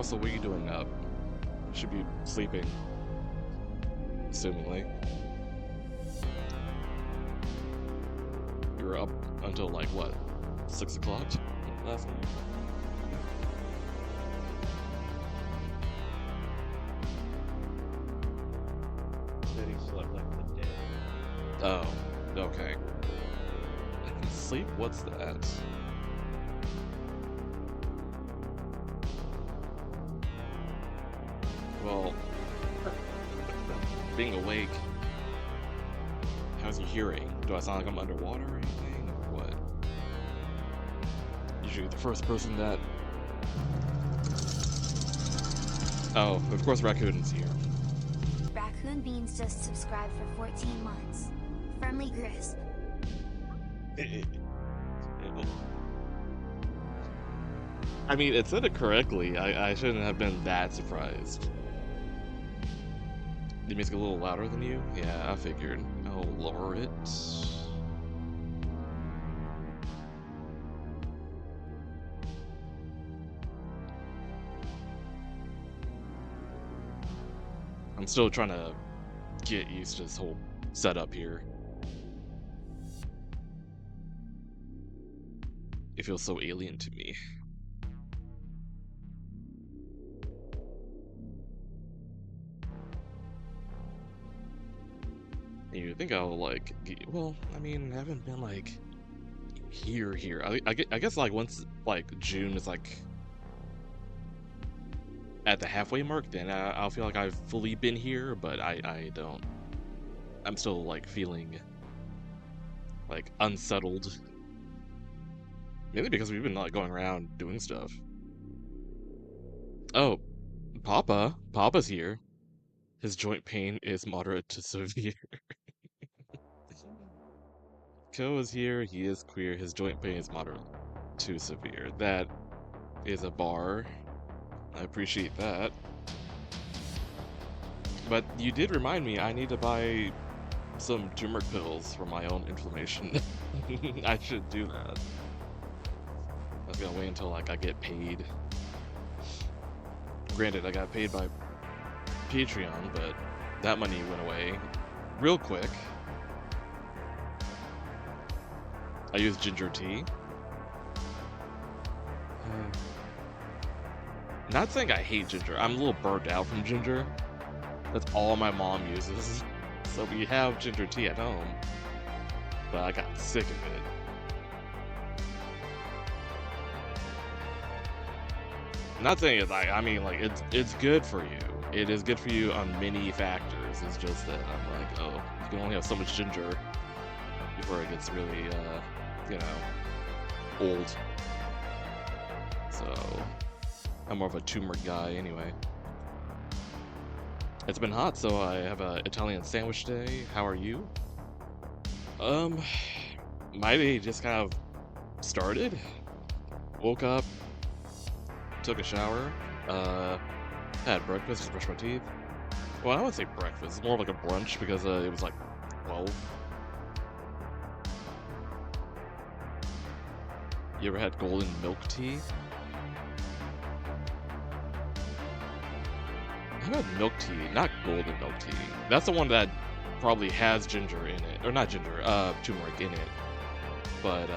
Also, what are you doing up? You should be sleeping. Assumingly. You were up until like what? 6 o'clock last night? Said he slept like the dead. Oh, okay. Sleep? What's that? Well, being awake, how's your hearing? Do I sound like I'm underwater or anything, or what? Usually the first person that... Oh, of course Raccoon's here. Raccoon Beans just subscribed for 14 months. Firmly Grisp. I mean, it said it correctly. I shouldn't have been that surprised. The music a little louder than you? Yeah, I figured. I'll lower it. I'm still trying to get used to this whole setup here. It feels so alien to me. You think I'll like, well, I mean, I haven't been like here. I guess like once like June is like at the halfway mark, then I'll feel like I've fully been here, but I don't. I'm still like feeling like unsettled. Mainly because we've been like going around doing stuff. Oh, Papa's here. His joint pain is moderate to severe. Ko is here, he is queer, his joint pain is moderate to severe. That is a bar. I appreciate that. But you did remind me I need to buy some turmeric pills for my own inflammation. I should do that. I was gonna wait until like I get paid. Granted, I got paid by Patreon, but that money went away real quick. I use ginger tea. Not saying I hate ginger. I'm a little burnt out from ginger. That's all my mom uses. So we have ginger tea at home. But I got sick of it. Not saying it's like, I mean, like, it's good for you. It is good for you on many factors. It's just that I'm like, oh, you can only have so much ginger before it gets really, you know, old. So, I'm more of a turmeric guy anyway. It's been hot, so I have a Italian sandwich day. How are you? My day just kind of started. Woke up, took a shower, had breakfast, just brushed my teeth. Well, I wouldn't say breakfast, it's more like a brunch because it was like 12. You ever had golden milk tea? I've had milk tea, not golden milk tea. That's the one that probably has ginger in it. Or not ginger, turmeric in it. But,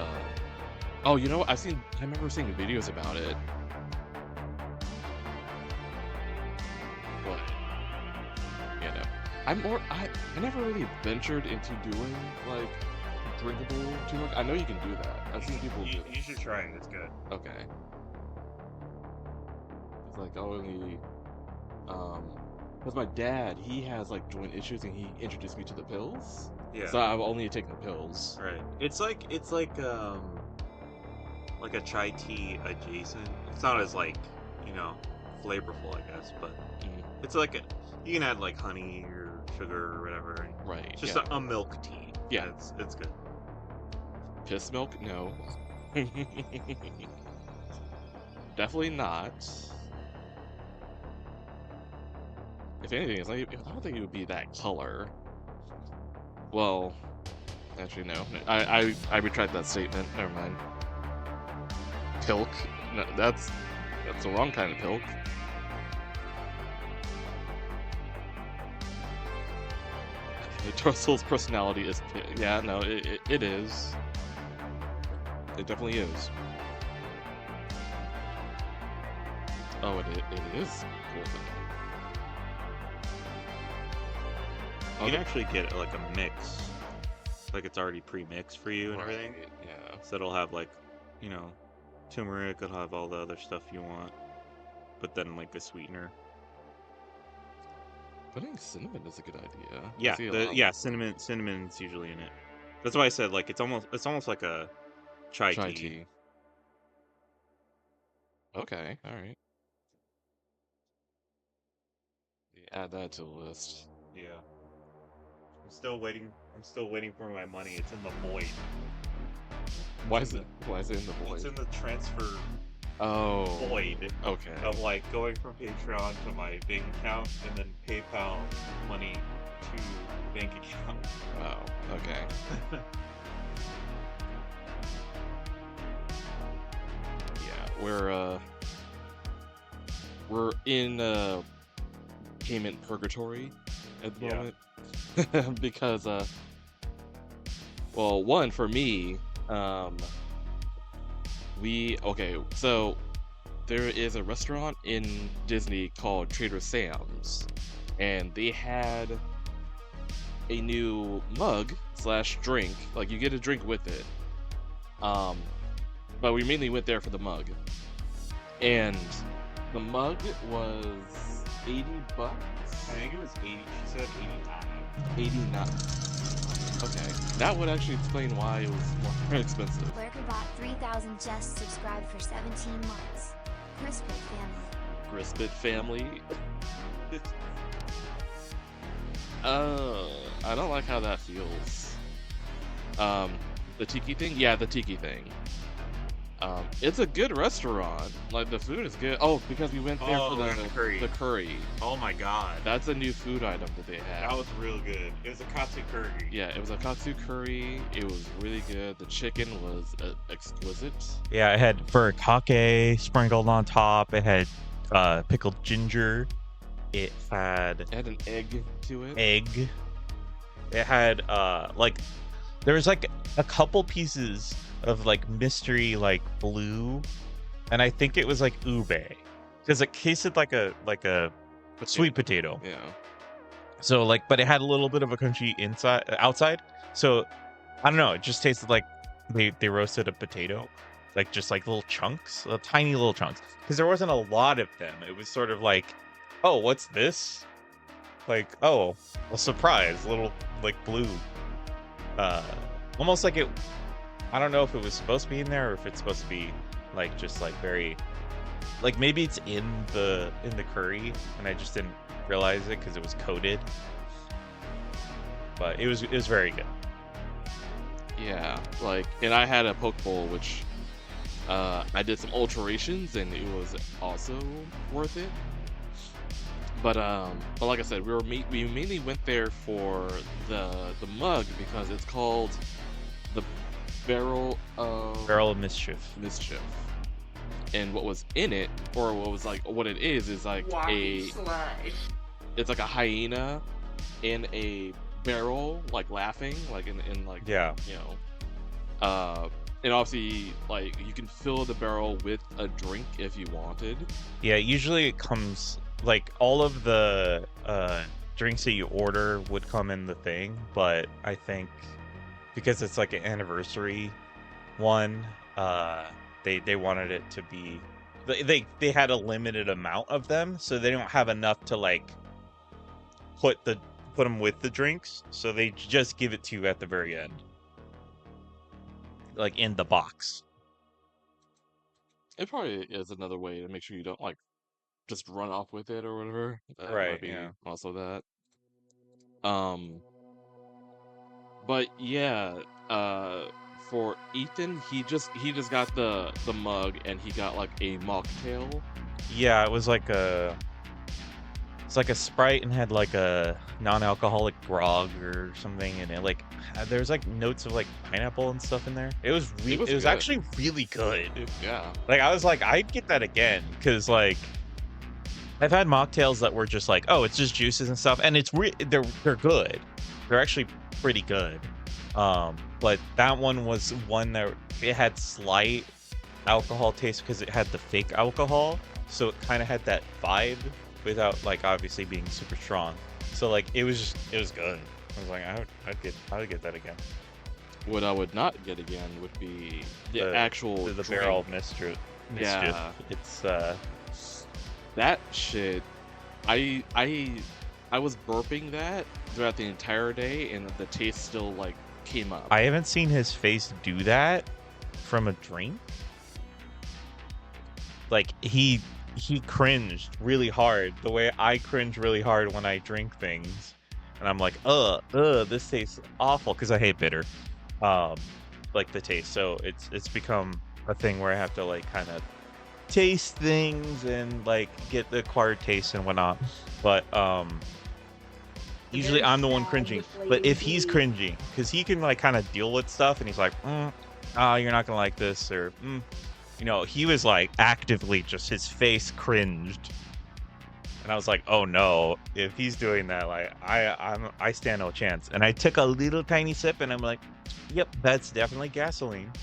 oh, you know what? I remember seeing videos about it. But, you know. I never really ventured into doing, like, drinkable turmeric. I know you can do that. I've seen people do it. You should try it, it's good. Okay. It's like only, because my dad, he has like joint issues and he introduced me to the pills. Yeah. So I've only taken the pills. Right. It's like a chai tea adjacent. It's not as like, you know, flavorful, I guess, but it's like you can add like honey or sugar or whatever. Right. It's just yeah. a milk tea. Yeah. It's good. Piss milk? No. Definitely not. If anything, it's like, I don't think it would be that color. Well, actually, no. I retract that statement. Never mind. Pilk? No, that's the wrong kind of pilk. Russell's personality is, yeah, no, it is. It definitely is. Oh, it is golden. You can actually get like a mix, like it's already pre-mixed for you and everything. Right, yeah. So it'll have like, you know, turmeric. It'll have all the other stuff you want, but then like a sweetener. Putting cinnamon is a good idea. Yeah, cinnamon's usually in it. That's why I said like it's almost like a chai tea. Okay, all right. Add that to the list. Yeah. I'm still waiting for my money. It's in the void. Why is it in the void? It's in the transfer void. Okay. Of like going from Patreon to my bank account and then PayPal money to bank account. Oh, okay. Yeah, we're in payment purgatory at the moment. Because well, one, for me, so there is a restaurant in Disney called Trader Sam's, and they had a new mug / drink. Like, you get a drink with it. But we mainly went there for the mug. And the mug was $80. I think it was 80. She said 89. Okay, that would actually explain why it was more expensive. Lurker bought 3,000 just subscribed for 17 months. Crispit family. Crispit family. I don't like how that feels. The tiki thing? Yeah, the tiki thing. It's a good restaurant. Like, the food is good. Oh, because we went there for the curry. The curry. Oh my god. That's a new food item that they had. That was real good. It was a katsu curry. Yeah, it was a katsu curry. It was really good. The chicken was exquisite. Yeah, it had furikake sprinkled on top. It had pickled ginger. It had an egg to it. It had like there was like a couple pieces of like mystery like blue, and I think it was like ube, because it tasted like a sweet potato. Yeah. So like, but it had a little bit of a crunchy outside. So I don't know. It just tasted like they roasted a potato, like just like little chunks, tiny little chunks. Because there wasn't a lot of them. It was sort of like, oh, what's this? Like, oh, a surprise, little like blue. Almost like it. I don't know if it was supposed to be in there or if it's supposed to be like just like very, like maybe it's in the curry and I just didn't realize it because it was coated. But it was very good. Yeah, like, and I had a poke bowl, which I did some alterations, and it was also worth it. But like I said, we mainly went there for the mug because it's called the Barrel of Mischief. And what was in it, or what it is like it's like a hyena in a barrel, like laughing, like in like, yeah, you know, and obviously like you can fill the barrel with a drink if you wanted. Yeah, usually it comes like all of the drinks that you order would come in the thing, but I think because it's like an anniversary one, they wanted it to be, they had a limited amount of them, so they don't have enough to like put them with the drinks, so they just give it to you at the very end, like in the box. It probably is another way to make sure you don't like just run off with it or whatever. That right, might be yeah. Also that. But yeah, for Ethan, he just got the mug, and he got like a mocktail. Yeah, it was like it's like a Sprite and had like a non-alcoholic grog or something, and it like there's like notes of like pineapple and stuff in there. It was actually really good. Yeah. Like I was like, I'd get that again, because like I've had mocktails that were just like, oh, it's just juices and stuff, and they're good, they're actually pretty good. But that one was one that it had slight alcohol taste because it had the fake alcohol, so it kind of had that vibe without like obviously being super strong. So like it was good. I was like, I would get that again. What I would not get again would be the actual the drink. barrel mischief. Yeah. It's That shit. I was burping that throughout the entire day, and the taste still like came up. I haven't seen his face do that from a drink. Like he cringed really hard the way I cringe really hard when I drink things, and I'm like, this tastes awful because I hate bitter, like the taste. So it's become a thing where I have to like kind of taste things and like get the acquired taste and whatnot. But usually I'm the one cringing. But if he's cringing, because he can like kind of deal with stuff, and he's like, you're not gonna like this, or you know, he was like actively just his face cringed, and I was like, oh no, if he's doing that, like I stand no chance. And I took a little tiny sip, and I'm like, yep, that's definitely gasoline.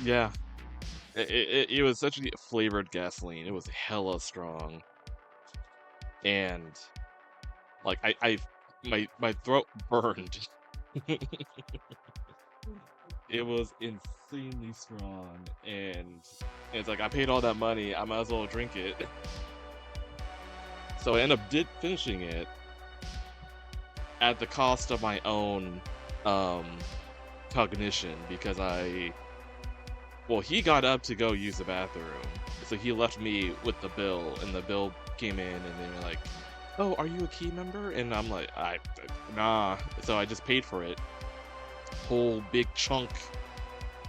Yeah. It was such a flavored gasoline. It was hella strong. And like my throat burned. It was insanely strong, and it's like I paid all that money, I might as well drink it. So I ended up finishing it at the cost of my own cognition, because he got up to go use the bathroom, so he left me with the bill, and the bill came in, and they were like, oh, are you a key member? And I'm like, nah. So I just paid for it. Whole big chunk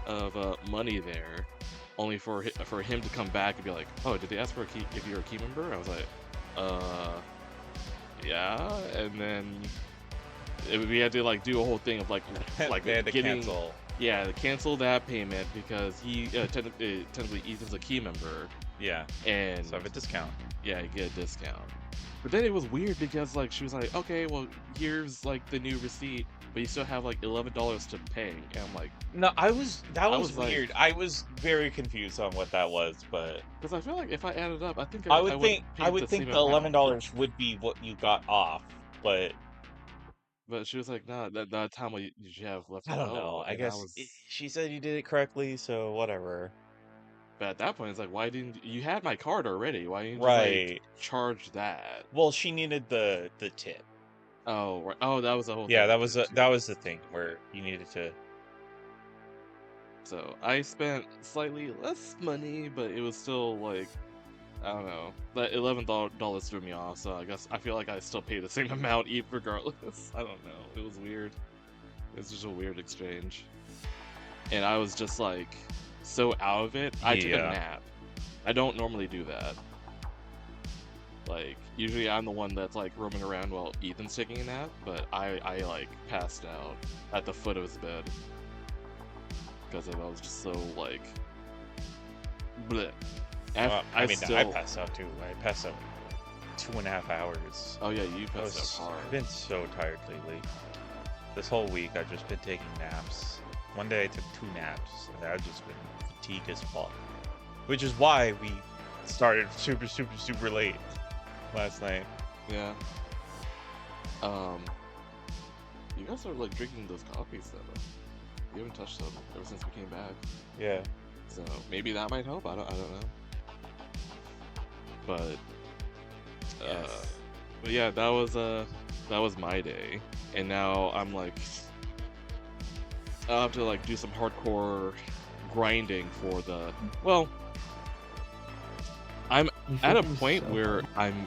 of money there, only for him to come back and be like, oh, did they ask for a key if you're a key member? I was like, yeah. And then we had to like do a whole thing of like they had to cancel. Yeah, cancel that payment because he technically Ethan's a key member. Yeah, and so I have a discount. Yeah, you get a discount. But then it was weird because like she was like, okay, well here's like the new receipt, but you still have like $11 to pay. And I'm like, no, that was like, weird. I was very confused on what that was, but because I feel like if I added up, I think I would think the $11 would be what you got off, but she was like, nah, that's how much you should have left. I don't know. I guess she said you did it correctly, so whatever. But at that point, it's like, why didn't you had my card already? Why didn't you like, charge that? Well, she needed the tip. Oh, right. Oh, that was the whole. Yeah, thing that was the thing where you needed to. So I spent slightly less money, but it was still like, I don't know. That $11 threw me off. So I feel like I still paid the same amount, regardless. I don't know. It was weird. It was just a weird exchange, and I was just like so out of it. I took a nap. I don't normally do that. Like, usually I'm the one that's like roaming around while Ethan's taking a nap, but I like passed out at the foot of his bed because I was just so like bleh. I passed out too. I passed out 2.5 hours. Oh yeah, you passed out hard. I've been so tired lately. This whole week I've just been taking naps. One day I took 2 naps, and I've just been fatigued as fuck. Which is why we started super late last night. Yeah. You guys are like drinking those coffees though. You haven't touched them ever since we came back. Yeah. So maybe that might help. I don't know. But but yeah, that was my day, and now I'm like, I'll have to like do some hardcore grinding for the. Well, I'm at a point where I'm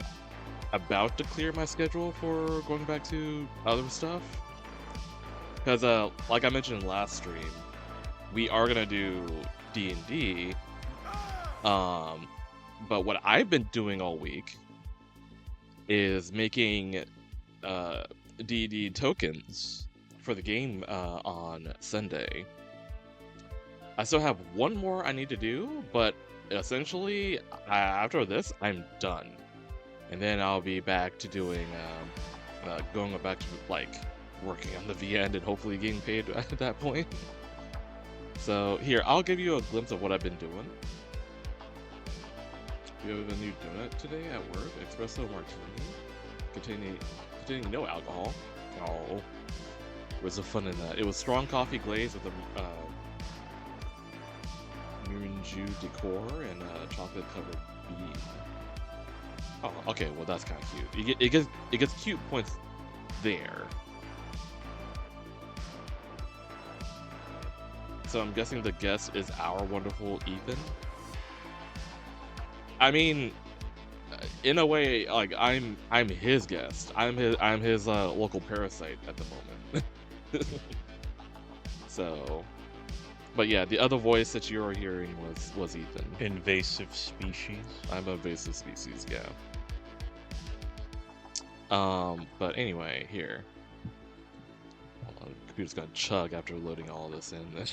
about to clear my schedule for going back to other stuff, because like I mentioned last stream, we are gonna do D&D. But what I've been doing all week is making D&D tokens for the game on Sunday. I still have one more I need to do, but essentially after this I'm done, and then I'll be back to doing going back to like working on the VN and hopefully getting paid at that point. So here, I'll give you a glimpse of what I've been doing. We have a new donut today at work, espresso martini, containing no alcohol. Oh, where's the fun in that? It was strong coffee glaze with a Mirinju decor and chocolate covered bean. Oh, okay, well that's kind of cute. It gets cute points there. So I'm guessing the guest is our wonderful Ethan. I mean, in a way, like I'm his guest. I'm his local parasite at the moment. So, but yeah, the other voice that you were hearing was Ethan. Invasive species. I'm a invasive species, yeah. But anyway, here. Hold on, the computer's gonna chug after loading all this in.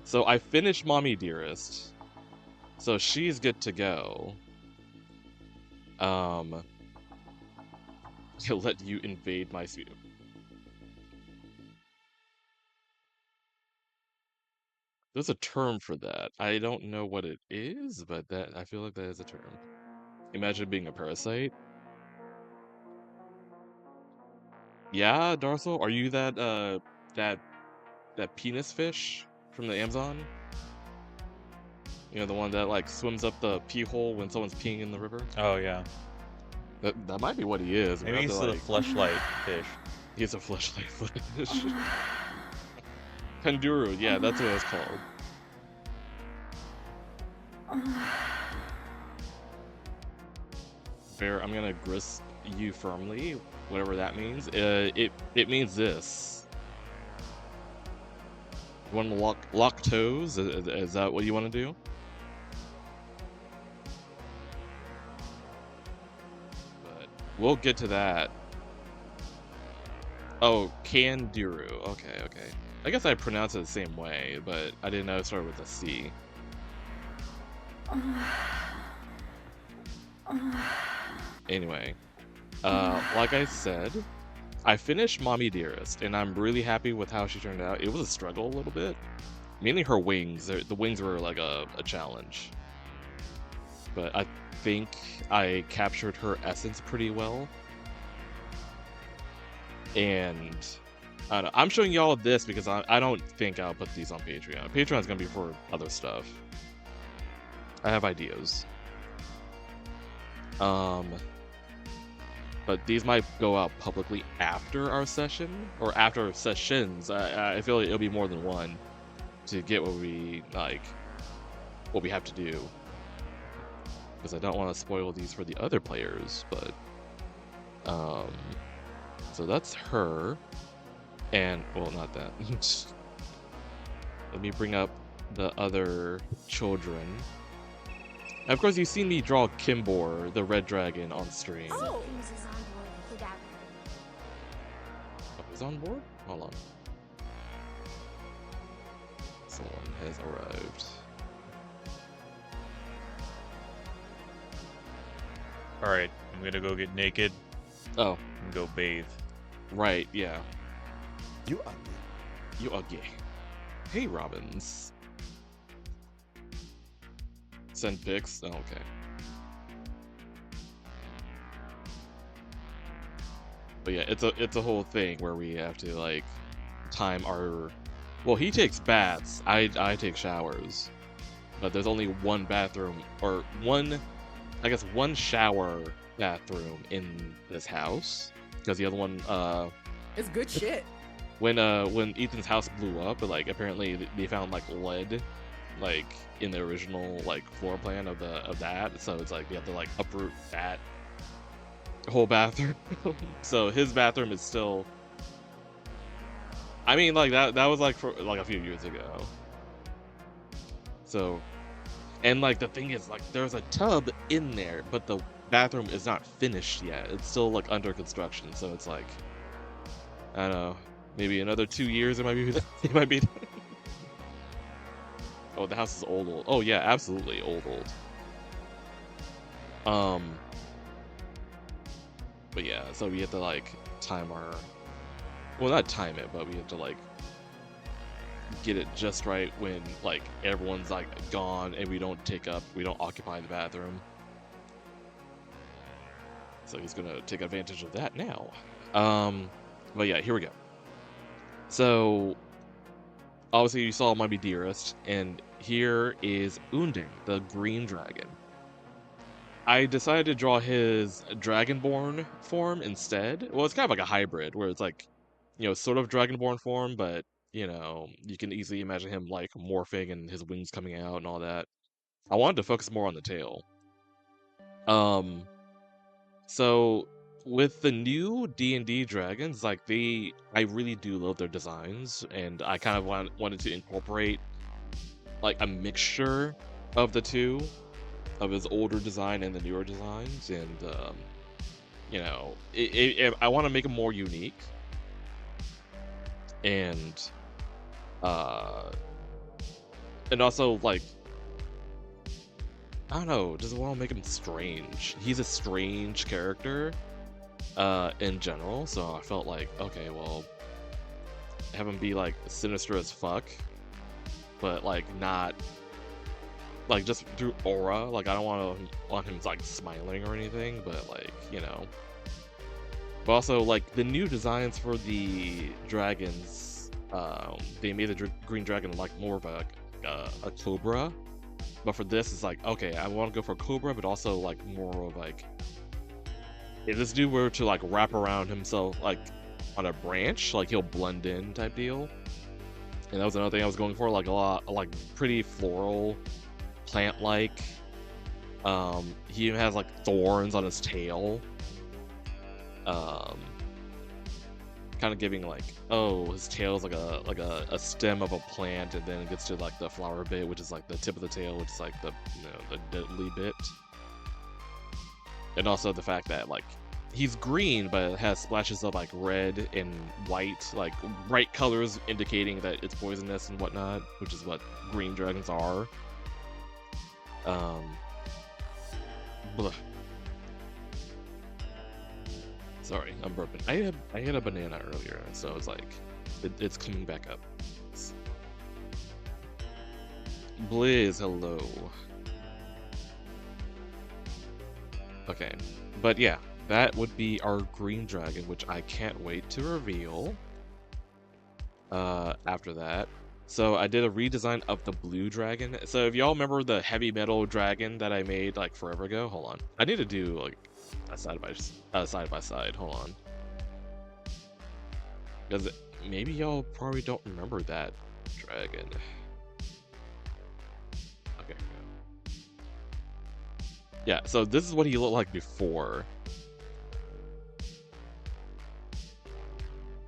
So I finished Mommy Dearest. So she's good to go. He'll let you invade my sphere. There's a term for that. I don't know what it is, but that I feel like that is a term. Imagine being a parasite. Yeah, Darcel, are you that penis fish from the Amazon? You know, the one that like swims up the pee hole when someone's peeing in the river? Oh yeah. That might be what he is. Maybe he's the fleshlight fish. He's a fleshlight fish. Kanduru, yeah, that's what it's called. Bear, I'm gonna grist you firmly, whatever that means. It means this. You want to lock toes? Is that what you want to do? But we'll get to that. Oh, Kanduru. Okay. I guess I pronounce it the same way, but I didn't know it started with a C. Anyway, like I said, I finished Mommy Dearest, and I'm really happy with how she turned out. It was a struggle a little bit. Mainly her wings. The wings were like a challenge. But I think I captured her essence pretty well. And I don't know, I'm showing y'all this because I don't think I'll put these on Patreon. Patreon's gonna be for other stuff. I have ideas. But these might go out publicly after our session, or after sessions. I feel like it'll be more than one to get what we have to do. Because I don't want to spoil these for the other players, but so that's her, and well, not that. Let me bring up the other children. And of course, you've seen me draw Kimbor, the red dragon, on stream. Oh, He's on board? Hold on. Someone has arrived. Alright, I'm gonna go get naked Oh, and go bathe. right, yeah. You ugly. You ugly. Hey, Robbins. Send pics? Oh, okay. But yeah, it's a whole thing where we have to like time our. Well, he takes baths. I take showers, but there's only one bathroom or one shower bathroom in this house because the other one It's good shit. when Ethan's house blew up, like apparently they found like lead like in the original like floor plan of that, so it's like we have to like uproot that whole bathroom. So his bathroom is still, I mean, like that was like for like a few years ago. So, and like the thing is, like there's a tub in there, but the bathroom is not finished yet. It's still like under construction, so it's like, I don't know, maybe another 2 years it might be. Oh, the house is old. Oh yeah, absolutely old. But yeah, so we have to like time well, not time it, but we have to like get it just right when like everyone's like gone and we don't occupy the bathroom. So he's gonna take advantage of that now. But yeah, here we go. So obviously you saw My Dearest, and here is Unding, the green dragon. I decided to draw his dragonborn form instead. Well, it's kind of like a hybrid where it's like, sort of dragonborn form, but you can easily imagine him like morphing and his wings coming out and all that. I wanted to focus more on the tail. So with the new D&D dragons, like I really do love their designs, and I kind of wanted to incorporate like a mixture of the two, of his older design and the newer designs, and I want to make them more unique, and also like, I don't know, just want to make him strange. He's a strange character in general, so I felt like, okay, well, have him be like sinister as fuck, but like not like just through aura. Like I don't want him like smiling or anything, but like, but also like the new designs for the dragons, they made the green dragon like more of a cobra, but for this it's like, okay, I want to go for cobra, but also like more of like, if this dude were to like wrap around himself like on a branch, like he'll blend in type deal. And that was another thing I was going for, like a lot like pretty floral, plant-like. He even has like thorns on his tail, kind of giving like, oh, his tail's like a stem of a plant, and then it gets to like the flower bit, which is like the tip of the tail, which is like the the deadly bit. And also the fact that like he's green, but it has splashes of like red and white, like bright colors indicating that it's poisonous and whatnot, which is what green dragons are. Bleh. Sorry, I'm burping. I had a banana earlier, so it's like it's coming back up. Blizz, hello. Okay, but yeah, that would be our green dragon, which I can't wait to reveal after that. So I did a redesign of the blue dragon. So if y'all remember the heavy metal dragon that I made like forever ago, hold on. I need to do like a side by side. Hold on, because maybe y'all probably don't remember that dragon. Okay. Yeah. So this is what he looked like before.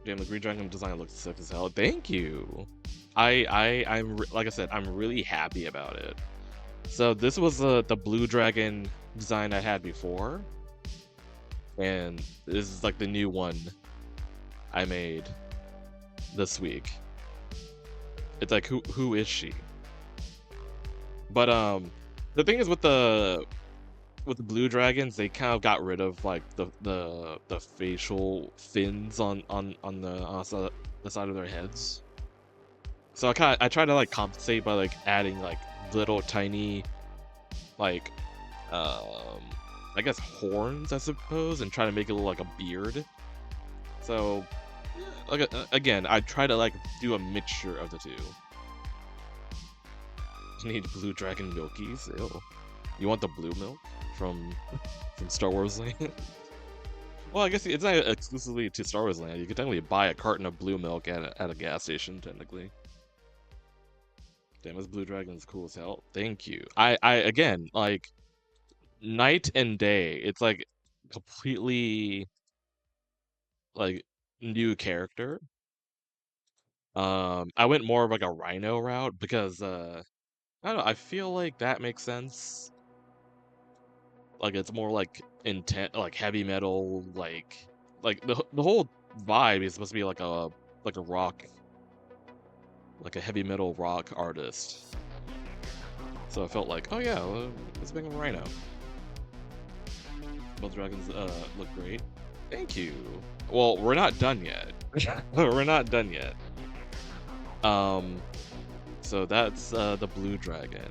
Damn, the green dragon design looks sick as hell. Thank you. I'm like I said, I'm really happy about it. So this was the blue dragon design I had before, and this is like the new one I made this week. It's like, who is she? But the thing is with the blue dragons, they kind of got rid of like the facial fins on the side of their heads. So I try to like compensate by like adding like little tiny like I guess horns, I suppose, and try to make it look like a beard. So like again, I try to like do a mixture of the two. You need blue dragon milkies. Ew. You want the blue milk from Star Wars Land? Well, I guess it's not exclusively to Star Wars Land. You can technically buy a carton of blue milk at a gas station, technically. Damn, this blue dragon is cool as hell. Thank you. I again, like, night and day, it's like completely like new character. I went more of like a rhino route because I don't know, I feel like that makes sense. Like it's more like intent, like heavy metal, like the whole vibe is supposed to be like a rock, like a heavy metal rock artist. So I felt like, oh yeah, let's make him a rhino. Both dragons look great. Thank you. Well, we're not done yet. We're not done yet. So that's the blue dragon.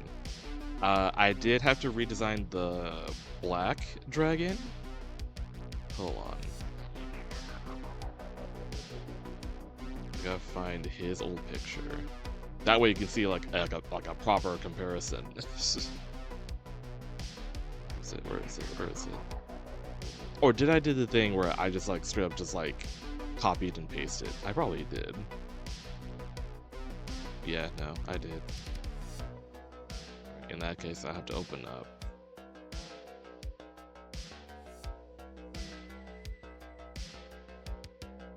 I did have to redesign the black dragon. Hold on. I gotta find his old picture. That way you can see like a proper comparison. Where is it? Or did I do the thing where I just like straight up just like copied and pasted? I probably did. Yeah, no, I did. In that case, I have to open up.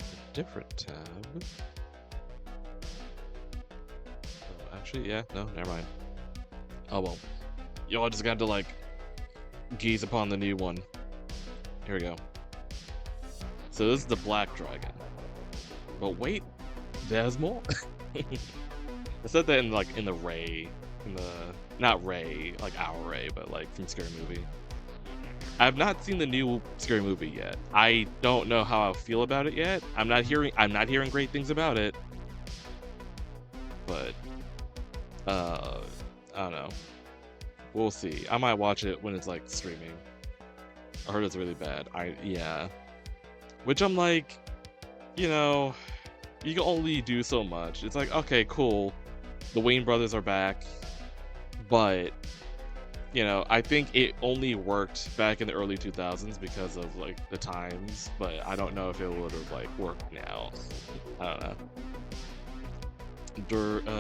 A different tab. Oh, actually, yeah, no, never mind. Oh well. Y'all just got to like gaze upon the new one. Here we go. So this is the black dragon. But wait, there's more. I said that in like in the Ray, in the not Ray, like our Ray, but like from Scary Movie. I've not seen the new Scary Movie yet. I don't know how I feel about it yet. I'm not hearing great things about it. But I don't know. We'll see. I might watch it when it's like streaming. I heard it's really bad. Yeah. Which I'm like, you know, you can only do so much. It's like, okay, cool. The Wayne brothers are back. But, you know, I think it only worked back in the early 2000s because of like the times, but I don't know if it would have like worked now. I don't know.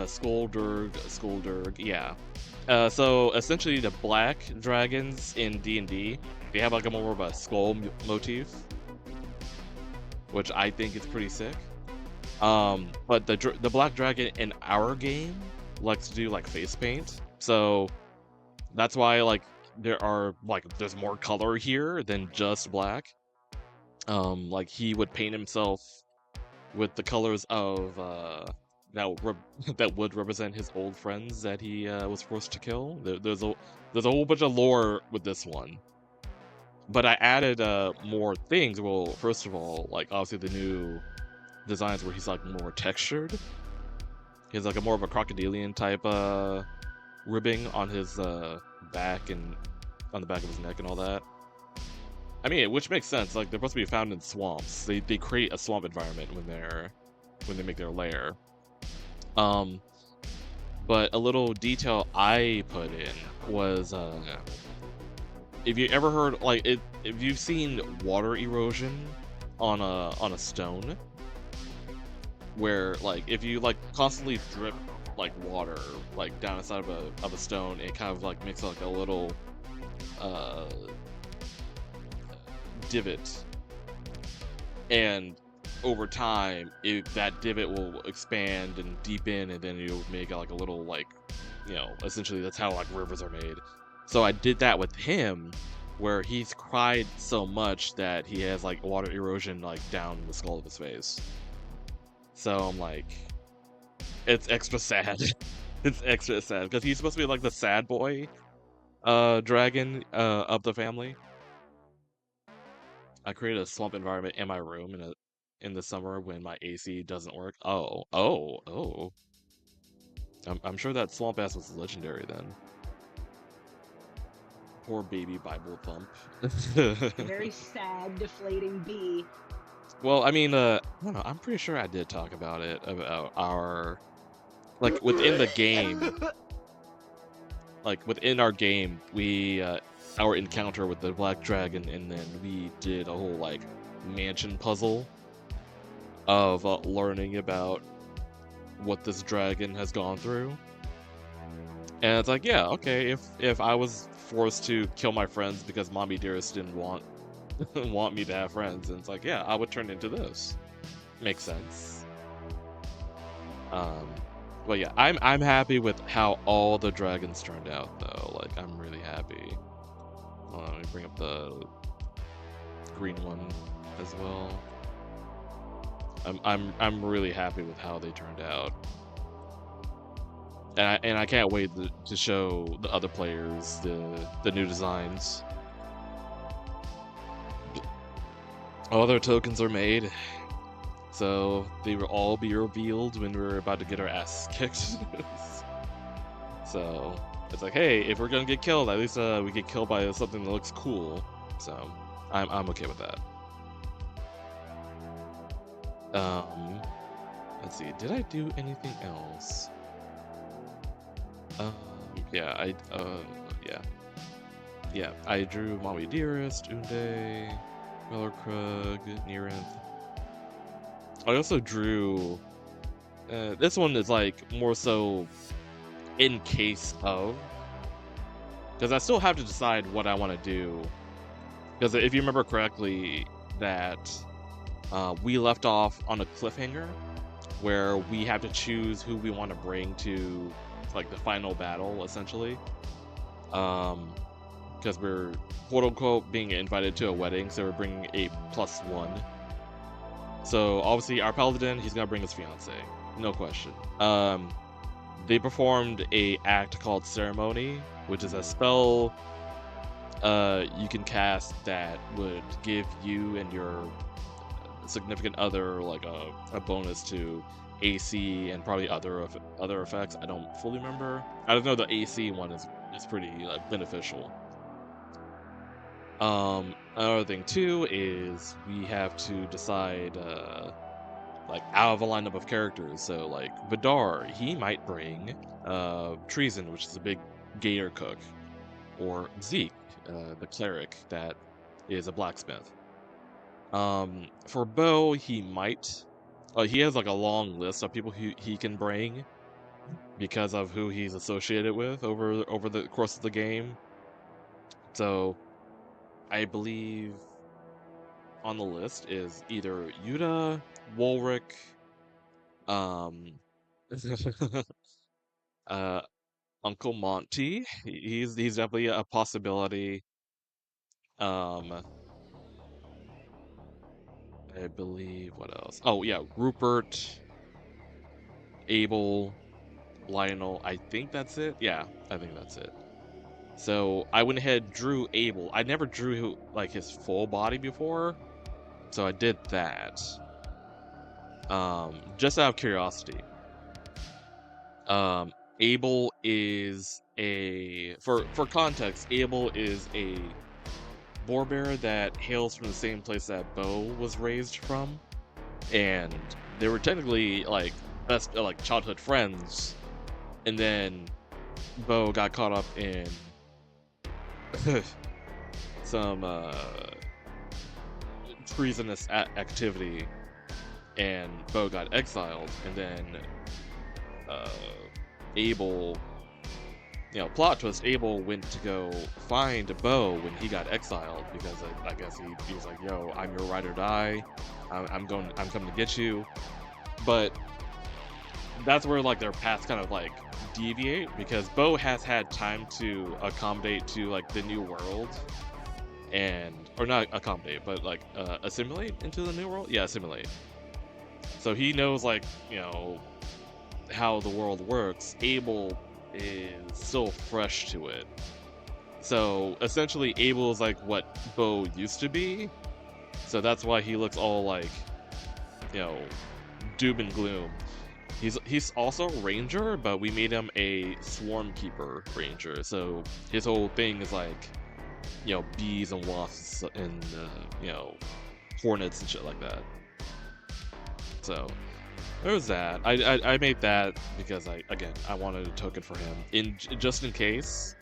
Skulldurg, yeah. So essentially the black dragons in D&D, they have like a more of a skull motif, which I think is pretty sick. But the black dragon in our game likes to do like face paint, so that's why like there's more color here than just black. Like he would paint himself with the colors of that would represent his old friends that he was forced to kill. There's a whole bunch of lore with this one, but I added more things. Well, first of all, like obviously the new designs where he's like more textured. He has like a more of a crocodilian type ribbing on his back and on the back of his neck and all that. I mean, which makes sense. Like they're supposed to be found in swamps. They create a swamp environment when they make their lair. But a little detail I put in was if you ever heard if you've seen water erosion on a stone, where like if you like constantly drip like water like down inside of a stone, it kind of like makes like a little divot, and over time that divot will expand and deepen, and then you'll make like a little like, you know, essentially that's how like rivers are made. So I did that with him, where he's cried so much that he has like water erosion like down the skull of his face. So I'm like, it's extra sad. It's extra sad because he's supposed to be like the sad boy dragon of the family. I created a swamp environment in my room in the summer when my AC doesn't work. Oh. I'm sure that swamp ass was legendary then. Poor baby Bible Thump. Very sad, deflating bee. Well, I mean, I don't know. I'm pretty sure I did talk about it, about our, like, within the game. Like, within our game, we, our encounter with the Black Dragon, and then we did a whole, like, mansion puzzle of learning about what this dragon has gone through. And it's like, yeah, okay, if I was forced to kill my friends because Mommy Dearest didn't want me to have friends, and it's like, yeah, I would turn into this. Makes sense. But yeah, I'm happy with how all the dragons turned out, though. Like, I'm really happy. Let me bring up the green one as well. I'm really happy with how they turned out, and I can't wait to show the other players the new designs. All their tokens are made, so they will all be revealed when we're about to get our ass kicked. So it's like, hey, if we're gonna get killed, at least we get killed by something that looks cool. So I'm okay with that. Let's see, did I do anything else? Yeah, yeah, I drew Mommy Dearest, Unde, Krug, Nearinth. I also drew, this one is like more so in case of, because I still have to decide what I want to do. Because if you remember correctly, that we left off on a cliffhanger where we have to choose who we want to bring to like the final battle, essentially. Because we're quote unquote being invited to a wedding, so we're bringing a +1. So obviously our paladin, he's gonna bring his fiance, no question. They performed a act called Ceremony, which is a spell you can cast that would give you and your significant other like a bonus to AC and probably other effects. I don't fully remember. I don't know, the AC one is pretty beneficial. Another thing too is we have to decide like out of a lineup of characters. So like Vidar, he might bring Treason, which is a big gator cook, or Zeke, the cleric that is a blacksmith. For Bo, he might he has like a long list of people he can bring because of who he's associated with over the course of the game. So I believe on the list is either Yuta, Wolric, Uncle Monty. He's definitely a possibility. I believe what else? Oh yeah, Rupert, Abel, Lionel. I think that's it. Yeah, I think that's it. So I went ahead, drew Abel. I never drew like his full body before, so I did that. Just out of curiosity. Abel is for context, Abel is a boar bear that hails from the same place that Bo was raised from, and they were technically like best like childhood friends, and then Bo got caught up in some treasonous activity, and Bo got exiled, and then Abel, plot twist, Abel went to go find Bo when he got exiled, because I guess he was like, yo, I'm your ride or die, I'm coming to get you. But that's where like their paths kind of like deviate, because Bo has had time to accommodate to like the new world, or not accommodate, but like assimilate into the new world. Yeah, assimilate. So he knows like how the world works. Abel is still fresh to it. So essentially Abel is like what Bo used to be. So that's why he looks all like, doom and gloom. He's also a ranger, but we made him a swarm keeper ranger. So his whole thing is like, bees and wasps and hornets and shit like that. So there's that. I made that because I wanted a token for him just in case,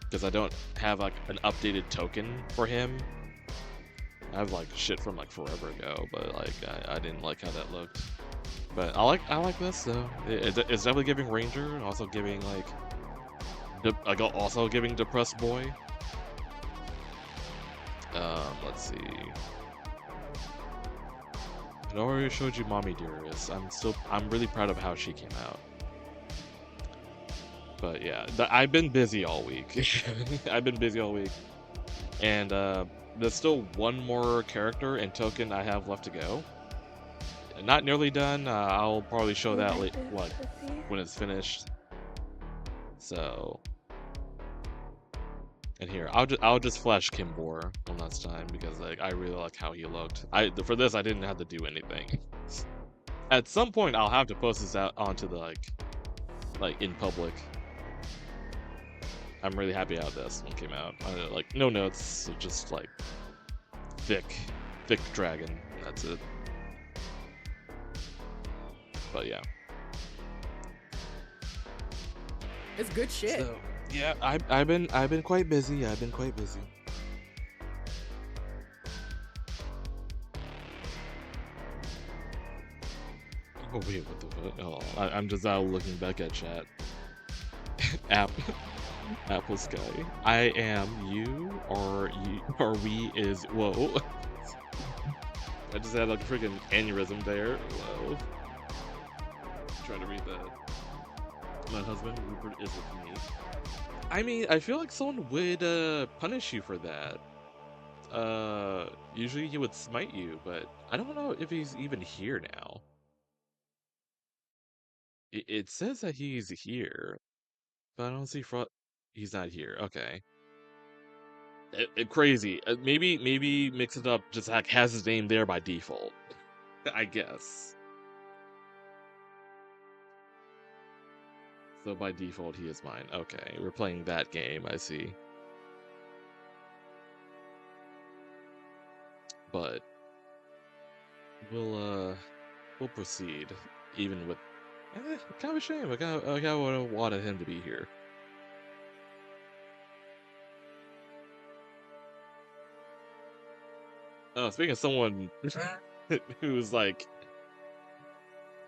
because I don't have like an updated token for him. I have like shit from like forever ago, but like I didn't like how that looked. But I like this though. It's definitely giving ranger, and also giving like also giving depressed boy. Let's see. I already showed you Mommy Dearest. I'm really proud of how she came out. But yeah, I've been busy all week. And there's still one more character and token I have left to go. Not nearly done. I'll probably show that when it's finished. So, And here, I'll just flash Kimbor one last time because like I really like how he looked. For this I didn't have to do anything. At some point I'll have to post this out onto the like in public. I'm really happy how this one came out. Like no notes, so just like thick dragon. That's it. But yeah. It's good shit. So, yeah, I've been quite busy. I've been quite busy. Oh wait, what the fuck? Oh, I'm just now looking back at chat. Apple Sky. I am you or we is whoa. I just had like a freaking aneurysm there. Whoa. Trying to read that. My husband Rupert is with me. I mean, I feel like someone would punish you for that. Usually he would smite you, but I don't know if he's even here now. It says that he's here, but I don't see he's not here. Okay. Crazy. Maybe mix it up. Just like has his name there by default. I guess. So by default, he is mine. Okay, we're playing that game, I see. But we'll proceed, even with kind of a shame. I kind of wanted him to be here. Oh, speaking of someone who's like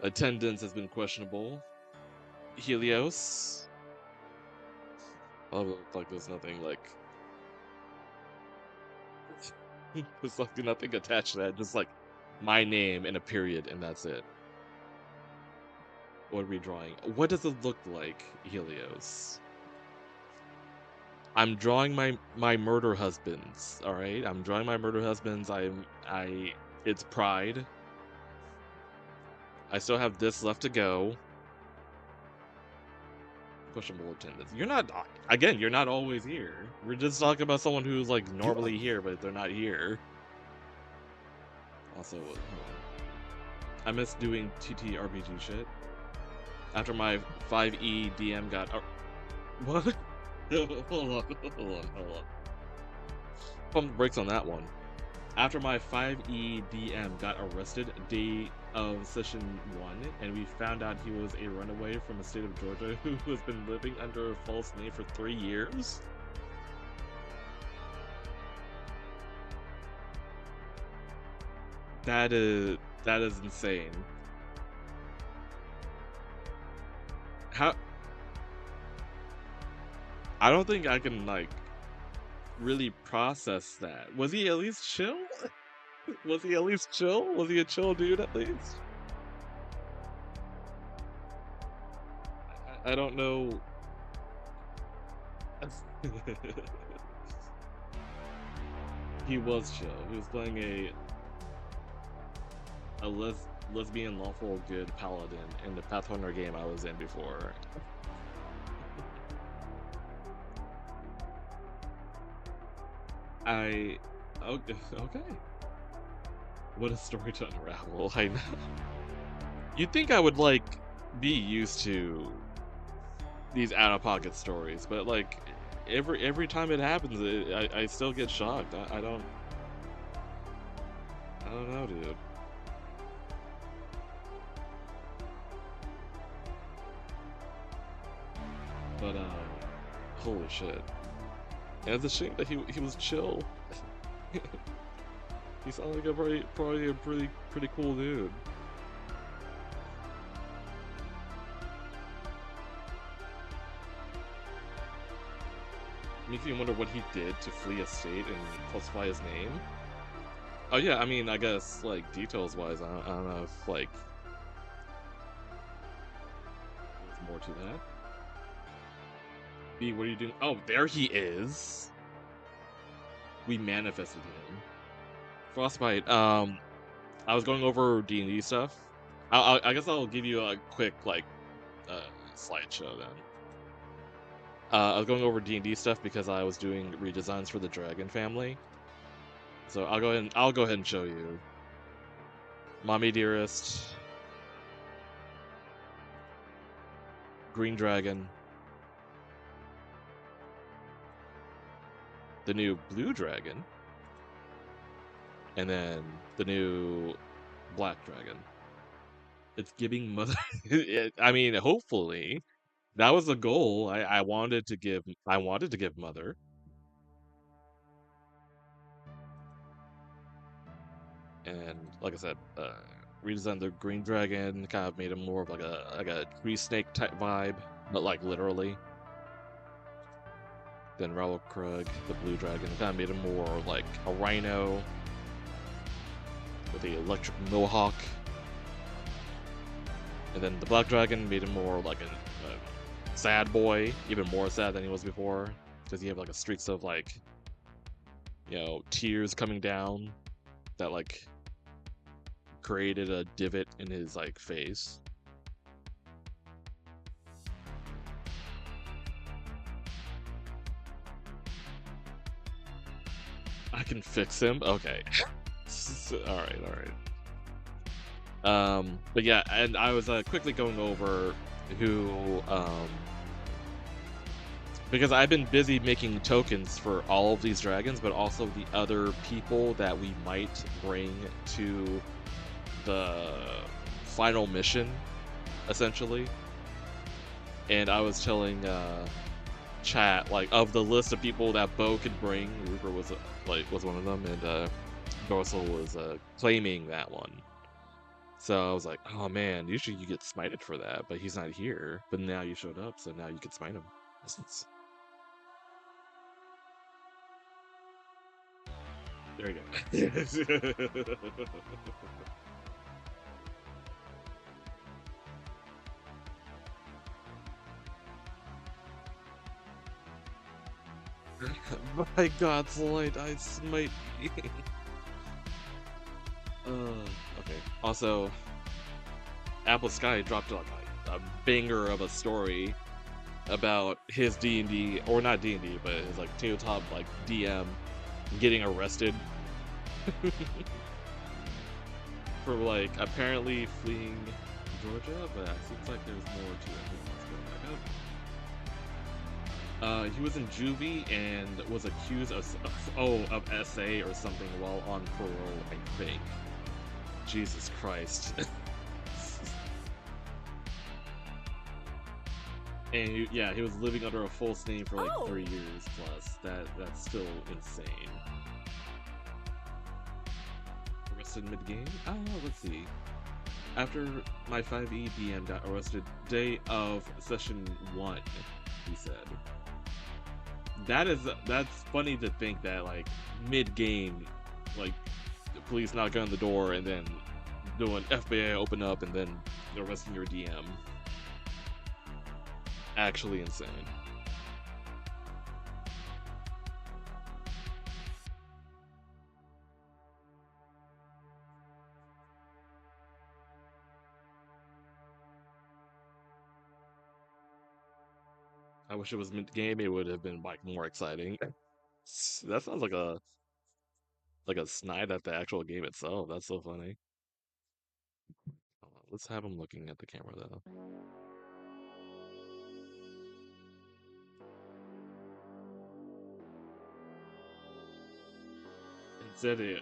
attendance has been questionable. Helios. Oh, like there's nothing like there's like nothing attached to that. Just like my name and a period, and that's it. What are we drawing? What does it look like, Helios? I'm drawing my murder husbands. All right, I'm drawing my murder husbands. It's Pride. I still have this left to go. Questionable attendance. You're not, again, you're not always here. We're just talking about someone who's like normally here, but they're not here. Also, I miss doing TTRPG shit. After my 5E DM got, what? hold on. Pump the brakes on that one. After my 5E DM got arrested day of session 1, and we found out he was a runaway from the state of Georgia who has been living under a false name for 3 years. That is insane. How? I don't think I can like really process that. Was he at least chill? Was he at least chill? Was he a chill dude at least? I don't know. He was chill. He was playing a lesbian lawful good paladin in the Pathfinder game I was in before. Okay. What a story to unravel. I know. You'd think I would like be used to these out-of-pocket stories, but like every time it happens, I still get shocked. I don't know, dude. But holy shit. And it's a shame that he was chill. He sounded like probably a pretty cool dude. Makes me wonder what he did to flee a state and falsify his name. Oh yeah, I mean, I guess like details wise, I don't know if like there's more to that. B, what are you doing? Oh, there he is. We manifested him. Frostbite. I was going over D&D stuff. I guess I'll give you a quick like slideshow then. I was going over D&D stuff because I was doing redesigns for the dragon family. So I'll go ahead and show you. Mommy Dearest, Green Dragon, the new Blue Dragon, and then the new Black Dragon. It's giving mother. I mean, hopefully, that was the goal. I wanted to give mother. And like I said, redesigned the Green Dragon, kind of made him more of like a tree snake type vibe, but like literally. Then Raoul Krug, the Blue Dragon, kind of made him more like a rhino with the electric mohawk. And then the Black Dragon made him more like a sad boy, even more sad than he was before, because he had like a streaks of like, you know, tears coming down that like created a divot in his like face. I can fix him? Okay. Alright. But yeah, and I was quickly going over who, because I've been busy making tokens for all of these dragons, but also the other people that we might bring to the final mission, essentially. And I was telling chat, like, of the list of people that Bo could bring, Rupert was one of them, and Dorsal was claiming that one. So I was like, oh man, usually you get smited for that, but he's not here. But now you showed up, so now you can smite him. There you go. By God's light, I smite thee. Okay. Also, Apple Sky dropped like a banger of a story about his D&D, or not D&D, but his like tabletop like DM getting arrested for like apparently fleeing Georgia, but it seems like there's more to it. Let's go back up. He was in juvie and was accused of SA or something while on parole, I think. Jesus Christ. And he was living under a false name for like 3 years plus. That's still insane. Arrested mid-game? Let's see. After my 5e DM got arrested day of session 1, he said. That's funny to think that like mid-game, like the police knock on the door and then doing FBI open up and then arresting your DM. Actually insane. I wish it was mid-game. It would have been like more exciting. That sounds like a snide at the actual game itself. That's so funny. Let's have him looking at the camera though. Instead,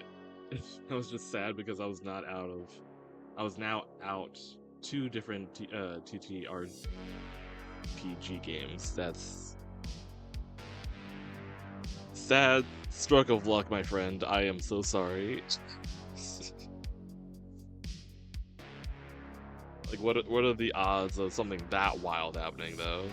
I was just sad because I was now out 2 different TTRPG games. That's sad stroke of luck, my friend. I am so sorry. Like, what are the odds of something that wild happening, though?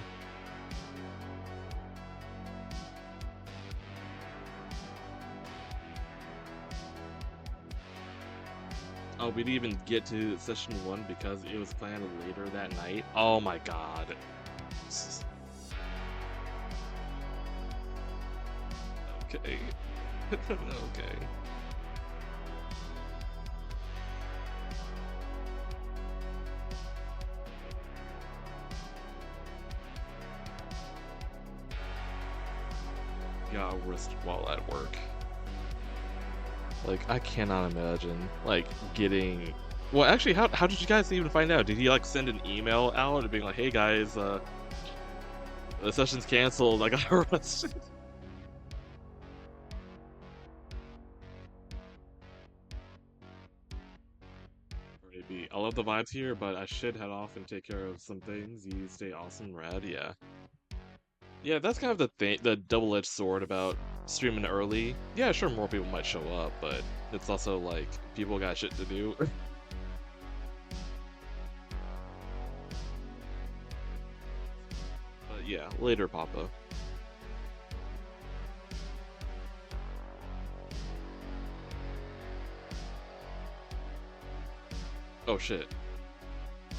Oh, we didn't even get to session 1 because it was planned later that night. Oh my god. Okay. Okay. got risked while at work. Like, I cannot imagine, like, getting... Well, actually, how did you guys even find out? Did he, like, send an email out and being like, hey, guys, the session's canceled, I got arrested? Maybe. I love the vibes here, but I should head off and take care of some things. You stay awesome, rad, yeah. Yeah, that's kind of the thing, the double-edged sword about streaming early. Yeah, sure, more people might show up, but it's also like people got shit to do. But yeah, later, Papa. Oh shit.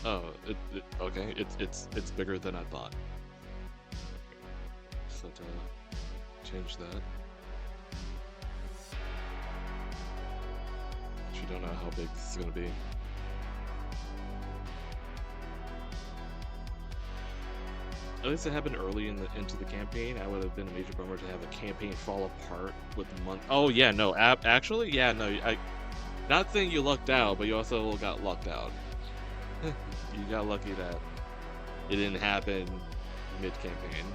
Oh, okay. It's bigger than I thought. So to change that. You don't know how big this is gonna be. At least it happened early into the campaign. I would have been a major bummer to have a campaign fall apart with month. Oh yeah, no. Actually, yeah, no. Not saying you lucked out, but you also got lucked out. You got lucky that it didn't happen mid-campaign.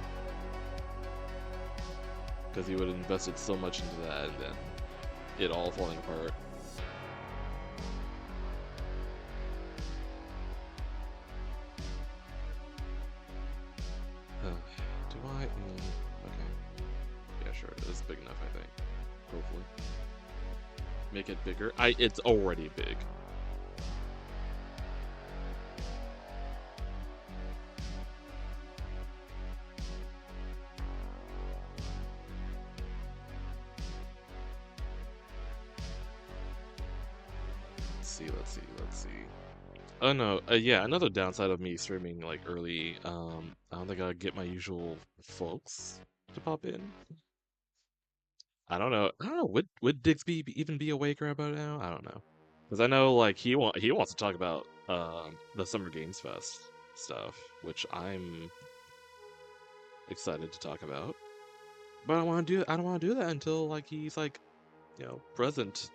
Because you would have invested so much into that, and then it all falling apart. Do I? Okay. Yeah, sure. It's big enough, I think. Hopefully. Make it bigger. It's already big. Let's see. Oh no, yeah, another downside of me streaming like early, I don't think I'll get my usual folks to pop in. I don't know. Would Diggsby even be awake right about now? I don't know, because I know like he wants to talk about the Summer Games Fest stuff, which I'm excited to talk about. But I don't want to do that until like he's like, present.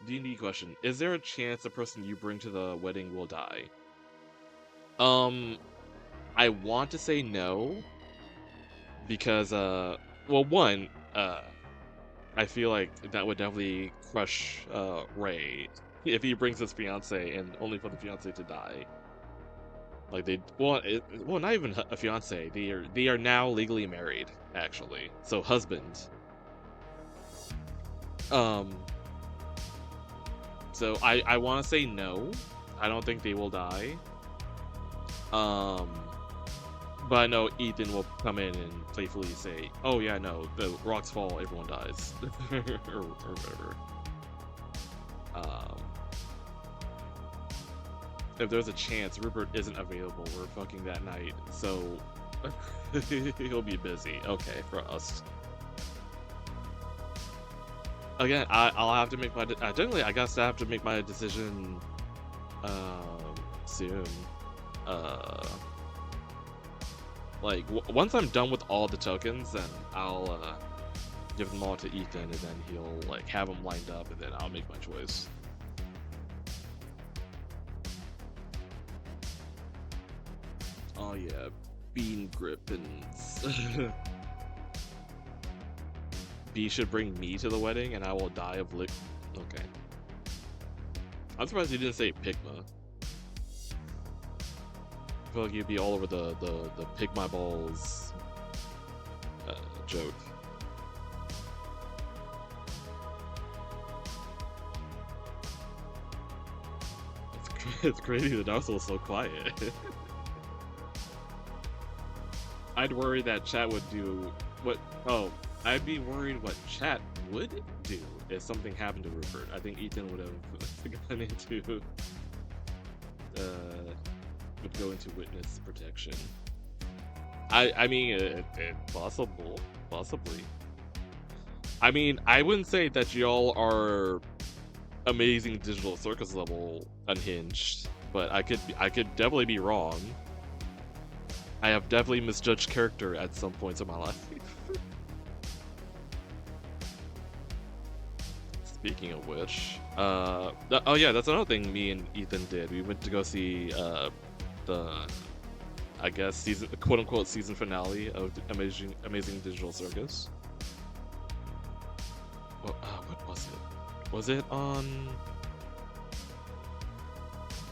D&D question: is there a chance the person you bring to the wedding will die? I want to say no, because well, one, I feel like that would definitely crush Ray if he brings his fiance and only for the fiance to die. Like well, not even a fiance. They are now legally married, actually. So husband. So I want to say no. I don't think they will die. But I know Ethan will come in and playfully say, "Oh yeah, no, the rocks fall, everyone dies," or whatever. If there's a chance Rupert isn't available, we're fucking that night, so he'll be busy. Okay, for us. Again, I'll have to make my generally I guess I have to make my decision soon. Like once I'm done with all the tokens, then I'll give them all to Ethan, and then he'll like have them lined up, and then I'll make my choice. Oh yeah, bean grippins. B should bring me to the wedding, and I will die of lick. Okay. I'm surprised you didn't say Pigma. I feel like you'd be all over the pig my balls joke. It's crazy that Darcel is so quiet. I'd worry that chat would do what? Oh. I'd be worried what chat would do if something happened to Rupert. I think Ethan would have gone into would go into witness protection. I mean, possibly. I mean, I wouldn't say that y'all are amazing digital circus level unhinged, but I could definitely be wrong. I have definitely misjudged character at some points in my life. Speaking of which, oh yeah, that's another thing me and Ethan did. We went to go see the, I guess, season, quote unquote, season finale of Amazing Digital Circus. Well, what was it? Was it on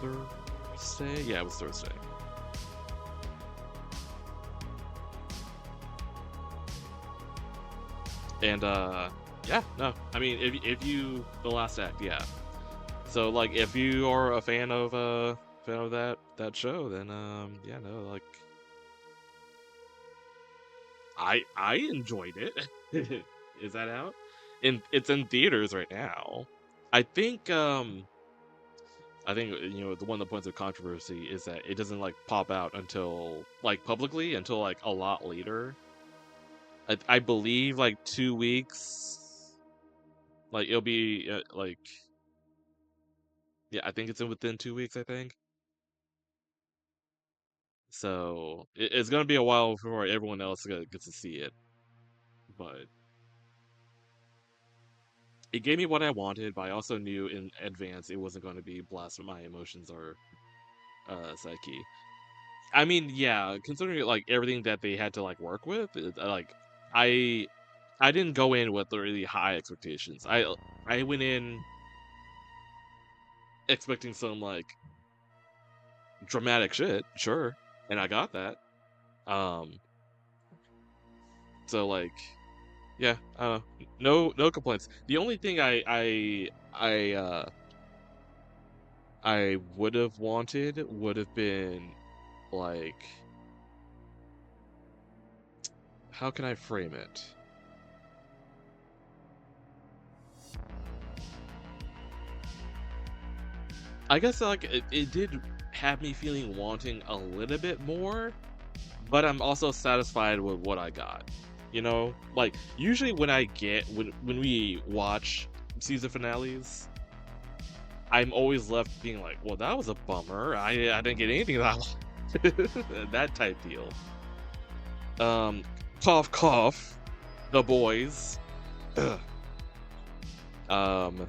Thursday? Yeah, it was Thursday. And yeah, no, I mean, if you the last act, yeah. So like, if you are a fan of that show, then yeah, no, like, I enjoyed it. Is that out? It's in theaters right now. I think you know, the one of the points of controversy is that it doesn't like pop out until like publicly until like a lot later. I believe like 2 weeks. Like it'll be like, yeah, I think it's within 2 weeks. I think so. It's gonna be a while before everyone else gets to see it, but it gave me what I wanted. But I also knew in advance it wasn't going to be blast my emotions or psyche. I mean, yeah, considering like everything that they had to like work with, like I I didn't go in with really high expectations. I went in expecting some like dramatic shit, sure, and I got that. Um, so like, yeah, no complaints. The only thing I would have wanted would have been like, how can I frame it? I guess like it did have me feeling wanting a little bit more, but I'm also satisfied with what I got. You know, like usually when we watch season finales, I'm always left being like, well, that was a bummer. I didn't get anything that I wanted. That type deal. Cough cough, the boys. Ugh. Um,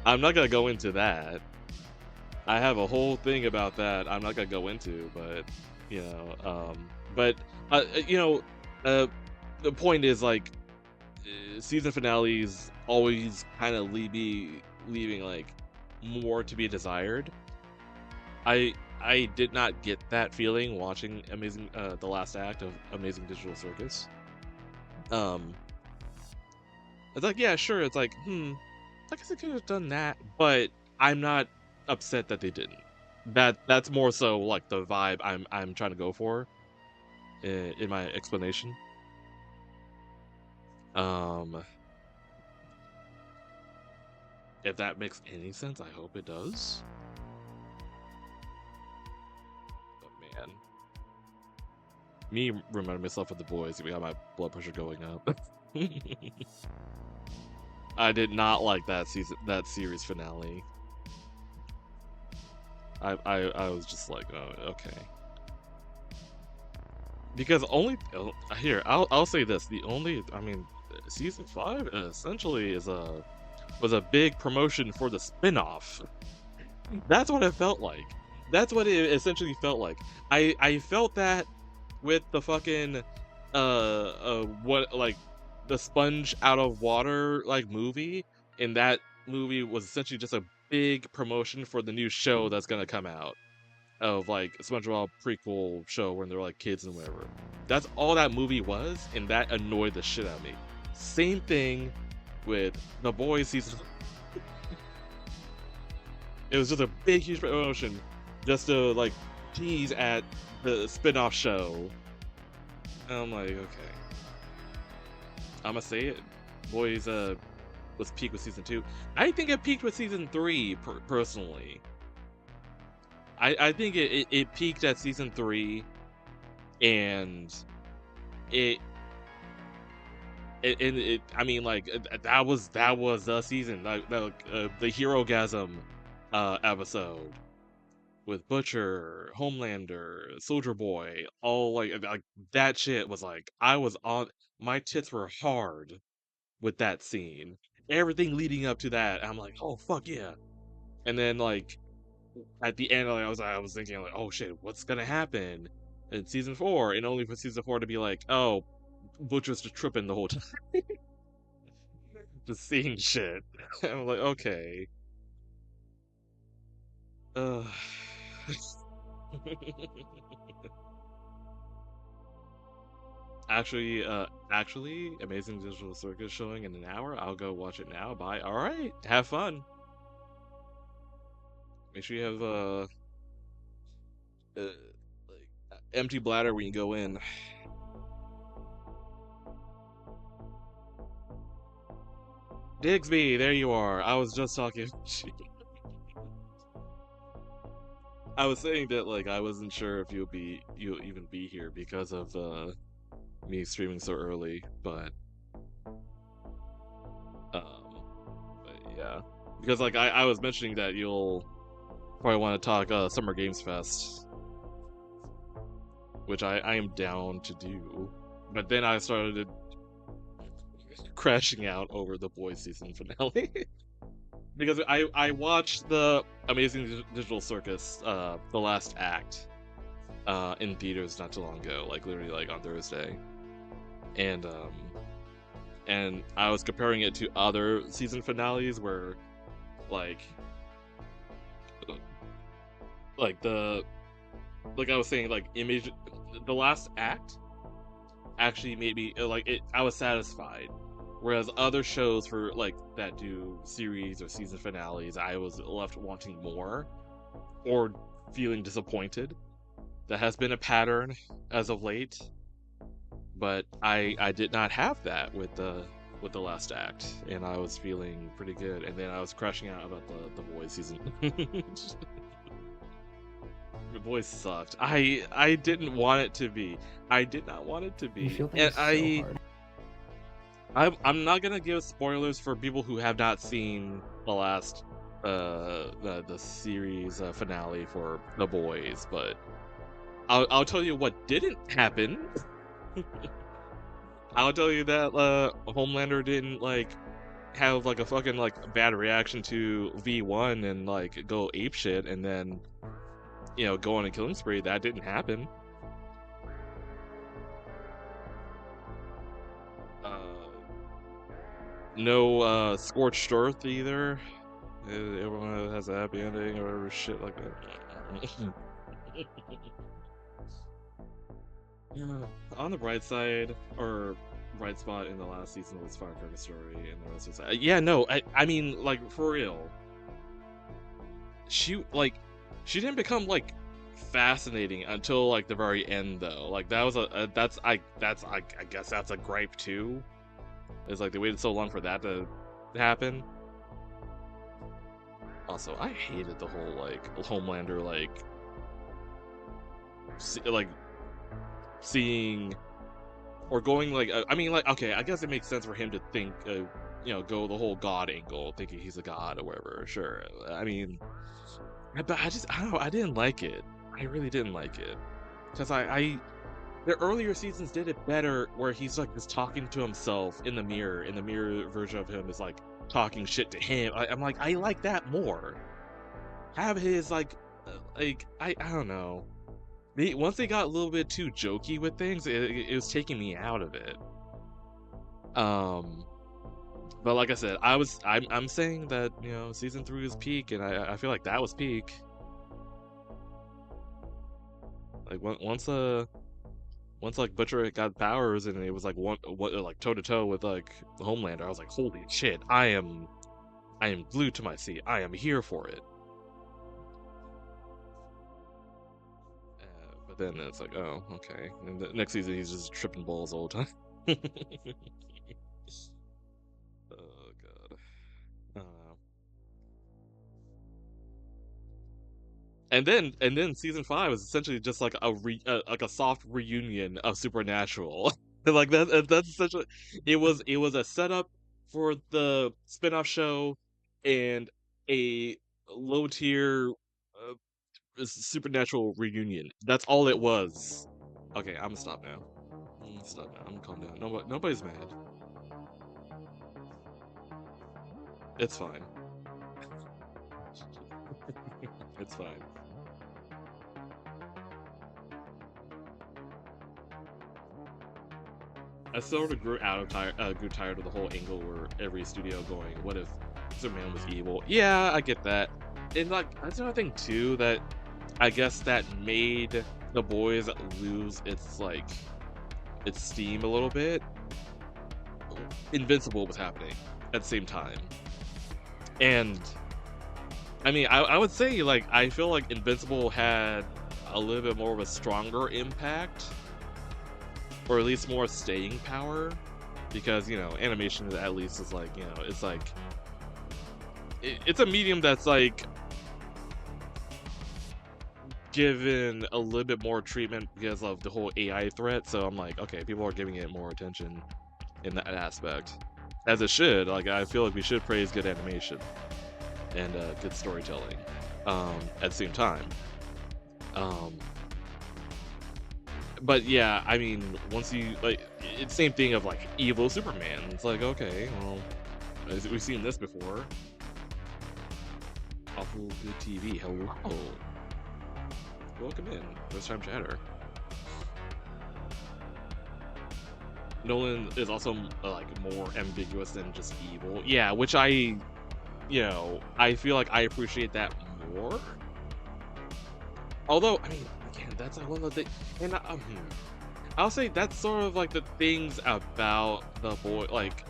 I'm not gonna go into that. I have a whole thing about that. I'm not gonna go into, but you know, but you know, the point is like season finales always kind of leaving like more to be desired. I did not get that feeling watching the last act of Amazing Digital Circus. It's like, yeah, sure. It's like, I guess I could have done that, but I'm not upset that they didn't. That's more so like the vibe I'm trying to go for in my explanation. If that makes any sense, I hope it does. But man, me reminding myself of the boys, we got my blood pressure going up. I did not like that series finale. I was just like, oh, okay. Because here, I'll say this: season 5 essentially was a big promotion for the spin-off. That's what it felt like. That's what it essentially felt like. I felt that with the fucking what, like, the sponge out of water like movie, and that movie was essentially just a big promotion for the new show that's gonna come out of like SpongeBob prequel show when they're like kids and whatever. That's all that movie was, and that annoyed the shit out of me. Same thing with The Boys season. It was just a big, huge promotion just to like tease at the spin-off show. And I'm like, okay, I'm gonna say it. Boys was peaked with season 2. I think it peaked with season 3 personally. I think it peaked at season 3, and it I mean, like, that was the season, like the Herogasm episode with Butcher, Homelander, Soldier Boy, all like that shit was like, I was on, my tits were hard with that scene. Everything leading up to that, I'm like, oh fuck yeah. And then like at the end, like, I was thinking like, oh shit, what's gonna happen in season 4? And only for season 4 to be like, oh, Butcher's just tripping the whole time, just seeing shit. I'm like, okay. Uh... actually, Amazing Digital Circus showing in an hour. I'll go watch it now. Bye. All right, have fun. Make sure you have like empty bladder when you go in. Digsby, there you are. I was just talking. I was saying that like I wasn't sure if you'll even be here because of me streaming so early, but yeah, because like I was mentioning that you'll probably want to talk Summer Games Fest, which I am down to do, but then I started crashing out over the Boys season finale. Because I watched the Amazing Digital Circus, the last act, in theaters not too long ago, like literally like on Thursday, and I was comparing it to other season finales where, like I was saying, like the last act actually made me like it. I was satisfied. Whereas other shows for like that do series or season finales, I was left wanting more or feeling disappointed. That has been a pattern as of late, but I did not have that with the last act, and I was feeling pretty good. And then I was crashing out about the Boys season. The Boys sucked. I didn't want it to be. I did not want it to be. You feel And things so hard. I'm not gonna give spoilers for people who have not seen the last the series finale for The Boys, but I'll tell you what didn't happen. I'll tell you that Homelander didn't like have like a fucking like bad reaction to V1 and like go apeshit and then go on a killing spree. That didn't happen. No scorched earth either. Everyone has a happy ending or whatever shit like that. On the bright side, or bright spot in the last season was Firecracker Story, and the rest was yeah, no, I mean, like, for real. She didn't become like fascinating until like the very end though. Like that was I guess that's a gripe too. It's like they waited so long for that to happen. Also, I hated the whole like Homelander seeing or going like I mean, like, okay, I guess it makes sense for him to think go the whole god angle, thinking he's a god or whatever. Sure, I mean, but I don't know, I didn't like it. I really didn't like it because the earlier seasons did it better, where he's like just talking to himself in the mirror. In the mirror version of him is like talking shit to him. I'm like, I like that more. Have his like I don't know. Once they got a little bit too jokey with things, it was taking me out of it. But like I said, I'm saying that season 3 is peak, and I feel like that was peak. Like once like Butcher got powers and it was like like toe to toe with like Homelander, I was like, holy shit, I am glued to my seat. I am here for it. But then it's like, oh, okay. And the next season he's just tripping balls all the time. Oh god. And then season 5 is essentially just like a soft reunion of Supernatural. Like that's essentially it was a setup for the spin-off show and a low tier Supernatural reunion. That's all it was. Okay, I'm gonna stop now. I'm gonna calm down. Nobody's mad. It's fine. It's fine. I sort of grew tired of the whole angle where every studio going, "What if Superman was evil?" Yeah, I get that, and like that's another thing too that I guess that made The Boys lose its steam a little bit. Invincible was happening at the same time, and I mean, I would say like I feel like Invincible had a little bit more of a stronger impact, or at least more staying power, because you know animation at least is like, you know, it's like it's a medium that's like given a little bit more treatment because of the whole AI threat. So I'm like, okay, people are giving it more attention in that aspect, as it should. Like I feel like we should praise good animation and good storytelling at the same time. But yeah, I mean, once you like, it's same thing of like evil Superman. It's like, okay, well, we've seen this before. Awful good TV. Hello, welcome in. First time chatter. Nolan is also like more ambiguous than just evil. Yeah, which I feel like I appreciate that more. Although, I mean, again, that's like one of the things, and I'll say that's sort of like the things about the boy, like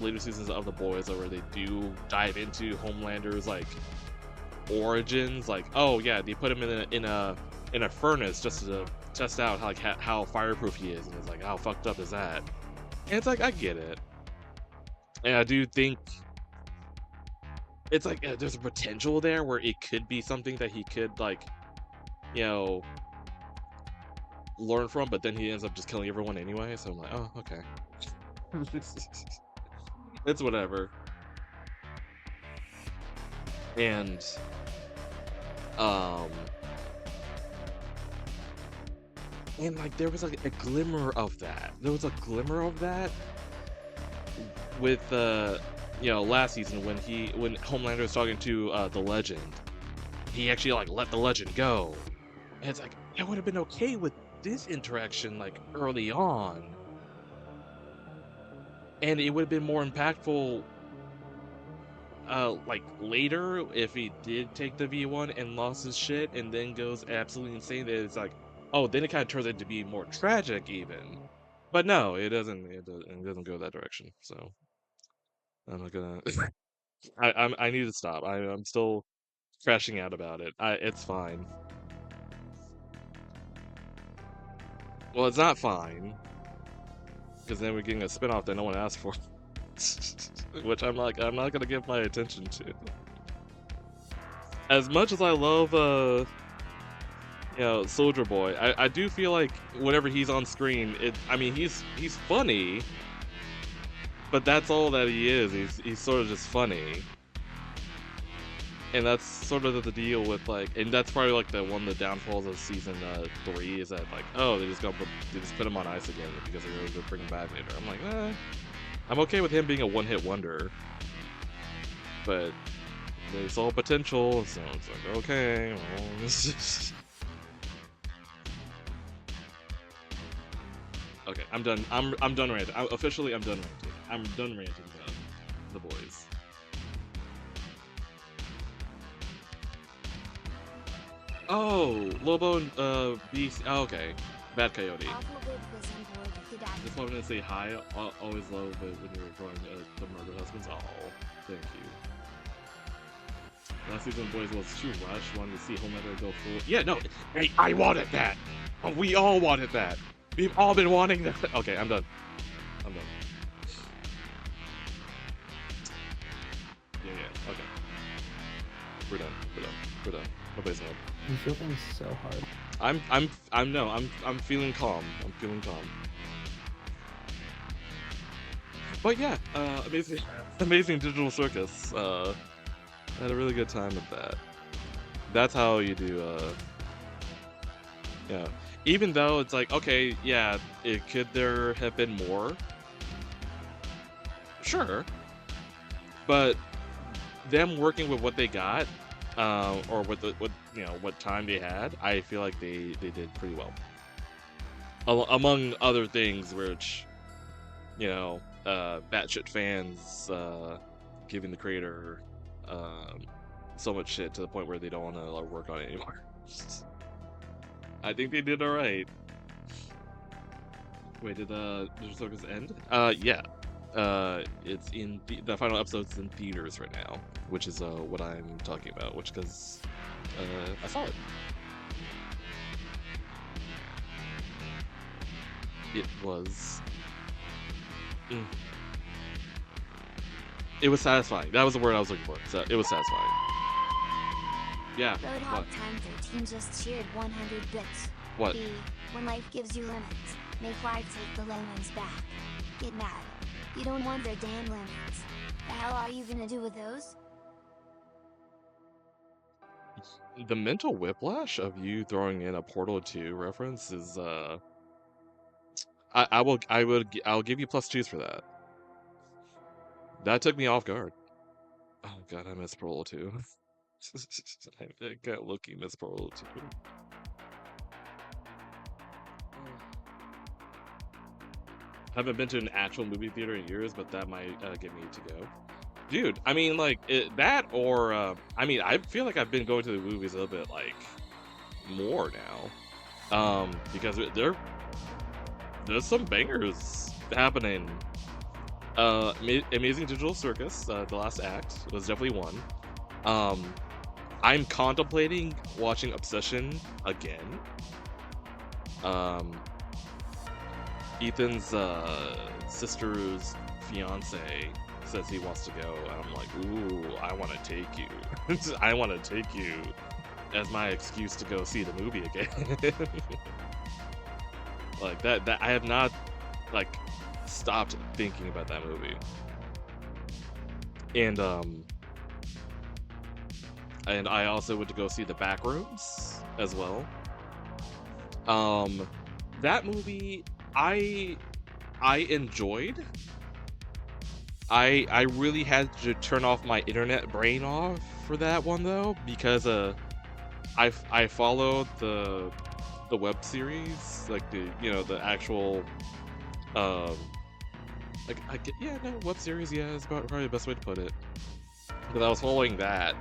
later seasons of The Boys, where they do dive into Homelander's like origins. Like, oh yeah, they put him in a furnace just to test out how fireproof he is, and it's like, how fucked up is that? And it's like, I get it, and I do think it's like there's a potential there where it could be something that he could like, you know, learn from, but then he ends up just killing everyone anyway. So I'm like, oh, okay. It's whatever. And like there was like a glimmer of that. There was a glimmer of that with you know, last season when Homelander was talking to the Legend. He actually like let the Legend go. And it's like, I would have been okay with this interaction like early on. And it would have been more impactful like later if he did take the V1 and lost his shit and then goes absolutely insane. That it's like, oh, then it kind of turns out to be more tragic even. But no, it doesn't go that direction. So I'm not gonna I need to stop. I'm still crashing out about it. It's fine. Well, it's not fine, because then we're getting a spinoff that no one asked for, which I'm not gonna give my attention to. As much as I love, you know, Soldier Boy, I do feel like whenever he's on screen, I mean, he's funny, but that's all that he is. He's sort of just funny. And that's sort of the deal with like, and that's probably like one of the downfalls of season 3 is that like, oh, they just put him on ice again because they're bringing back later. I'm like, I'm okay with him being a one-hit wonder, but they saw potential, so it's like, okay, well, okay, I'm done. I'm done ranting. Officially, I'm done ranting. I'm done ranting about The Boys. Oh, Lobo and Beast. Oh, okay, Bad Coyote. Just wanted to say hi. Always love it when you're drawing the murder husbands. Oh, thank you. Last season, Boys was too rushed. Wanted to see Homelander go full. Yeah, no, hey, I wanted that. Oh, we all wanted that. We've all been wanting that. Okay, I'm done. I'm done. Yeah. Okay. We're done. Nobody's home. You feel things so hard. I'm feeling calm. I'm feeling calm. But yeah, amazing digital circus. I had a really good time with that. That's how you do. Yeah. Even though it's like, okay, yeah, could there have been more? Sure. But them working with what they got, or what what time they had, I feel like they did pretty well. Among other things, which batshit fans giving the creator so much shit to the point where they don't want to work on it anymore. I think they did all right. Wait, did Digital Circus end? Yeah. It's in the final episode's in theaters right now, which is what I'm talking about. Which because I saw it. It was. It was satisfying. That was the word I was looking for. So it was satisfying. Yeah. Roadhog Time 13 just cheered 100 bits. What? B. When life gives you lemons, make life take the lemons back. Get mad. You don't want their damn lemons. The hell are you gonna do with those? The mental whiplash of you throwing in a Portal 2 reference is I'll give you +2s for that. That took me off guard. Oh god, I miss Portal 2. I got looking miss Portal 2. Haven't been to an actual movie theater in years, but that might get me to go. Dude, I mean, like, that or, I mean, I feel like I've been going to the movies a little bit, like, more now. Because there's some bangers happening. Amazing Digital Circus, the last act, was definitely one. I'm contemplating watching Obsession again. Ethan's sister's fiance says he wants to go, and I'm like, ooh, I want to take you. I want to take you as my excuse to go see the movie again. Like that I have not like stopped thinking about that movie. And I also went to go see The Backrooms as well. That movie I enjoyed. I really had to turn off my internet brain off for that one though, because I followed the web series, like the actual web series, yeah, is probably the best way to put it. But I was following that.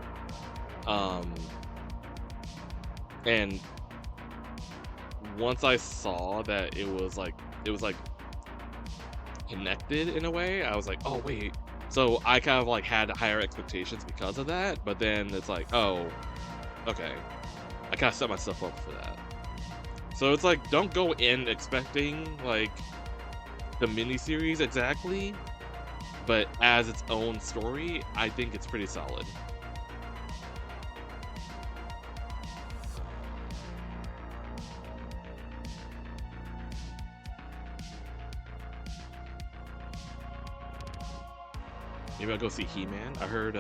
And once I saw that it was like connected in a way, I was like, oh wait. So I kind of like had higher expectations because of that, but then it's like, oh, okay. I kind of set myself up for that. So it's like, don't go in expecting like the miniseries exactly, but as its own story, I think it's pretty solid. Maybe I'll go see He-Man. I heard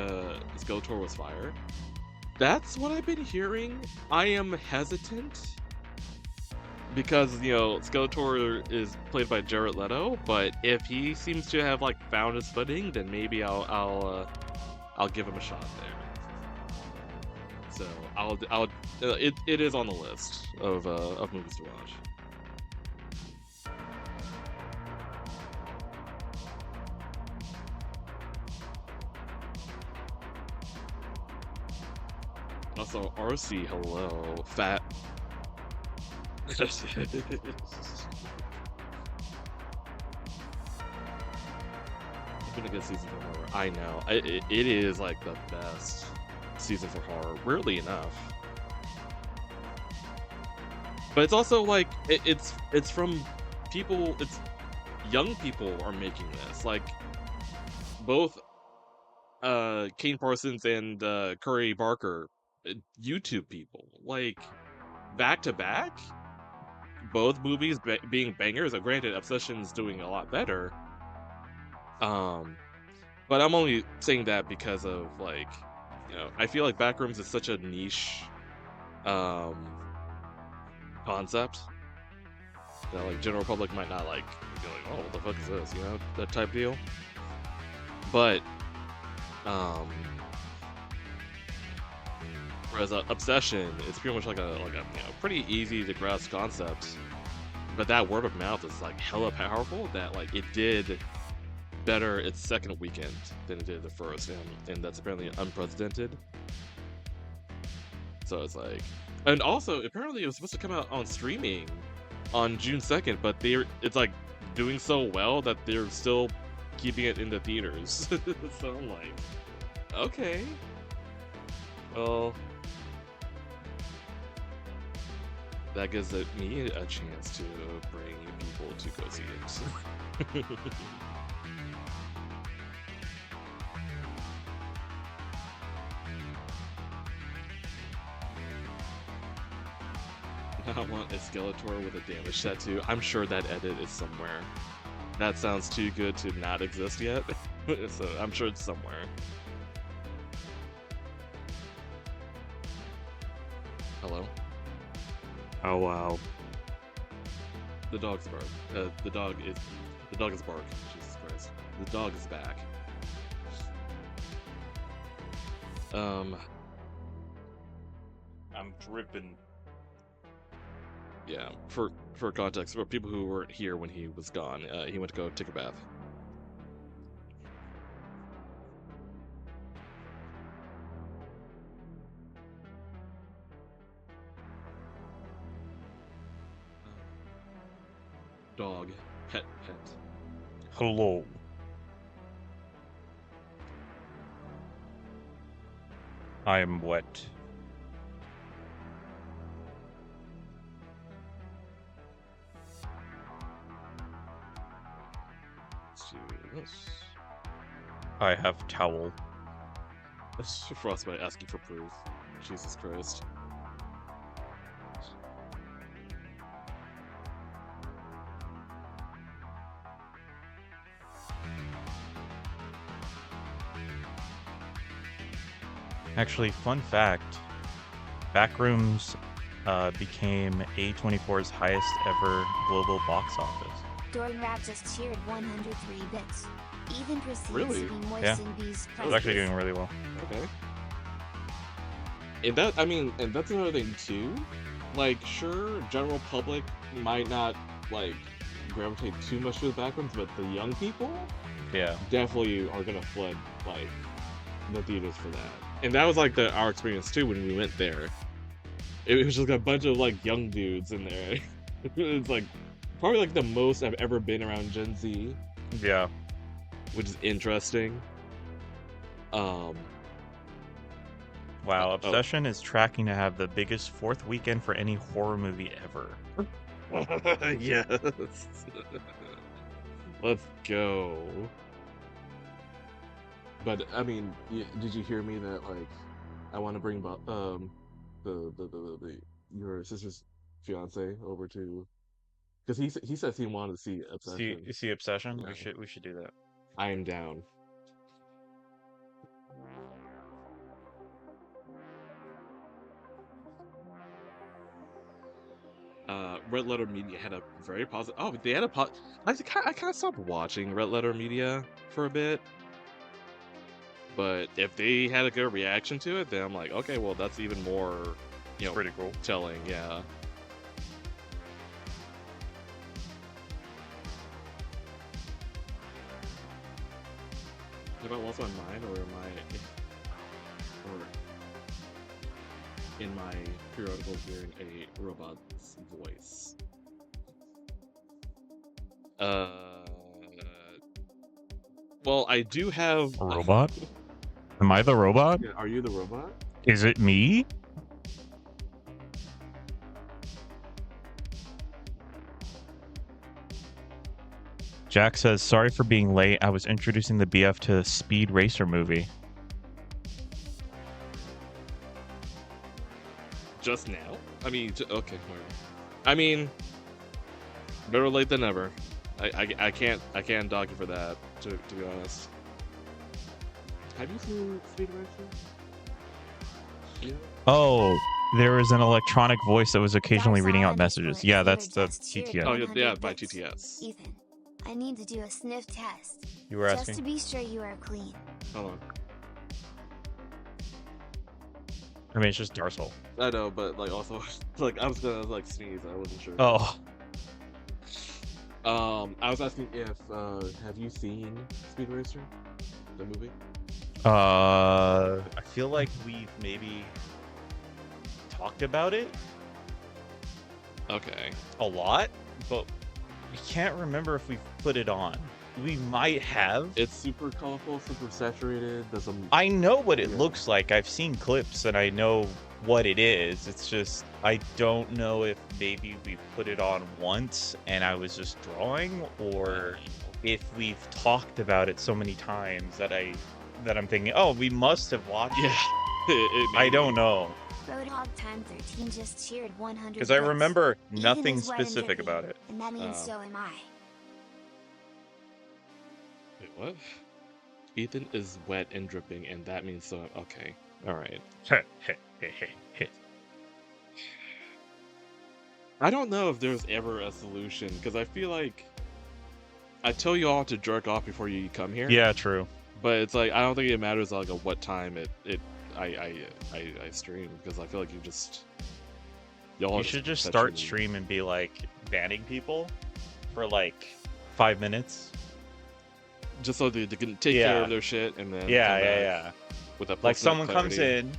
Skeletor was fire. That's what I've been hearing. I am hesitant because Skeletor is played by Jared Leto, but if he seems to have like found his footing, then maybe I'll give him a shot there. So it is on the list of movies to watch. Also, RC, hello. Fat. I'm gonna get season for horror. I know. It is like the best season for horror. Rarely enough. But it's also like, it's from people, it's young people are making this. Like, both Kane Parsons and Curry Barker, YouTube people, like back to back, both movies being bangers. Granted, Obsession's doing a lot better, but I'm only saying that because of like, I feel like Backrooms is such a niche concept that like general public might not like be like, oh, what the fuck is this, that type deal. But Whereas Obsession is pretty much like a pretty easy to grasp concept, but that word of mouth is like hella powerful. That like it did better its second weekend than it did the first, and that's apparently unprecedented. So it's like, and also apparently it was supposed to come out on streaming on June 2nd, but it's like doing so well that they're still keeping it in the theaters. So I'm like, okay, well, that gives me a chance to bring people to go see it. I want a Skeletor with a damage tattoo. I'm sure that edit is somewhere. That sounds too good to not exist yet. So I'm sure it's somewhere. Hello? Oh wow. The dog's bark. The dog is bark. Jesus Christ. The dog is back. I'm dripping. Yeah, for context, for people who weren't here when he was gone, he went to go take a bath. Dog, pet. Hello. I am wet. Let's do this. I have towel. That's Frostbite asking for proof. Jesus Christ. Actually, fun fact, Backrooms became A24's highest ever global box office. Doran Rap just cheered 103 bits. Ethan proceeds Really? to be moist Yeah. in B's It was actually doing really well. Okay. And that's another thing too. Like, sure, general public might not like gravitate too much to the backgrounds, but the young people Yeah. definitely are gonna flood like the theaters for that. And that was like our experience too when we went there. It was just a bunch of like young dudes in there. It's like probably like the most I've ever been around Gen Z, Yeah. which is interesting. Wow, Oh. Obsession is tracking to have the biggest fourth weekend for any horror movie ever. Yes. Let's go. But I mean, did you hear me that like I want to bring your sister's fiance over to, because he says he wanted to see Obsession. See Obsession? Yeah. We should do that. I am down. Red Letter Media had a very positive. Oh, they had a I kind of stopped watching Red Letter Media for a bit, but if they had a good reaction to it, then I'm like, okay, well, that's even more, Pretty cool. telling. Yeah. Have I lost my mind, or in my periodical hearing a robot's voice? Well, I do have A robot? Am I the robot? Are you the robot? Is it me? Jack says, sorry for being late. I was introducing the BF to the Speed Racer movie. Just now? I mean, okay. Whatever. I mean, better late than never. I can't dog you for that. To be honest. Have you seen Speed Racer? Yeah. Oh, there is an electronic voice that was occasionally reading out messages. Yeah, that's the TTS. Oh, yeah, by TTS. Ethan, I need to do a sniff test. You were Just to asking? be sure you are clean. Hold on. I mean, it's just Darcel. I know, but like also like I was gonna like sneeze. I wasn't sure. Oh, I was asking if have you seen Speed Racer, the movie? I feel like we've maybe talked about it Okay. a lot, but we can't remember if we've put it on. We might have. It's super colorful, super saturated. There's some. I know what it Yeah. looks like. I've seen clips and I know what it is. It's just I don't know if maybe we've put it on once and I was just drawing, or if we've talked about it so many times that I'm thinking, oh, we must have watched Yeah. it. I don't know. Roadhog Time 13 just cheered 100 Because I bits. remember Ethan nothing is wet and specific drippy, about it. And that means Oh. so am I. Wait, what? Ethan is wet and dripping, and that means so. Okay. All right. I don't know if there's ever a solution because I feel like I tell you all to jerk off before you come here. Yeah, true. But it's like I don't think it matters like at what time I stream because I feel like y'all You should just start stream and be like banning people for like 5 minutes. just so they can take care of their shit and then Yeah, come back yeah. with a Like someone comes clarity. in,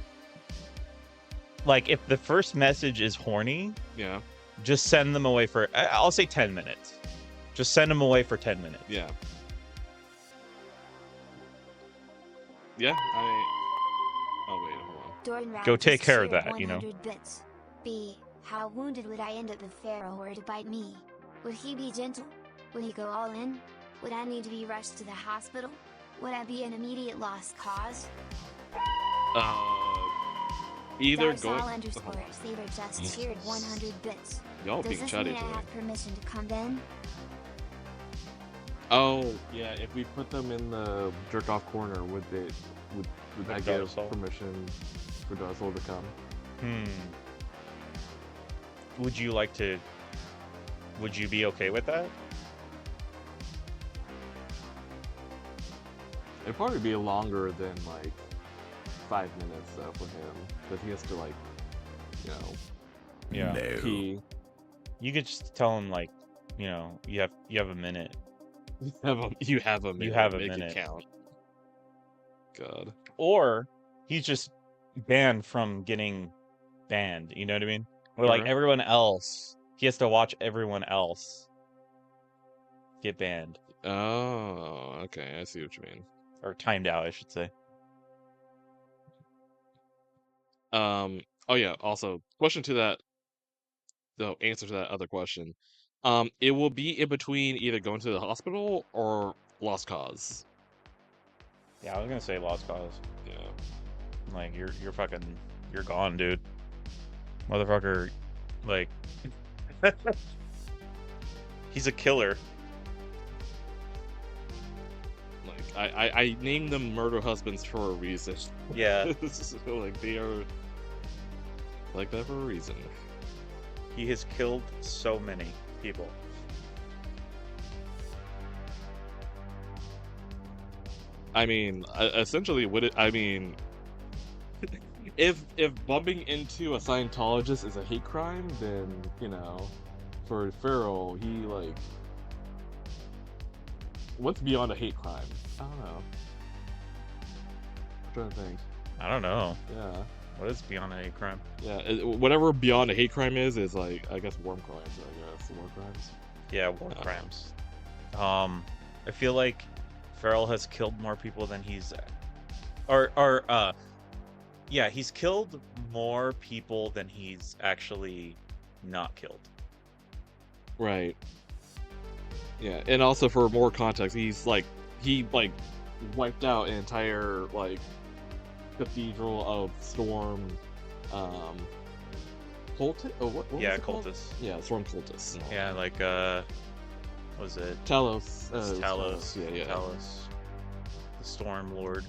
like if the first message is horny, Yeah, just send them away for, I'll say 10 minutes. Just send them away for 10 minutes. yeah. Yeah, oh wait, hold on. Jordan Rapp Go take just care of cheered that, you know? 100 bits. B. How wounded would I end up if Pharaoh were to bite me? Would he be gentle? Would he go all in? Would I need to be rushed to the hospital? Would I be an immediate lost cause? Either Darsal go. underscore Saber just cheered 100 bits. Y'all Does being this chatty mean I today. have permission to come in? Oh yeah, if we put them in the jerk off corner, would that With give Darsal? permission for Darsal to come? Would you like to, would you be okay with that? It'd probably be longer than like 5 minutes though for him, because he has to like, you know, Yeah. pee. You could just tell him like, you know, you have a minute. You have a minute. have a Make minute. it count. God. Or he's just banned from getting banned, you know what I mean? Or like Sure. everyone else, he has to watch everyone else get banned. Oh, okay. I see what you mean. Or timed out, I should say. Oh yeah. Also, question to that. The answer to that other question. It will be in between either going to the hospital or lost cause. Yeah, I was gonna say lost cause. Yeah. Like you're gone, dude. Motherfucker, like he's a killer. Like I named them murder husbands for a reason. Yeah. Like they are like that for a reason. He has killed so many people. I mean, essentially, would it? I mean, if bumping into a Scientologist is a hate crime, then you know, for Farrell, he like, what's beyond a hate crime? I don't know. I'm trying to think. I don't know. Yeah, What is beyond a hate crime? yeah. Whatever beyond a hate crime is like I guess war crimes. I guess war crimes. Yeah, war crimes. I feel like Farrell has killed more people than he's yeah, he's killed more people than he's actually not killed. Right. Yeah, and also for more context, he wiped out an entire like cathedral of storm cultists. Oh, what Yeah, was it called? cultists. Yeah, storm cultists. Yeah, like what was it? Talos. It's Talos. Yeah, yeah. Talos. The Storm Lord.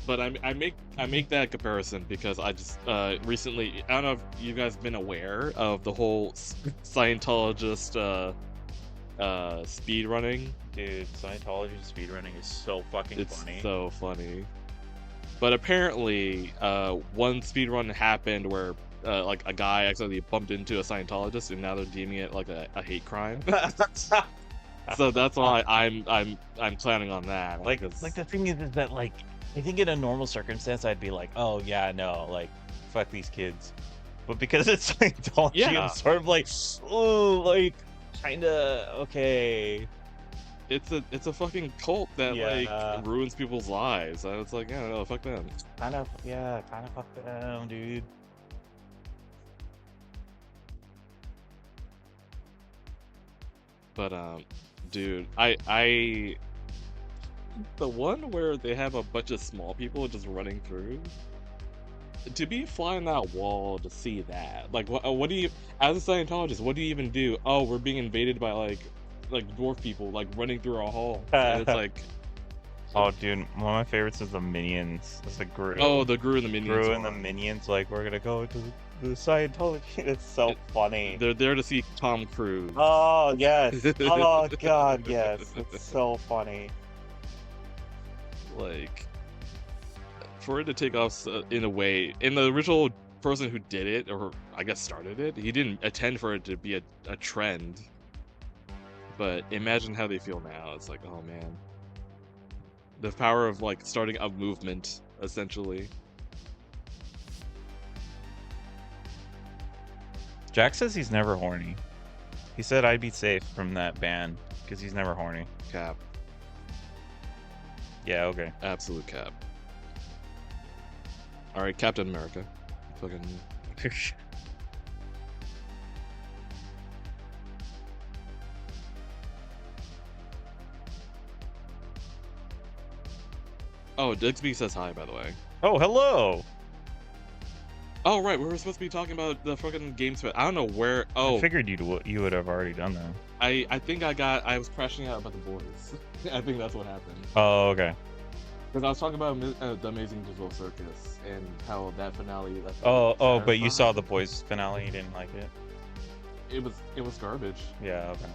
But I make that comparison because I just recently, I don't know if you guys been aware of the whole Scientologist speed running. Dude, Scientology speedrunning is so fucking It's funny. so funny. But apparently, one speedrun happened where like a guy accidentally bumped into a Scientologist, and now they're deeming it like a hate crime. So that's why I'm planning on that. Like the thing is that like I think in a normal circumstance I'd be like, oh yeah, no, like fuck these kids. But because it's Scientology, Yeah. I'm sort of like, oh, like kinda okay. It's a fucking cult that Yeah. like ruins people's lives. And it's like, yeah, no, fuck them. Kind of fuck them, dude. But dude, I the one where they have a bunch of small people just running through. To be flying that wall to see that, like, what do you, as a Scientologist, what do you even do? Oh, we're being invaded by like dwarf people, like running through our hall. And it's like, Oh, dude, one of my favorites is the Minions. It's the Gru. oh, the Gru and the Minions. Gru and the one. Minions, like, we're gonna go to the Scientology. It's so funny. They're there to see Tom Cruise. Oh, yes. Oh, God, yes. It's so funny. Like, for it to take off in a way, and the original person who did it, or I guess started it, he didn't intend for it to be a trend. But imagine how they feel now. It's like, oh man. The power of like starting a movement, essentially. Jack says he's never horny. He said I'd be safe from that ban because he's never horny. Cap. Yeah, okay. Absolute cap. Alright, Captain America. Fucking. Oh, Digsby says hi, by the way. Oh, hello! Oh, right, we were supposed to be talking about the fucking games. I don't know where. Oh, I figured you would have already done that. I think I was crashing out about the boys. I think that's what happened. Oh, okay. Because I was talking about The Amazing Digital Circus and how that finale. Oh, but you saw the boys finale. You didn't like it. It was garbage. Yeah, okay.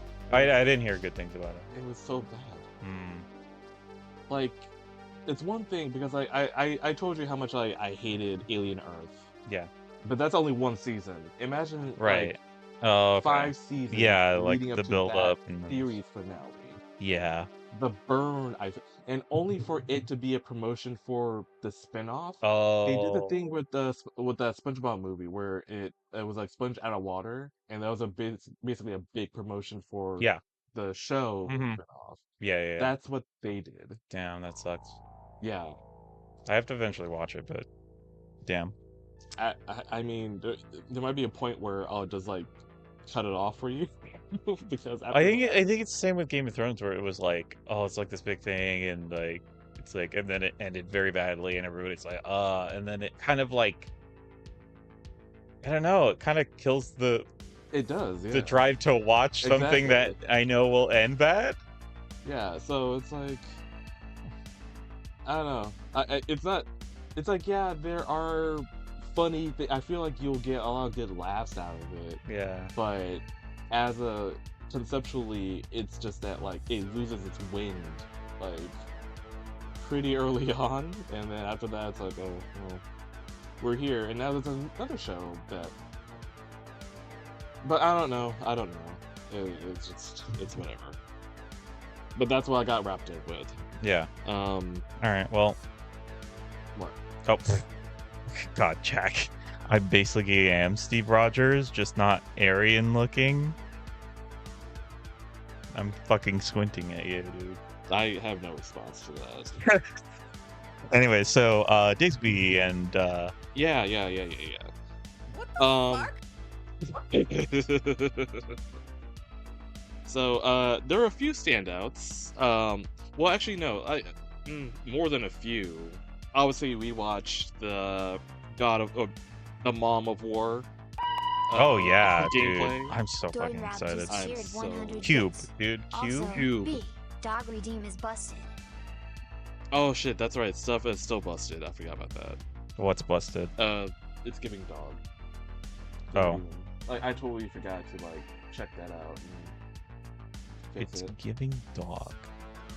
I didn't hear good things about it. It was so bad. Hmm. Like, it's one thing because I told you how much I hated Alien Earth. Yeah. But that's only one season. Imagine Right. like, Oh, okay. 5 seasons. Yeah, like leading up the to build that up and series finale. Yeah. The burn and only for it to be a promotion for the spin-off. Oh. They did the thing with that SpongeBob movie where it was like Sponge out of water, and that was basically a big promotion for Yeah. the show Mhm. spin-off. Yeah. That's what they did. Damn, that sucks. Yeah. I have to eventually watch it, but damn. I mean, there might be a point where I'll just like cut it off for you because I think it's the same with Game of Thrones, where it was like, oh, it's like this big thing, and like it's like, and then it ended very badly, and everybody's like, and then it kind of like, I don't know, it kind of kills the drive to watch something that I know will end bad. Yeah, so it's like, I don't know. It's not. It's like, yeah, there are funny. I feel like you'll get a lot of good laughs out of it. Yeah. But as a conceptually, it's just that like it loses its wind like pretty early on, and then after that, it's like, oh, well, we're here, and now there's another show that. But I don't know. It's whatever. But that's what I got wrapped up with. Yeah. All right. Well. What? Oh. God, Jack. I basically am Steve Rogers, just not Aryan looking. I'm fucking squinting at you, dude. I have no response to that. Anyway, so Digsby and Yeah. What the fuck? So there are a few standouts. Well, actually, no. More than a few. Obviously, we watched the the Mom of War. Oh yeah, gameplay. dude. I'm so Dory fucking Rap excited. just I'm shared so- 100 Cube, bits. dude. Also, Cube. B, Dog Redeem is busted. Oh shit, that's right. Stuff is still busted. I forgot about that. What's busted? It's giving dog. Oh. Like I totally forgot to like check that out and fix It's it. giving dog.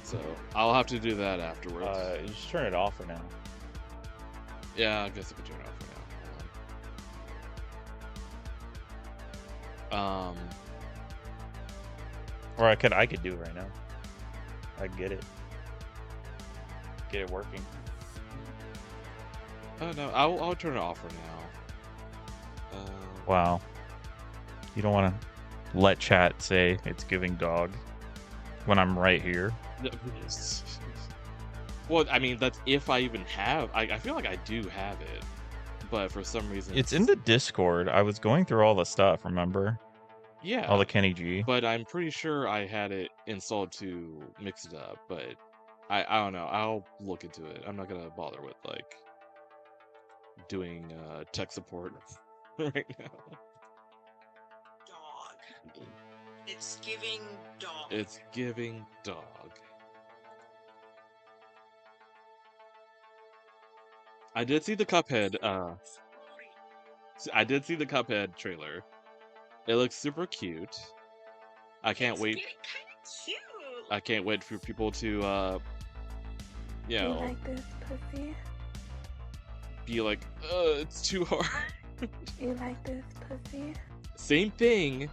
So I'll have to do that afterwards. Just turn it off for now. Yeah, I guess I could turn it off for now. Or I could do it right now. I get it. Get it working. Oh no, I'll turn it off for now. Wow. You don't want to let chat say it's giving dog when I'm right here. Well, I mean, that's if I even have. I feel like I do have it, but for some reason It's in the Discord. I was going through all the stuff, remember? Yeah. All the Kenny G. But I'm pretty sure I had it installed to mix it up, but I don't know. I'll look into it. I'm not gonna bother with like doing tech support right now. Dog. It's giving dog. It's giving dog. I did see the Cuphead. I did see the Cuphead trailer. It looks super cute. I can't wait. Kind of cute. I can't wait for people to, you know, like this pussy? be like, it's too hard. You like this pussy? Same thing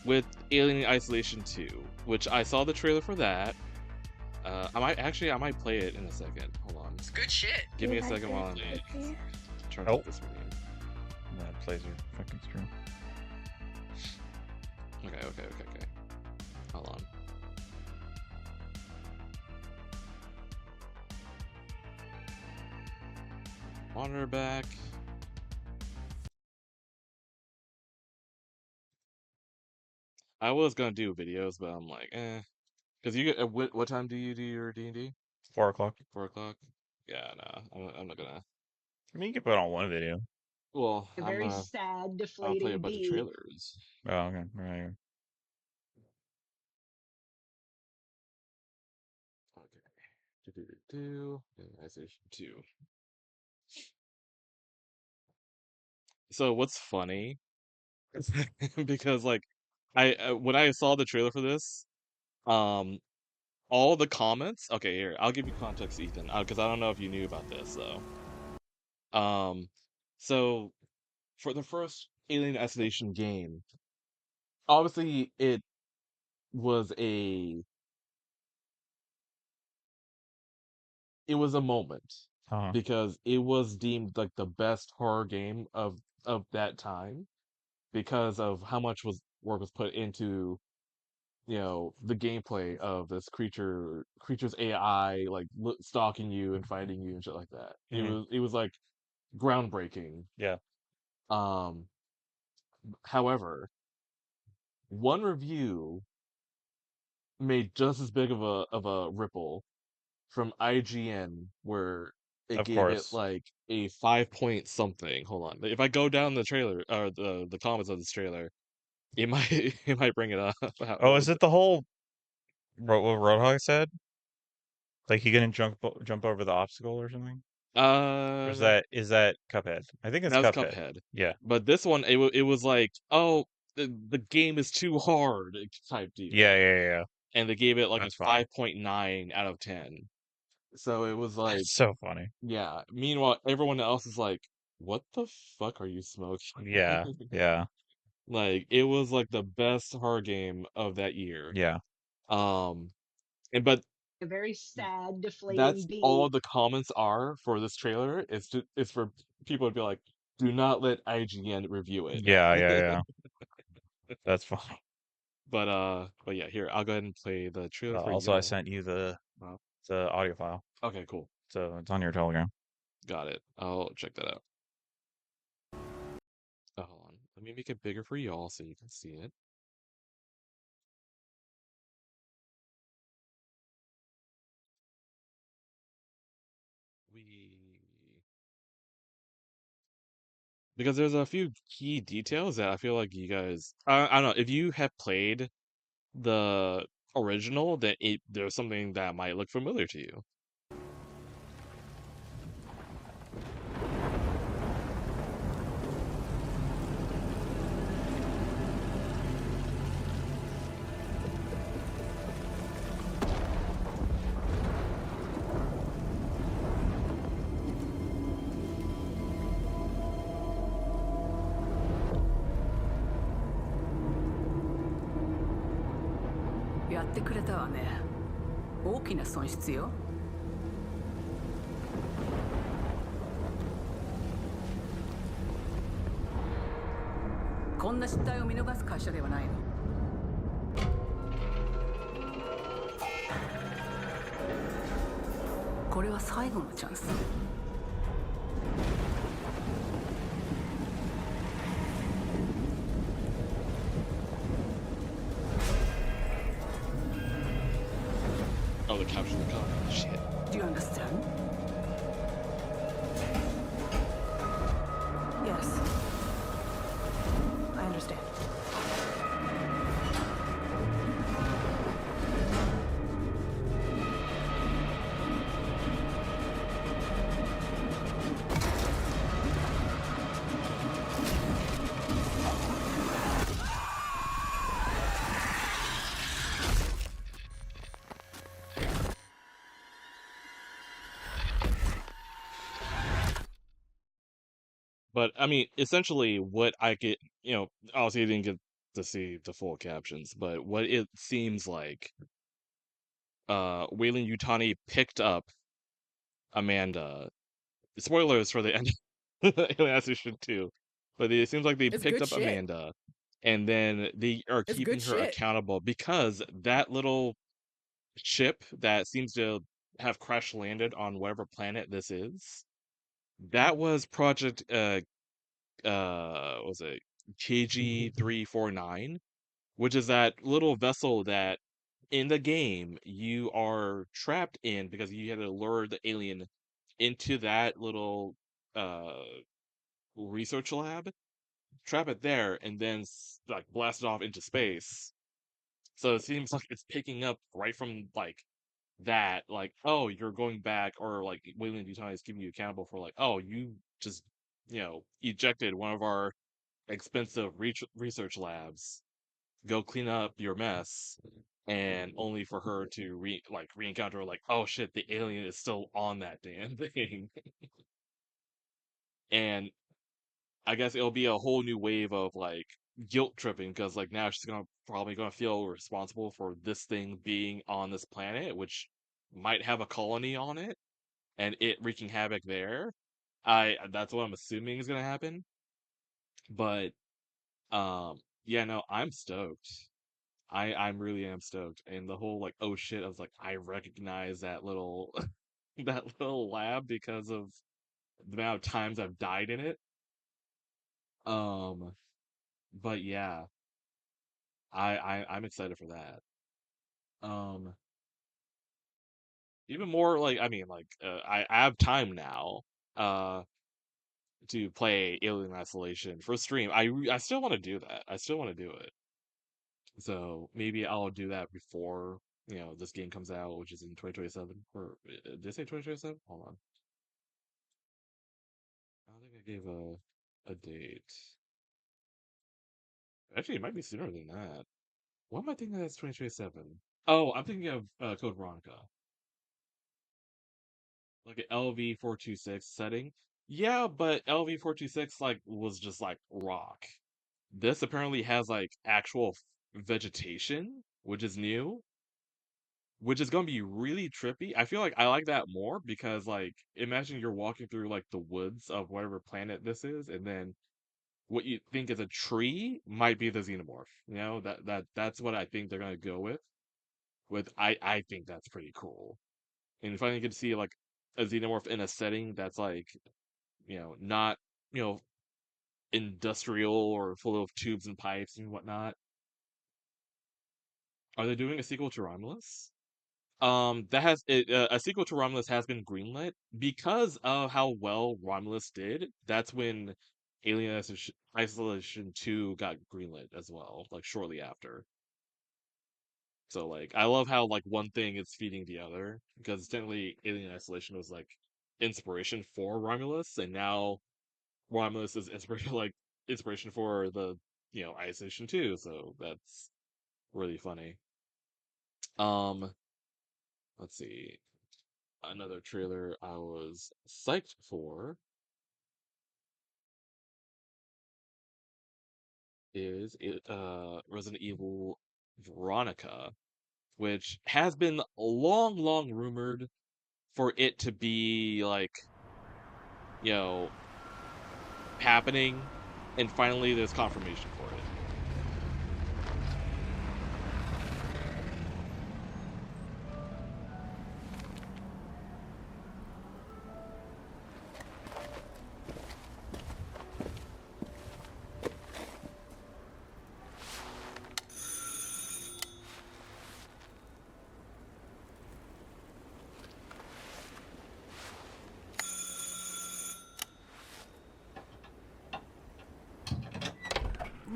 with Alien Isolation 2, which I saw the trailer for that. I might play it in a second. Hold on. It's good shit. Give me a like second while this I pussy? turn Oh. off this video. That plays your fucking stream. Okay. Hold on. Monitor back. I was gonna do videos, but I'm like, because you get what time do you do your D&D? 4 o'clock. 4 o'clock. Yeah, no, I'm not gonna. I mean, you can put on one video. Well, A I'm very gonna. sad, I'll play a deflating bunch of bee. trailers. Oh, okay. Right. Okay. Do. Isolation 2. So what's funny? Because like, I when I saw the trailer for this, all the comments. Okay, here I'll give you context, Ethan, because I don't know if you knew about this though. So for the first Alien Isolation game, obviously it was a moment Uh-huh. because it was deemed like the best horror game of that time because of how much work was put into the gameplay of this creature's AI like stalking you and fighting you and shit like that. It was like groundbreaking. Yeah. However, one review made just as big of a ripple from IGN where it Of gave it course. like a 5 point something. Hold on. If I go down the trailer or the comments of this trailer, it might it might bring it up. Oh, is it the whole what Roadhog said? Like he couldn't jump over the obstacle or something? Or is that Cuphead? I think it's that was Cuphead. Cuphead. Yeah. But this one it was like, oh, the game is too hard type deal. Yeah. And they gave it like That's a funny. 5.9 out of 10. So it was like, That's so funny. yeah. Meanwhile, everyone else is like, what the fuck are you smoking? Yeah. Yeah. Like it was like the best horror game of that year. Yeah. But A very sad, deflating that's bee. all the comments are for this trailer. It's for people to be like, do not let IGN review it. Yeah. That's funny. But yeah, here I'll go ahead and play the trailer for Also, you. I sent you the audio file. Okay, cool. So it's on your Telegram. Got it. I'll check that out. Oh, hold on. Let me make it bigger for y'all so you can see it. Because there's a few key details that I feel like you guys, I don't know, if you have played the original, then there's something that might look familiar to you. ってくれたわね。大きな損失よ。こんな失態を見逃す会社ではないの。これは最後のチャンス。Oh, the capture the car. Shit. Do you understand? Yes. I understand. But I mean, essentially, what I get, obviously, you didn't get to see the full captions, but what it seems like, Wayland Yutani picked up Amanda. Spoilers for the end of Alien Isolation 2, but it seems like they It's picked good up shit. Amanda, and then they are It's keeping good her shit. accountable because that little ship that seems to have crash landed on whatever planet this is, that was Project what was it KG-349, which is that little vessel that in the game you are trapped in because you had to lure the alien into that little uh research lab, trap it there, and then like blast it off into space. So it seems like it's picking up right from like that, like, oh, you're going back, or like Wayland Yutani is keeping you accountable for like, oh, you just ejected one of our expensive research labs. Go clean up your mess, and only for her to re-encounter like, oh shit, the alien is still on that damn thing. And I guess it'll be a whole new wave of like guilt tripping because like now she's probably gonna feel responsible for this thing being on this planet, which might have a colony on it, and it wreaking havoc there. That's what I'm assuming is gonna happen. But yeah, no, I'm stoked. I'm really am stoked. And the whole like, oh shit, I was like, I recognize that little that little lab because of the amount of times I've died in it. Um, but yeah, I'm excited for that. Um, even more like, I mean, like, I have time now, uh, to play Alien Isolation for stream. I still want to do that. I still want to do it. So maybe I'll do that before, this game comes out, which is in 2027. Or did I say 2027? Hold on. I don't think I gave a date. Actually, it might be sooner than that. What am I thinking that's 2027? Oh, I'm thinking of Code Veronica. Like an LV426 setting. Yeah, but LV426 like was just like rock. This apparently has like actual vegetation, which is new, which is gonna be really trippy. I feel like I like that more because like imagine you're walking through like the woods of whatever planet this is, and then what you think is a tree might be the xenomorph. That's what I think they're gonna go with. I think that's pretty cool. And if I get to see like a xenomorph in a setting that's like, not, you know, industrial or full of tubes and pipes and whatnot. Are they doing a sequel to Romulus? That has a sequel to Romulus has been greenlit because of how well Romulus did. That's when Isolation 2 got greenlit as well, like shortly after. So like I love how like one thing is feeding the other because technically Alien Isolation was like inspiration for Romulus, and now Romulus is inspiration inspiration for the Isolation 2. So that's really funny. Um, let's see. Another trailer I was psyched for is Resident Evil Veronica. which has been long rumored for it to be like, you know, happening, and finally there's confirmation for it.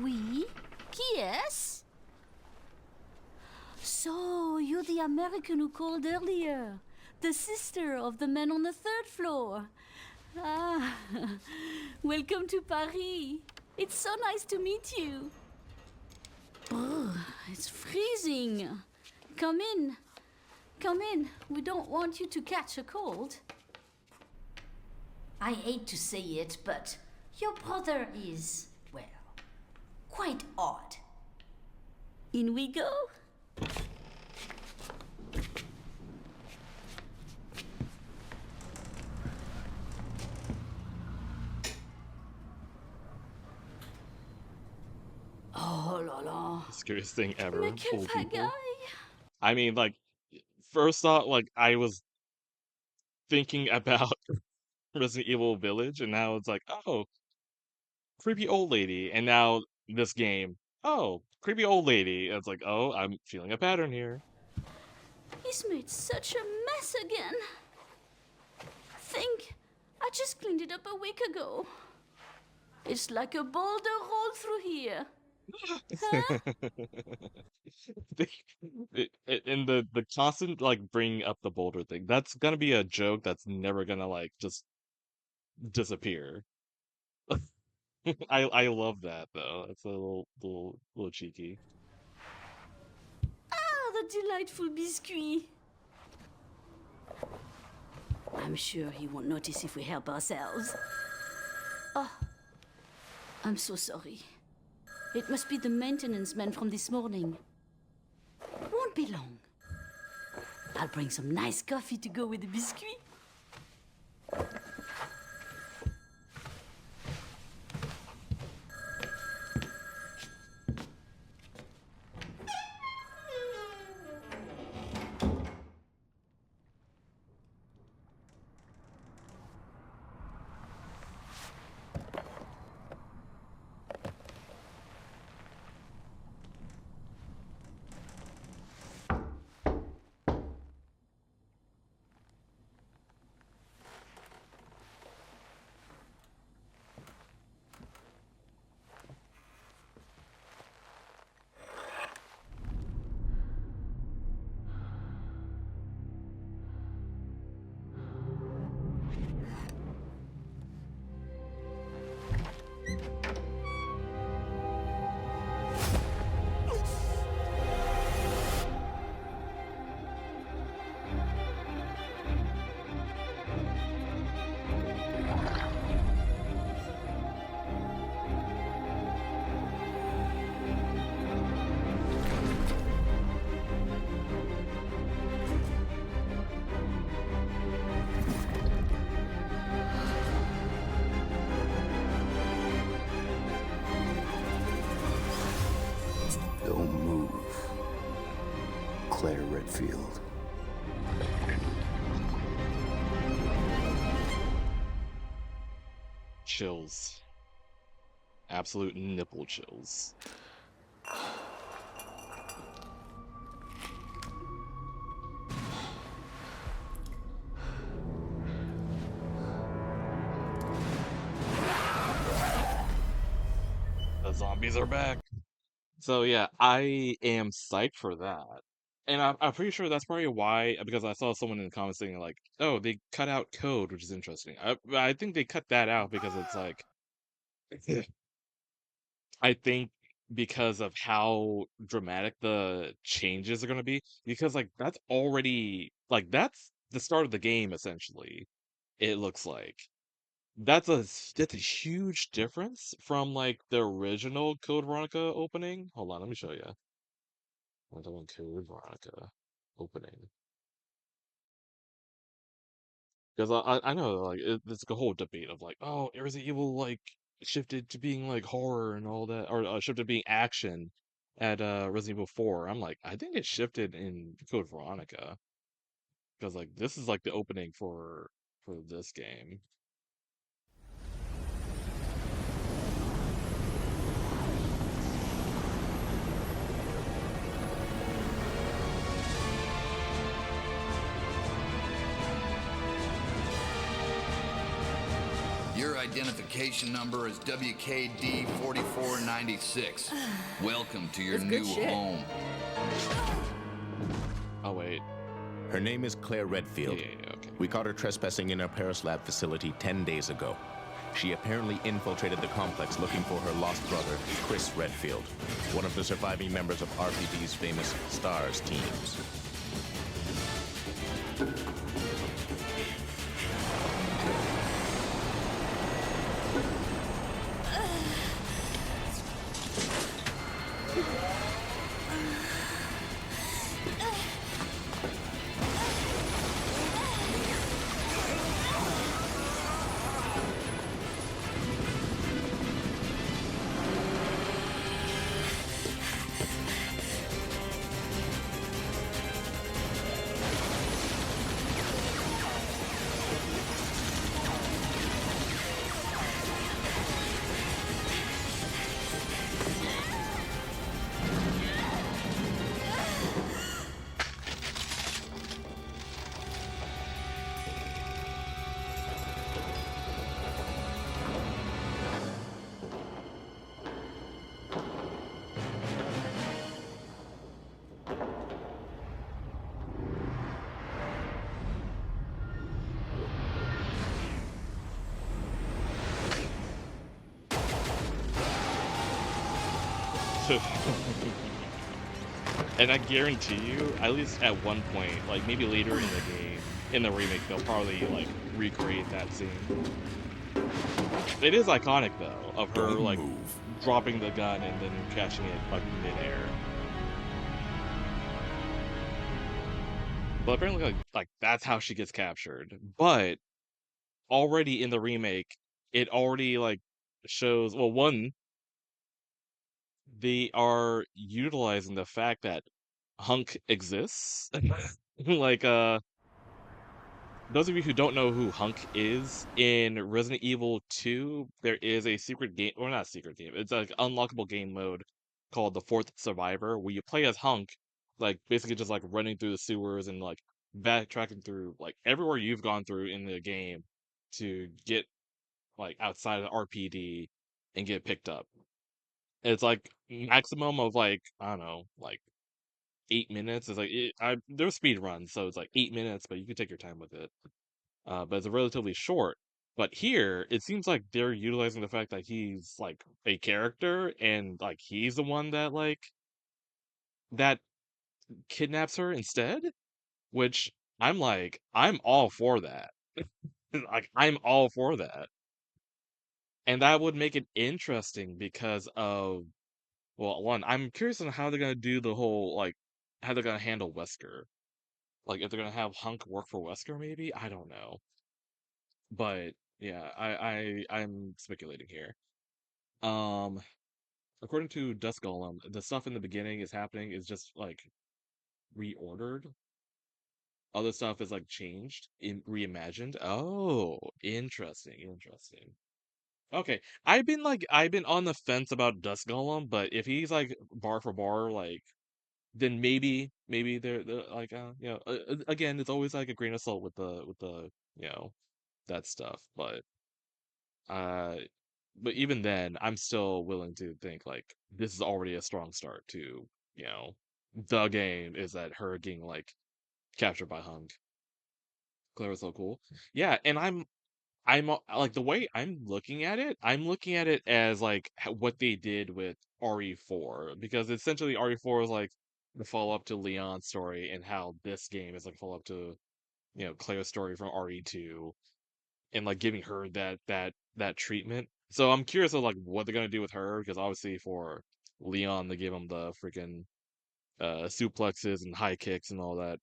Oui? Qui est-ce? So, you're the American who called earlier. The sister of the man on the third floor. Ah, welcome to Paris. It's so nice to meet you. Brr, it's freezing. Come in. Come in. We don't want you to catch a cold. I hate to say it, but your brother is, well, quite odd. In we go. Oh la la. Scariest thing ever. Mais quelle Old people. pagaille. I mean, like, first off, like, I was thinking about Resident Evil Village, and now it's like, oh, creepy old lady, and now this game, oh, creepy old lady. And it's like, oh, I'm feeling a pattern here. He's made such a mess again. Think, I just cleaned it up a week ago. It's like a boulder rolled through here. Huh? And the constant like bringing up the boulder thing, that's gonna be a joke that's never gonna like just disappear. I love that though. It's a little cheeky. Ah, the delightful biscuit. I'm sure he won't notice if we help ourselves. Oh, I'm so sorry. It must be the maintenance man from this morning. Won't be long. I'll bring some nice coffee to go with the biscuit. Don't move. Claire Redfield. Chills. Absolute nipple chills. The zombies are back. So yeah, I am psyched for that. And I'm pretty sure that's probably why, because I saw someone in the comments saying like, oh, they cut out code, which is interesting. I think they cut that out because it's like, I think because of how dramatic the changes are going to be, because like that's already like that's the start of the game essentially. It looks like that's a huge difference from like the original Code Veronica opening. Hold on, let me show you. That one Code Veronica opening. Because I know like there's like a whole debate of like, oh, Resident Evil like shifted to being like horror and all that, or shifted to being action at Resident Evil 4. I'm like, I think it shifted in Code Veronica because like this is like the opening for this game. Your identification number is WKD4496. Welcome to your new home. Oh wait. Her name is Claire Redfield. Yeah, okay. We caught her trespassing in our Paris lab facility 10 days ago. She apparently infiltrated the complex looking for her lost brother, Chris Redfield, one of the surviving members of RPD's famous STARS teams. And I guarantee you, at least at one point, like maybe later in the game, in the remake, they'll probably like recreate that scene. It is iconic though, of her like dropping the gun and then catching it like midair. But apparently, like that's how she gets captured. But already in the remake, it already like shows. Well, one, they are utilizing the fact that Hunk exists. Like those of you who don't know who Hunk is, in Resident Evil 2, there is a secret game, or not a secret game, it's like unlockable game mode called the Fourth Survivor, where you play as Hunk, like basically just like running through the sewers and like backtracking through like everywhere you've gone through in the game to get like outside of the RPD and get picked up. It's like maximum of like, I don't know, like 8 minutes. It's like there's speed runs, so it's like 8 minutes, but you can take your time with it. But it's relatively short. But here, it seems like they're utilizing the fact that he's like a character and like he's the one that that kidnaps her instead. Which I'm like, I'm all for that. Like I'm all for that. And that would make it interesting because of, well, one, I'm curious on how they're gonna do the whole like how they're gonna handle Wesker. Like if they're gonna have Hunk work for Wesker, maybe? I don't know. But yeah, I'm speculating here. Um, according to Dust Golem, the stuff in the beginning is happening is just like reordered. Other stuff is like changed, reimagined. Oh, interesting, interesting. Okay, I've been on the fence about Dust Golem, but if he's like bar for bar, like then maybe they're like again, it's always like a grain of salt with the that stuff, uh but even then I'm still willing to think like this is already a strong start to the game is that her getting like captured by Hunk. Claire was so cool. Yeah, and I'm like the way I'm looking at it as like what they did with RE4 because essentially RE4 is like the follow up to Leon's story and how this game is like follow up to Claire's story from RE2 and like giving her that treatment. So I'm curious of like what they're gonna do with her because obviously for Leon they gave him the freaking suplexes and high kicks and all that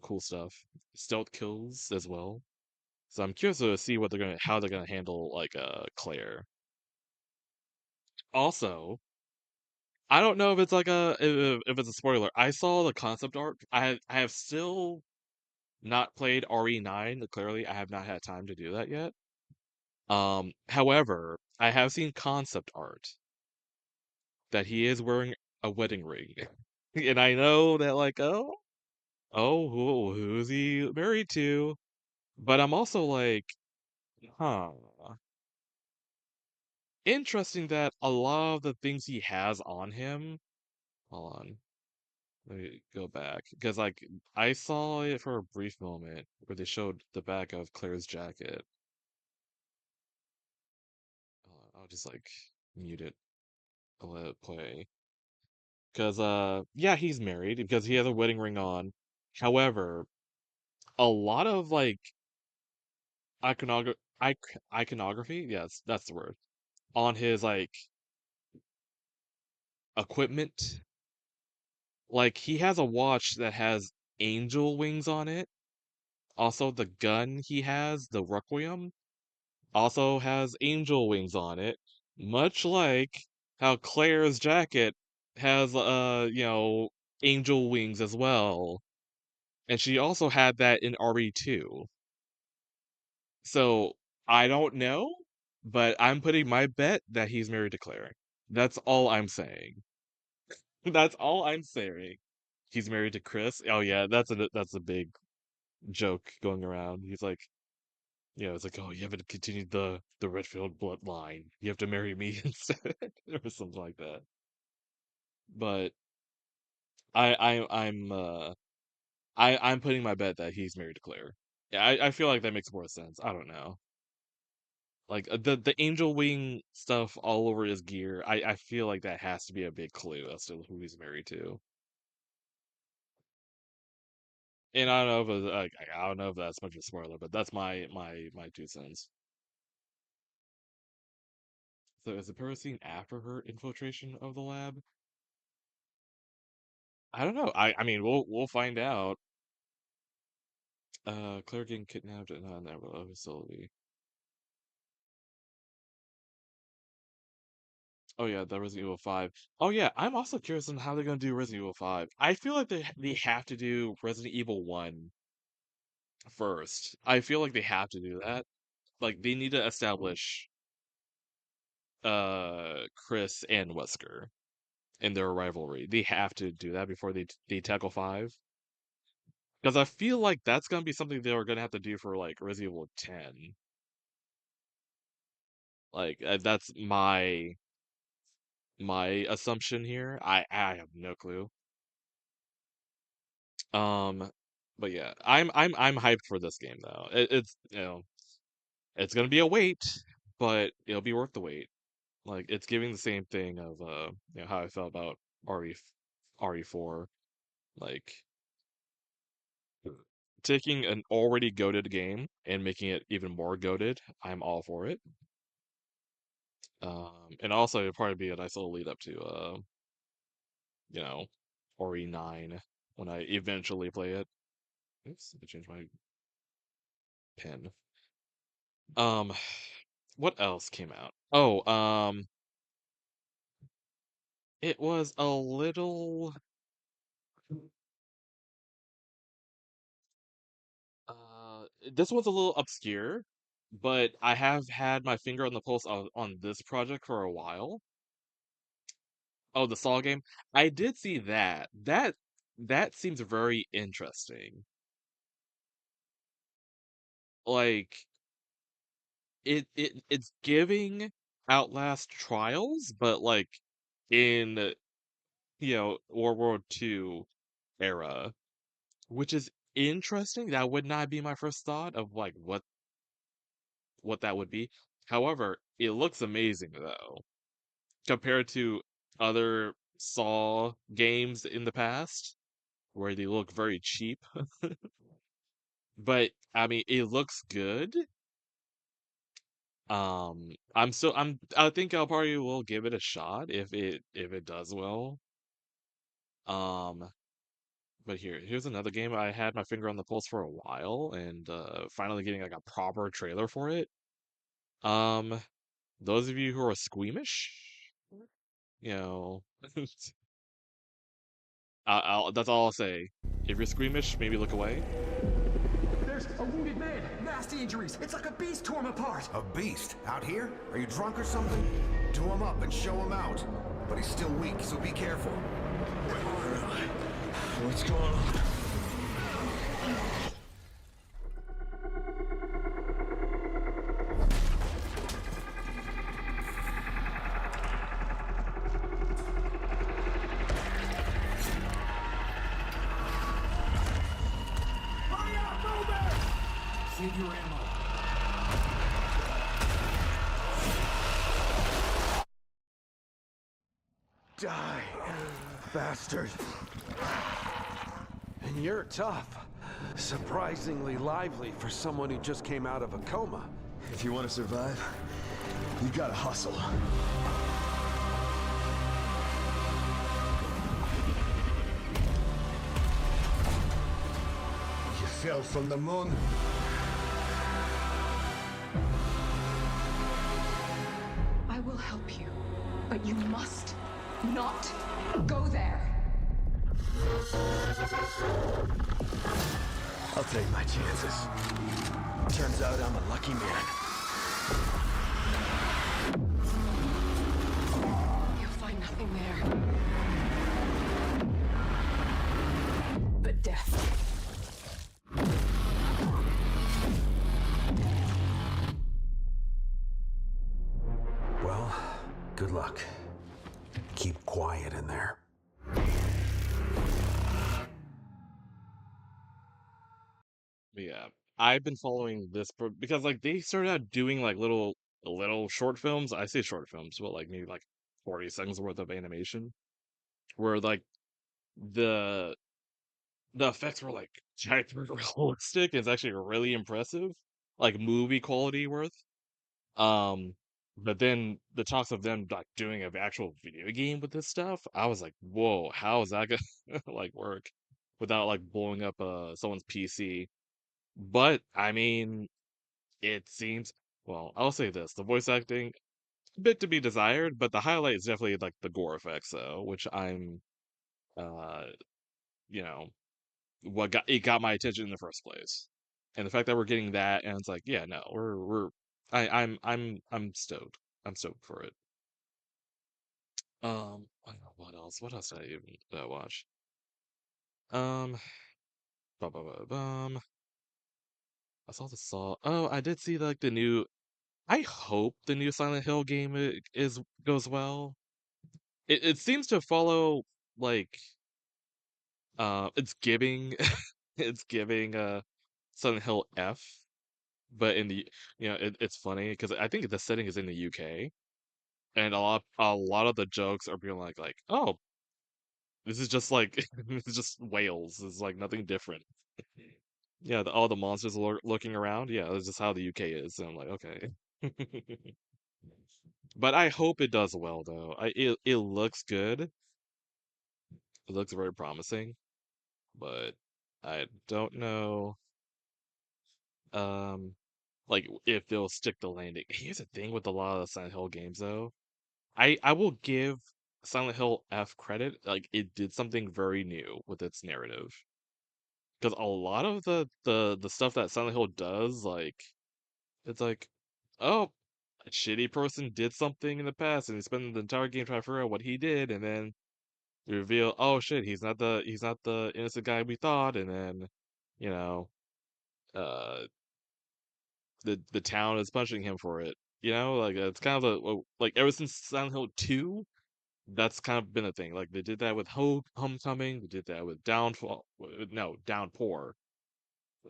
cool stuff. Stealth kills as well. So I'm curious to see how they're gonna handle like Claire. Also, I don't know if it's like if it's a spoiler. I saw the concept art. I have still not played RE9. Clearly, I have not had time to do that yet. However, I have seen concept art that he is wearing a wedding ring, and I know that like who's he married to? But I'm also like, huh. Interesting that a lot of the things he has on him. Hold on. Let me go back because like I saw it for a brief moment where they showed the back of Claire's jacket. I'll just like mute it and let it play. Because yeah, he's married because he has a wedding ring on. However, a lot of like iconography, yes, that's the word, on his like equipment. Like he has a watch that has angel wings on it. Also, the gun he has, the Requiem, also has angel wings on it, much like how Claire's jacket has angel wings as well. And she also had that in RE2. So I don't know, but I'm putting my bet that he's married to Claire. That's all I'm saying. That's all I'm saying. He's married to Chris. Oh yeah, that's a big joke going around. He's like, it's like, oh, you haven't continued the Redfield bloodline. You have to marry me instead, or something like that. But I'm putting my bet that he's married to Claire. Yeah, I feel like that makes more sense. I don't know. Like the angel wing stuff all over his gear. I feel like that has to be a big clue as to who he's married to. And I don't know if like, I don't know if that's much of a spoiler, but that's my 2 cents. So is the person after her infiltration of the lab? I don't know. I mean we'll find out. Claire getting kidnapped in an facility. Oh yeah, the Resident Evil 5. Oh yeah, I'm also curious on how they're gonna do Resident Evil 5. I feel like they have to do Resident Evil 1 first. I feel like they have to do that. Like they need to establish Chris and Wesker and their rivalry. They have to do that before they tackle 5. Because I feel like that's gonna be something they are gonna have to do for like Resident Evil 10. Like that's my assumption here. I have no clue. Um, but yeah, I'm hyped for this game though. It's it's gonna be a wait, but it'll be worth the wait. Like it's giving the same thing of how I felt about RE4. Like taking an already goated game and making it even more goated. I'm all for it. And also it'd probably be a nice little lead up to you know, RE9 when I eventually play it. Oops, I changed my pen. Um, what else came out? Oh, it was a little this one's a little obscure, but I have had my finger on the pulse on this project for a while. Oh, the Saw game. I did see that. That seems very interesting. Like it's giving Outlast Trials, but like in World War II era, which is interesting. That would not be my first thought of like what that would be. However, it looks amazing though, compared to other Saw games in the past where they look very cheap. But I mean, it looks good. I think I'll probably will give it a shot if it does well. Um, but here's another game I had my finger on the pulse for a while, and finally getting like a proper trailer for it. Um, those of you who are squeamish, you know, that's all I'll say. If you're squeamish, maybe look away. There's a wounded man. Nasty injuries. It's like a beast tore him apart. A beast? Out here? Are you drunk or something? Do him up and show him out. But he's still weak, so be careful. What's going on? Save your ammo. Die, bastard. And you're tough. Surprisingly lively for someone who just came out of a coma. If you want to survive, you gotta hustle. You fell from the moon? I will help you, but you must not go there. I'll take my chances. Turns out I'm a lucky man. You'll find nothing there but death. Well, good luck. Keep quiet in there. Yeah, I've been following this because like they started out doing like little short films. I say short films, but like maybe like 40 seconds worth of animation, where like the the effects were like hyper realistic. It's actually really impressive, like movie quality worth. Um, but then the talks of them like doing an actual video game with this stuff, I was like, whoa, how is that gonna like work without like blowing up someone's PC? But I mean, it seems well, I'll say this, the voice acting, a bit to be desired, but the highlight is definitely like the gore effects though, which I'm uh you know, what got my attention in the first place. And the fact that we're getting that and it's like, yeah, no, I'm stoked. I'm stoked for it. I don't know what else? What else did I even watch? Um, bum. I saw the Saw. Oh, I did see like the new. I hope the new Silent Hill game is goes well. It seems to follow like it's giving it's giving Silent Hill F, but in the it's funny because I think the setting is in the UK and a lot of the jokes are being like oh, this is just like this is just Wales. It's like nothing different. Yeah, all the monsters are looking around. Yeah, that's just how the UK is. And I'm like, okay. But I hope it does well though. It looks good. It looks very promising, but I don't know um like if they'll stick the landing. Here's the thing with a lot of the Silent Hill games though. I will give Silent Hill F credit. Like it did something very new with its narrative. Because a lot of the stuff that Silent Hill does, like it's like, oh, a shitty person did something in the past, and he spent the entire game trying to figure out what he did, and then you reveal, oh shit, he's not the innocent guy we thought, and then, you know, uh, the town is punishing him for it. You know, like it's kind of like ever since Silent Hill 2, that's kind of been a thing. Like they did that with Homecoming, they did that with Downpour,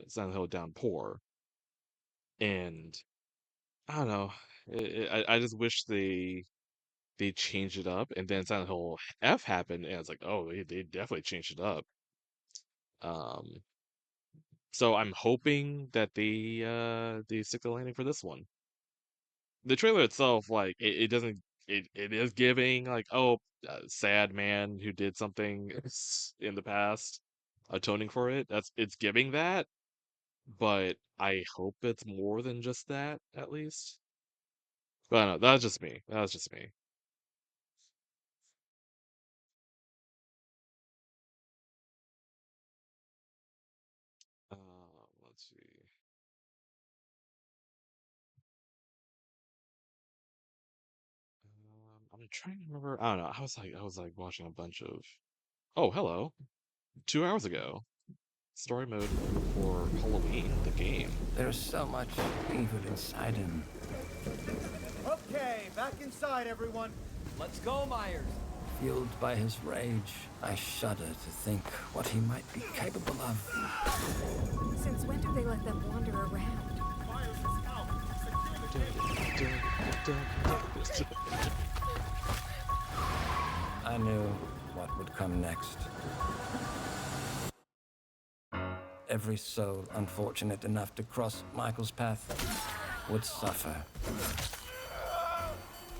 Silent Hill Downpour, and I don't know. I just wish they changed it up, and then Silent Hill F happened, and it's like, oh, they definitely changed it up. Um, so I'm hoping that they stick the landing for this one. The trailer itself, like, it doesn't it is giving like, oh, sad man who did something in the past, atoning for it. It's giving that, but I hope it's more than just that, at least. But I don't know, that's just me. That's just me. Let's see. I'm trying to remember. I don't know. I was like watching a bunch of. Oh, hello. 2 hours ago. Story mode for Halloween, the game. There's so much evil inside him. Okay, back inside, everyone. Let's go, Myers. Fueled by his rage, I shudder to think what he might be capable of. Since when do they let them wander around? I knew what would come next. Every soul unfortunate enough to cross Michael's path would suffer.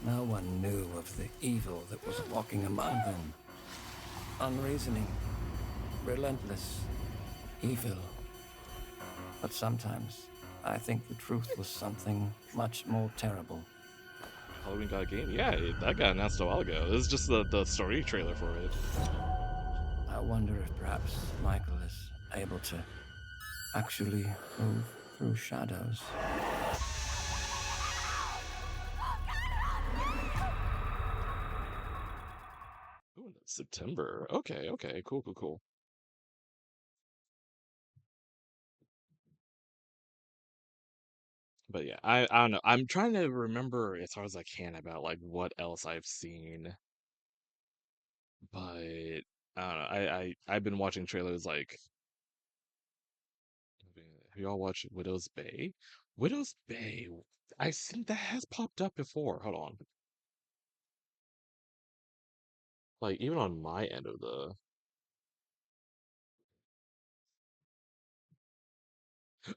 No one knew of the evil that was walking among them. Unreasoning, relentless, evil. But sometimes I think the truth was something much more terrible. Halloween got a game? Yeah, that got announced a while ago. This is just the story trailer for it. I wonder if perhaps Michael is able to actually move through shadows. Ooh, September. Okay, cool. But yeah, I don't know. I'm trying to remember as hard as I can about like what else I've seen. But I don't know. I've been watching trailers like. Have y'all watched Widow's Bay? Widow's Bay. I think that has popped up before. Hold on. Like even on my end of the.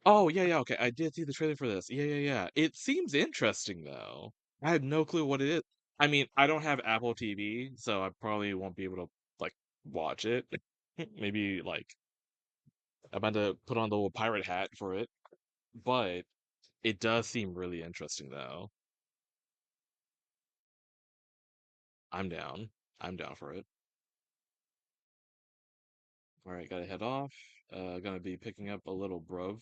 Oh yeah, okay. I did see the trailer for this. Yeah. It seems interesting though. I have no clue what it is. I mean, I don't have Apple TV, so I probably won't be able to like watch it. Maybe like I'm about to put on the little pirate hat for it. But it does seem really interesting though. I'm down. I'm down for it. All right, gotta head off. Gonna be picking up a little bruv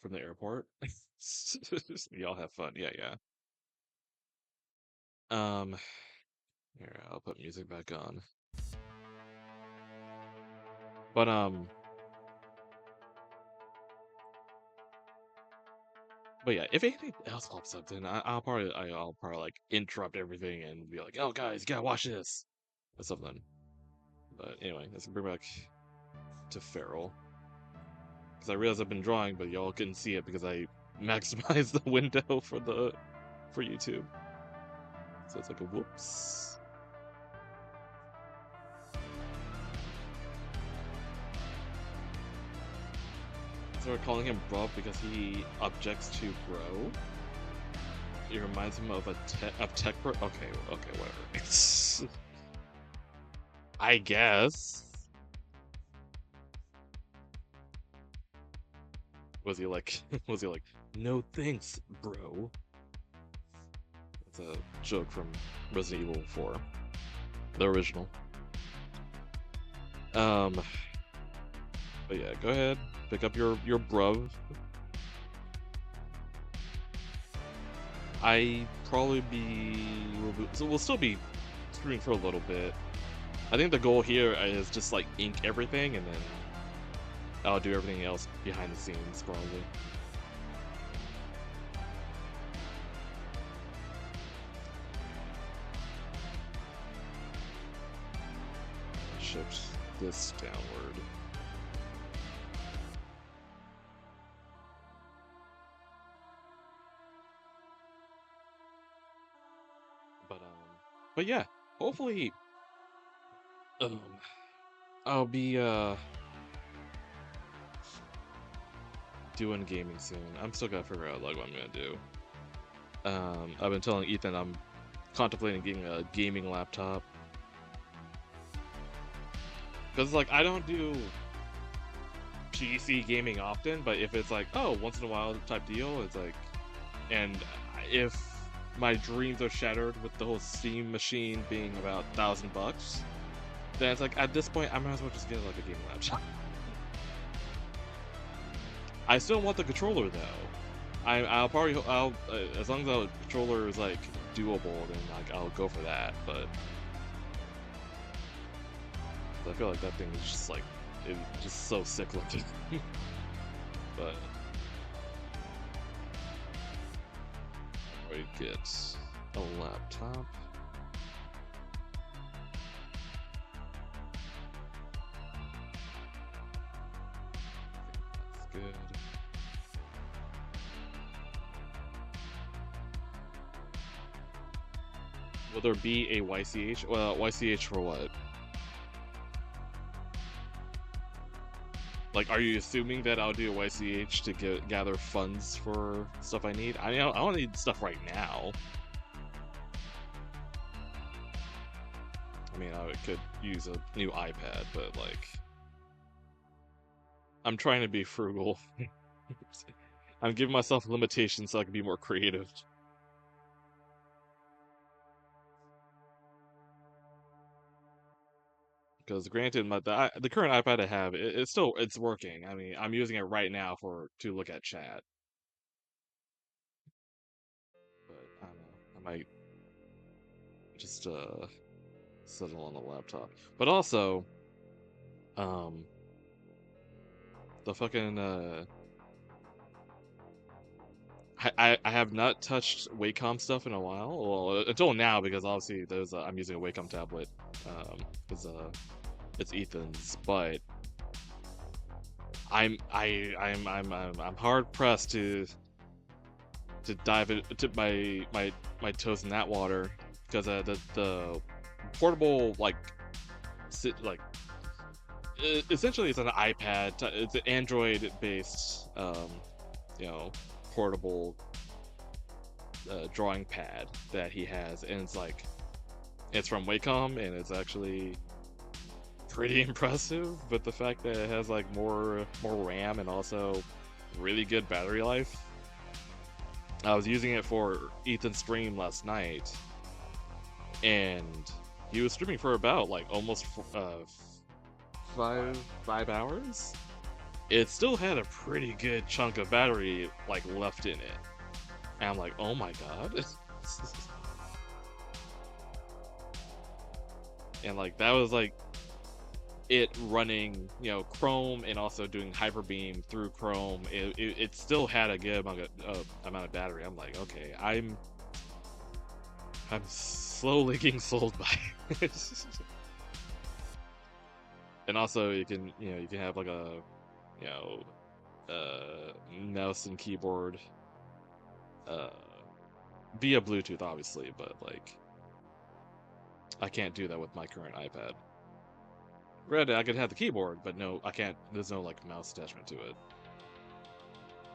from the airport. Y'all have fun. Yeah. Here, I'll put music back on. But yeah, if anything else pops up, then I'll probably like interrupt everything and be like, "Oh, guys, you gotta watch this," or something. But anyway, let's bring back to Feral. Because I realize I've been drawing, but y'all couldn't see it because I maximized the window for YouTube. So it's like a whoops. So we're calling him Bruv because he objects to bro. It reminds him of tech bro. Okay, whatever. I guess. Was he like, no thanks, bro? That's a joke from Resident Evil 4. The original. But yeah, go ahead. Pick up your bruv. We'll still be streaming for a little bit. I think the goal here is just like ink everything and then I'll do everything else behind the scenes, probably. Shift this downward. But yeah, hopefully, I'll be doing gaming soon. I'm still gotta figure out like what I'm gonna do. I've been telling Ethan I'm contemplating getting a gaming laptop. Because, like, I don't do PC gaming often, but if it's like, oh, once in a while type deal, it's like, and if my dreams are shattered with the whole Steam machine being about $1,000, then it's like, at this point, I might as well just get like a gaming laptop. I still want the controller though. I'll probably, as long as the controller is like doable, then like I'll go for that. But I feel like that thing is just like, it's just so sick looking. But I get a laptop. That's good. Will there be a YCH? Well, YCH for what? Like, are you assuming that I'll do a YCH to gather funds for stuff I need? I mean, I don't need stuff right now. I mean, I could use a new iPad, but like, I'm trying to be frugal. I'm giving myself limitations so I can be more creative. Because granted, the current iPad I have, it's working. I mean, I'm using it right now to look at chat. But I don't know. I might just settle on the laptop. But also, the fucking I have not touched Wacom stuff in a while. Well, until now, because obviously there's I'm using a Wacom tablet. Because it's Ethan's, but I'm hard pressed to dive into my toes in that water, because the portable essentially it's an iPad, it's an Android based portable drawing pad that he has, and it's from Wacom, and it's actually pretty impressive. But the fact that it has like more RAM and also really good battery life. I was using it for Ethan's stream last night, and he was streaming for about like almost 5 hours. It still had a pretty good chunk of battery like left in it, and I'm like, oh my god. And like that was like it running, Chrome, and also doing Hyper-Beam through Chrome. It still had a good amount of battery. I'm like, okay, I'm slowly getting sold by it. And also you can have like a mouse and keyboard via Bluetooth, obviously, but like I can't do that with my current iPad. Granted, I could have the keyboard, but no, I can't. There's no like mouse attachment to it.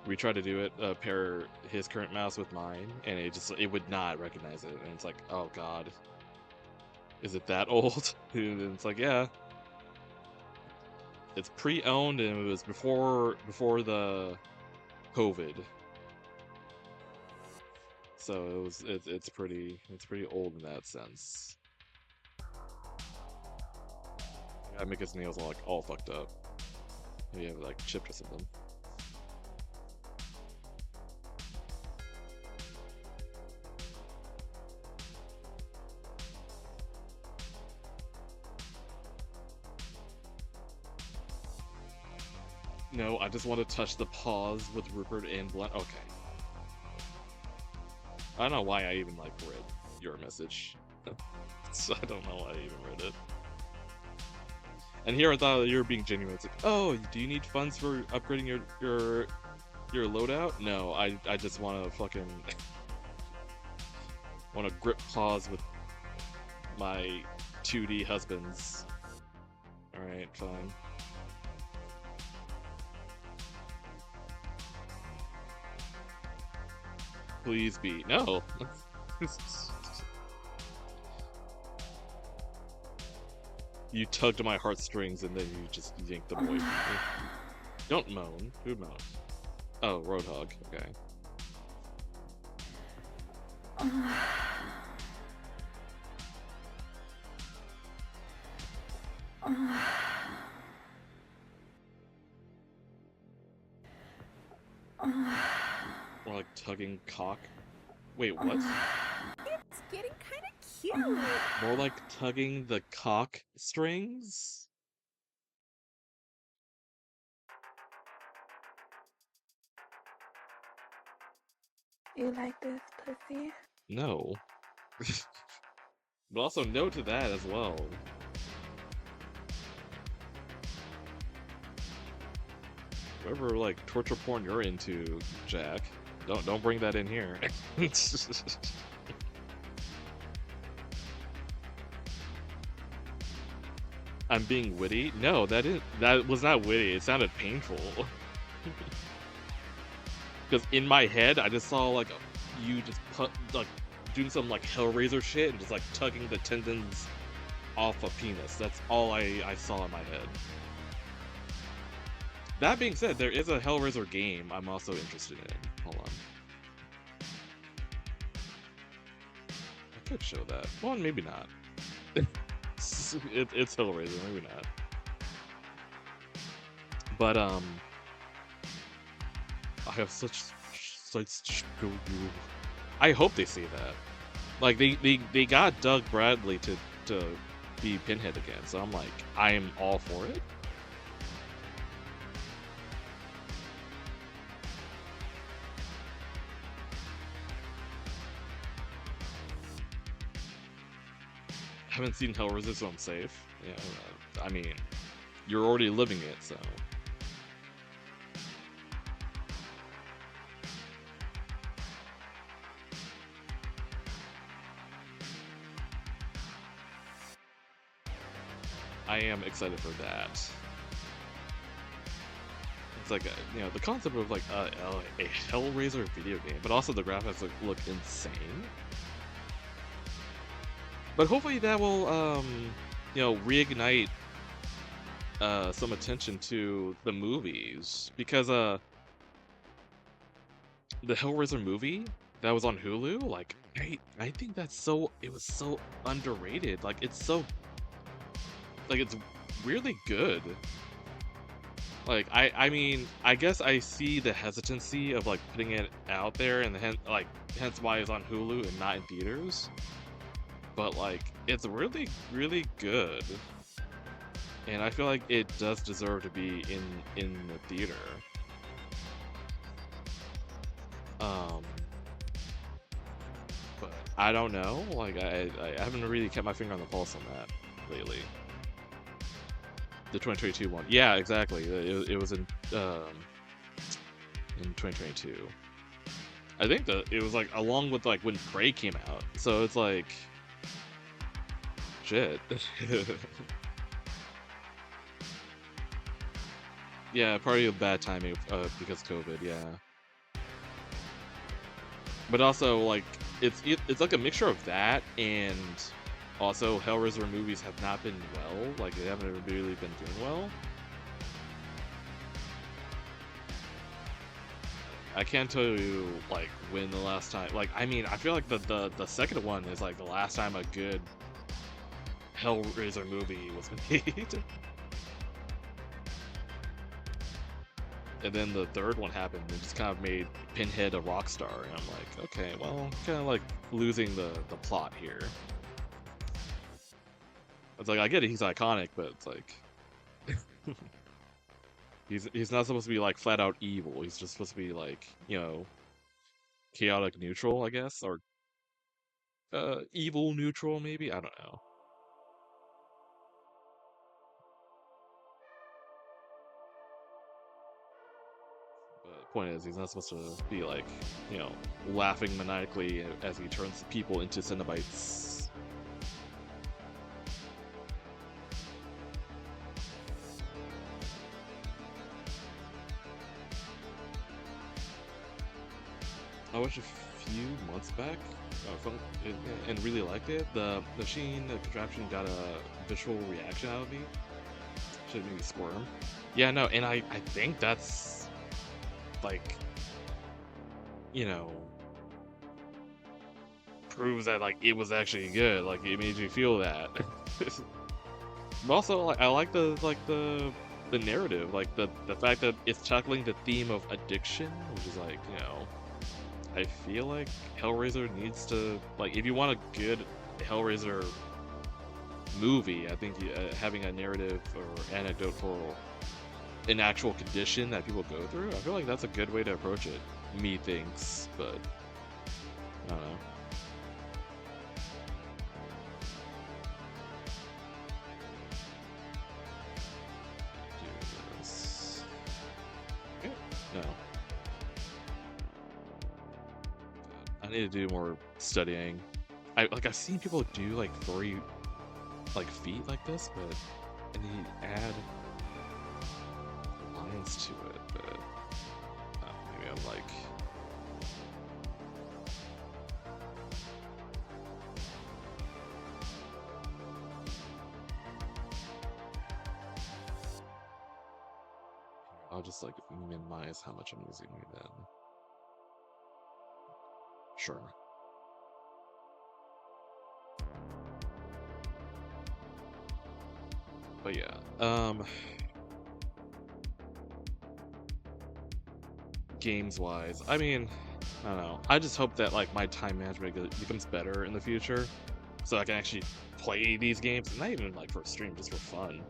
We tried to do it, pair his current mouse with mine, and it would not recognize it. And it's like, oh god, is it that old? And it's like, yeah, it's pre-owned, and it was before the COVID. So it's pretty old in that sense. I make his nails all fucked up. Maybe I have like chipped or something. No, I just want to touch the paws with Rupert and Blunt. Okay. I don't know why I even read your message. So I don't know why I even read it. And here I thought you were being genuine. It's like, oh, do you need funds for upgrading your loadout? No, I just want to fucking want to grip paws with my 2D husbands. All right, fine. Please be. No. You tugged my heartstrings and then you just yanked them away from me. Don't moan. Who moans? Oh, Roadhog. Okay. More like tugging cock. Wait, what? It's getting kind of cute. More like tugging the cock strings? You like this pussy? No. But also no to that as well. Whatever like torture porn you're into, Jack. Don't bring that in here. I'm being witty? No, that was not witty. It sounded painful. Because in my head, I just saw like you just like doing some like Hellraiser shit and just like tugging the tendons off a penis. That's all I saw in my head. That being said, there is a Hellraiser game I'm also interested in. Hold on. I could show that. Well, maybe not. It's Hellraiser, maybe not. But I have such I hope they see that. Like they got Doug Bradley to be Pinhead again, so I'm like, I am all for it. Haven't seen Hellraiser, so I'm safe. Yeah, I mean, you're already living it, so. I am excited for that. It's like the concept of like a Hellraiser video game, but also the graphics look insane. But hopefully that will, reignite some attention to the movies, because the Hellraiser movie that was on Hulu, like I think it was so underrated. Like it's really good. Like I mean, I guess I see the hesitancy of like putting it out there, and hence why it's on Hulu and not in theaters. But like, it's really, really good, and I feel like it does deserve to be in the theater. But I don't know. Like, I haven't really kept my finger on the pulse on that lately. The 2022 one, yeah, exactly. It was in 2022. I think that it was like along with like when Prey came out, so it's like. Shit. Yeah, probably a bad timing because COVID, yeah. But also, like, it's like a mixture of that, and also Hellraiser movies have not been well. Like, they haven't really been doing well. I can't tell you, like, when the last time... Like, I mean, I feel like the second one is, like, the last time a good Hellraiser movie was made. And then the third one happened and just kind of made Pinhead a rock star, and I'm like, okay, well, kind of like losing the plot here. It's like, I get it, he's iconic, but it's like he's not supposed to be like flat out evil. He's just supposed to be like, chaotic neutral, I guess, or evil neutral maybe, I don't know. Point is, he's not supposed to be like, laughing maniacally as he turns people into Cenobites. I watched a few months back and really liked it. The machine, the contraption got a visual reaction out of me. Should make me squirm. Yeah, no, and I think that's like, you know, proves that like it was actually good. Like it made you feel that. But also, like I like the narrative, like the fact that it's tackling the theme of addiction, which is like, you know, I feel like Hellraiser needs to, like, if you want a good Hellraiser movie, I think having a narrative or anecdote for an actual condition that people go through, I feel like that's a good way to approach it. Methinks, but I don't know. No. I need to do more studying. I've seen people do like furry like feet like this, but I need to add lines to it, but maybe I'm like I'll just like minimize how much I'm using then. Sure. But yeah, games wise, I mean, I don't know. I just hope that like my time management becomes better in the future, so I can actually play these games, and not even like for a stream, just for fun.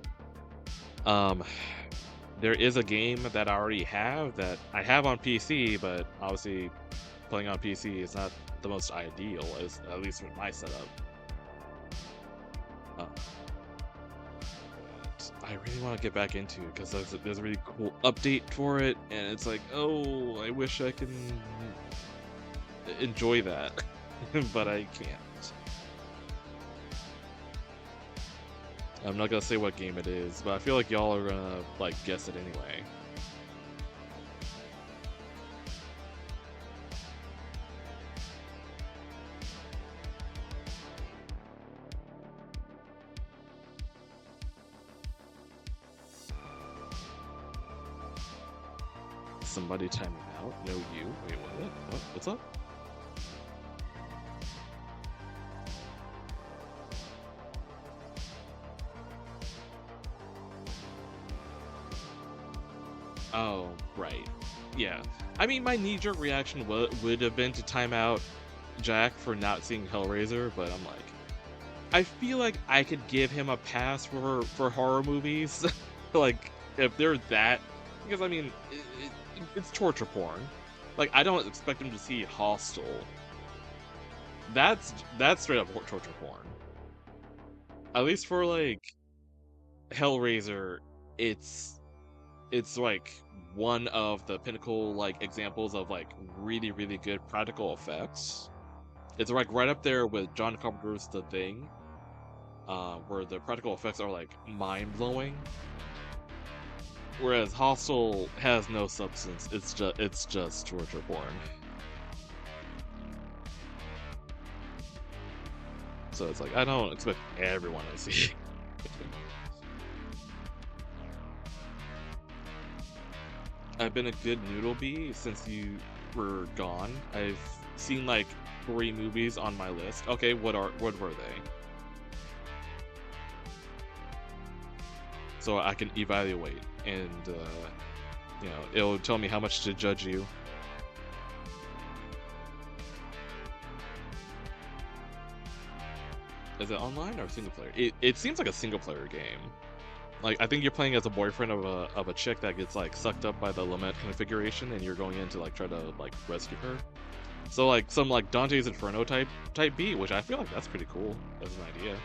There is a game that I already have that I have on PC, but obviously playing on PC is not the most ideal, at least with my setup. I really want to get back into it because there's a really cool update for it, and it's like, oh, I wish I can enjoy that, but I can't. I'm not gonna say what game it is, but I feel like y'all are gonna like guess it anyway. Somebody timing out? No, you. Wait, what? What? What's up? Oh, right. Yeah. I mean, my knee-jerk reaction would have been to time out Jack for not seeing Hellraiser, but I'm like, I feel like I could give him a pass for horror movies. Like, if they're that, because I mean, it's torture porn. Like, I don't expect him to see Hostel. That's straight up torture porn. At least for like Hellraiser, it's like one of the pinnacle like examples of like really good practical effects. It's like right up there with John Carpenter's The Thing, where the practical effects are like mind-blowing. Whereas Hostel has no substance. It's just torture porn. So it's like I don't expect everyone to see. I've been a good noodle bee since you were gone. I've seen like 3 movies on my list. Okay, what were they? So I can evaluate, and you know, it'll tell me how much to judge you. Is it online or single player? It seems like a single player game. Like, I think you're playing as a boyfriend of a chick that gets like sucked up by the lament configuration, and you're going in to like try to like rescue her. So like some like Dante's Inferno type beat, which I feel like that's pretty cool as an idea.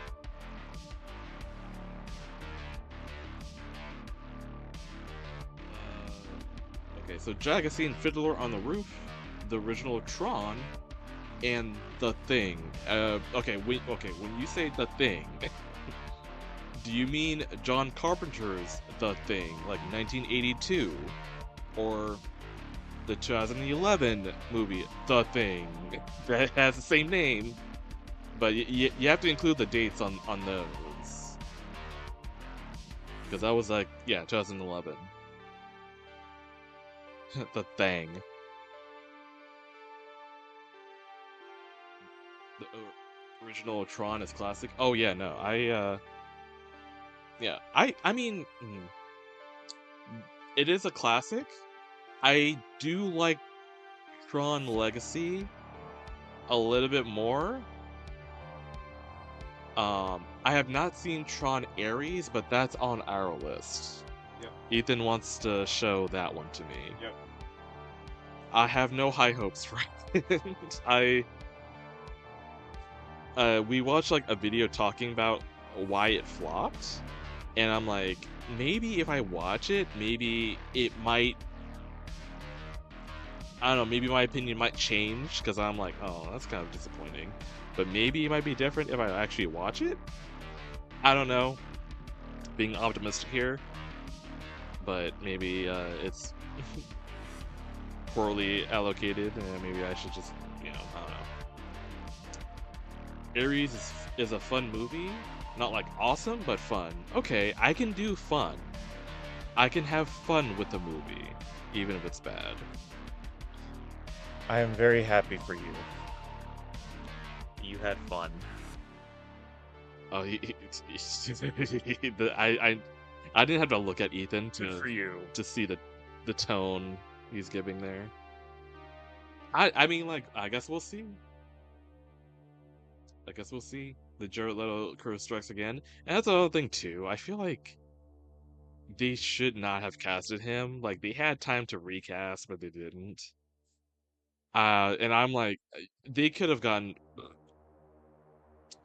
Okay, so Jack has seen Fiddler on the Roof, the original Tron, and The Thing. Okay, when you say The Thing, do you mean John Carpenter's The Thing, like 1982, or the 2011 movie, The Thing, that has the same name, but you have to include the dates on those. Because that was like, yeah, 2011. The Thing. The original Tron is classic. Oh yeah, no, I mean, it is a classic. I do like Tron Legacy a little bit more. I have not seen Tron Ares, but that's on our list. Yep. Ethan wants to show that one to me. Yep. I have no high hopes for it. We watched like a video talking about why it flopped, and I'm like, maybe if I watch it, maybe it might, I don't know, maybe my opinion might change, because I'm like, oh, that's kind of disappointing. But maybe it might be different if I actually watch it. I don't know. Being optimistic here. But maybe it's poorly allocated, and maybe I should just, you know, I don't know. Ares is a fun movie. Not like awesome, but fun. Okay, I can do fun. I can have fun with the movie, even if it's bad. I am very happy for you. You had fun. Oh, I didn't have to look at Ethan to see the tone he's giving there. I mean, like, I guess we'll see. The Jared Leto curse strikes again. And that's another thing, too. I feel like they should not have casted him. Like, they had time to recast, but they didn't. And I'm like, they could have gotten...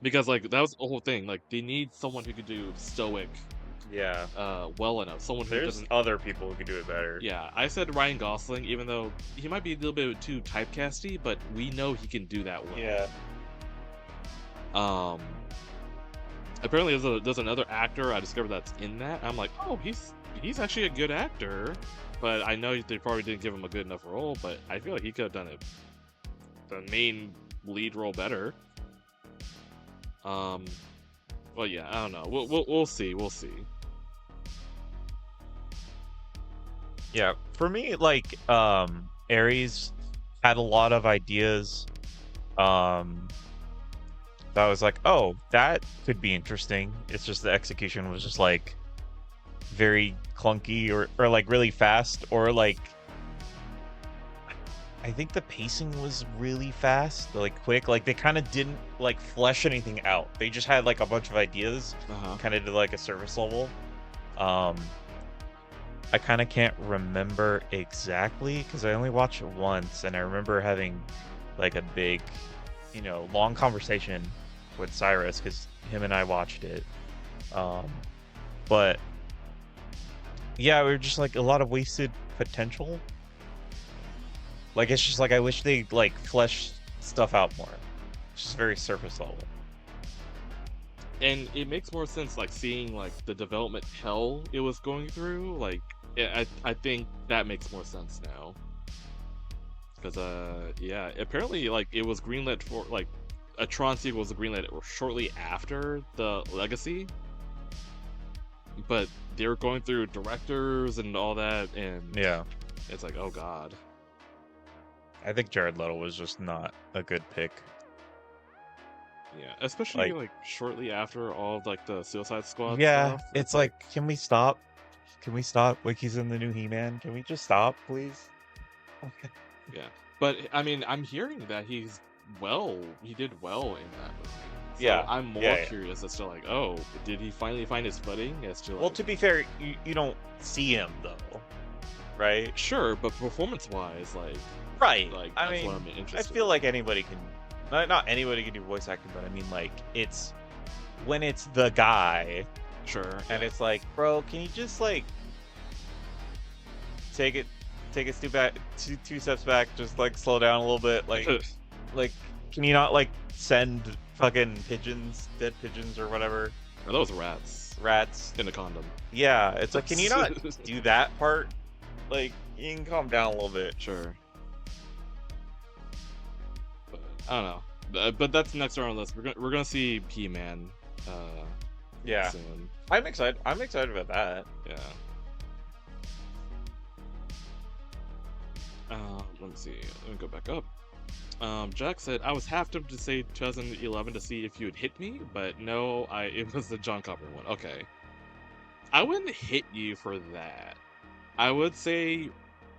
Because, like, that was the whole thing. Like, they need someone who could do stoic well enough. Someone who There's other people who can do it better. Yeah, I said Ryan Gosling, even though he might be a little bit too typecasty, but we know he can do that well. Yeah. Apparently there's another actor I discovered that's in that. I'm like, oh, he's actually a good actor, but I know they probably didn't give him a good enough role. But I feel like he could have done the main lead role better. Well, yeah, I don't know. We'll see. Yeah, for me, like, Ares had a lot of ideas. That was like, oh, that could be interesting. It's just the execution was just like very clunky or like really fast, or like I think the pacing was really fast, like quick. Like they kind of didn't like flesh anything out. They just had like a bunch of ideas, kind of did like a service level. I kind of can't remember exactly because I only watched it once, and I remember having like a big, you know, long conversation with Cyrus because him and I watched it. But yeah, we were just like a lot of wasted potential. Like it's just like I wish they like fleshed stuff out more. It's just very surface level. And it makes more sense, like seeing like the development hell it was going through. Like, I think that makes more sense now. Because yeah, apparently like it was greenlit for like a Tron sequel was greenlit shortly after the Legacy. But they were going through directors and all that, and yeah, it's like, oh god. I think Jared Leto was just not a good pick. Yeah, especially like shortly after all of, like the Suicide Squad Yeah, stuff. it's like, can we stop? Can we stop? Like he's in the new He-Man. Can we just stop, please? Yeah, but I mean, I'm hearing that he did well in that movie. So Yeah, I'm more curious as to like, oh, did he finally find his footing? As to like, well, to be fair, you don't see him though, right? Sure, but performance-wise, like, right? Like, I that's mean, what I'm interested I feel like anybody can. Not anybody can do voice acting, but I mean, like, it's when it's the guy. Sure. And it's like, bro, can you just like take a two steps back, just like slow down a little bit, like, like, can you not like send fucking pigeons, dead pigeons or whatever? Are those rats? Rats in a condom. Yeah, it's like, can you not do that part? Like, You can calm down a little bit. Sure. But, I don't know. But that's next on our list. We're gonna see He-Man. Yeah. Soon. I'm excited. I'm excited about that. Yeah. Let me see. Let me go back up. Jack said, I was half tempted to say 2011 to see if you would hit me, but no, it was the John Carpenter one. Okay. I wouldn't hit you for that. I would say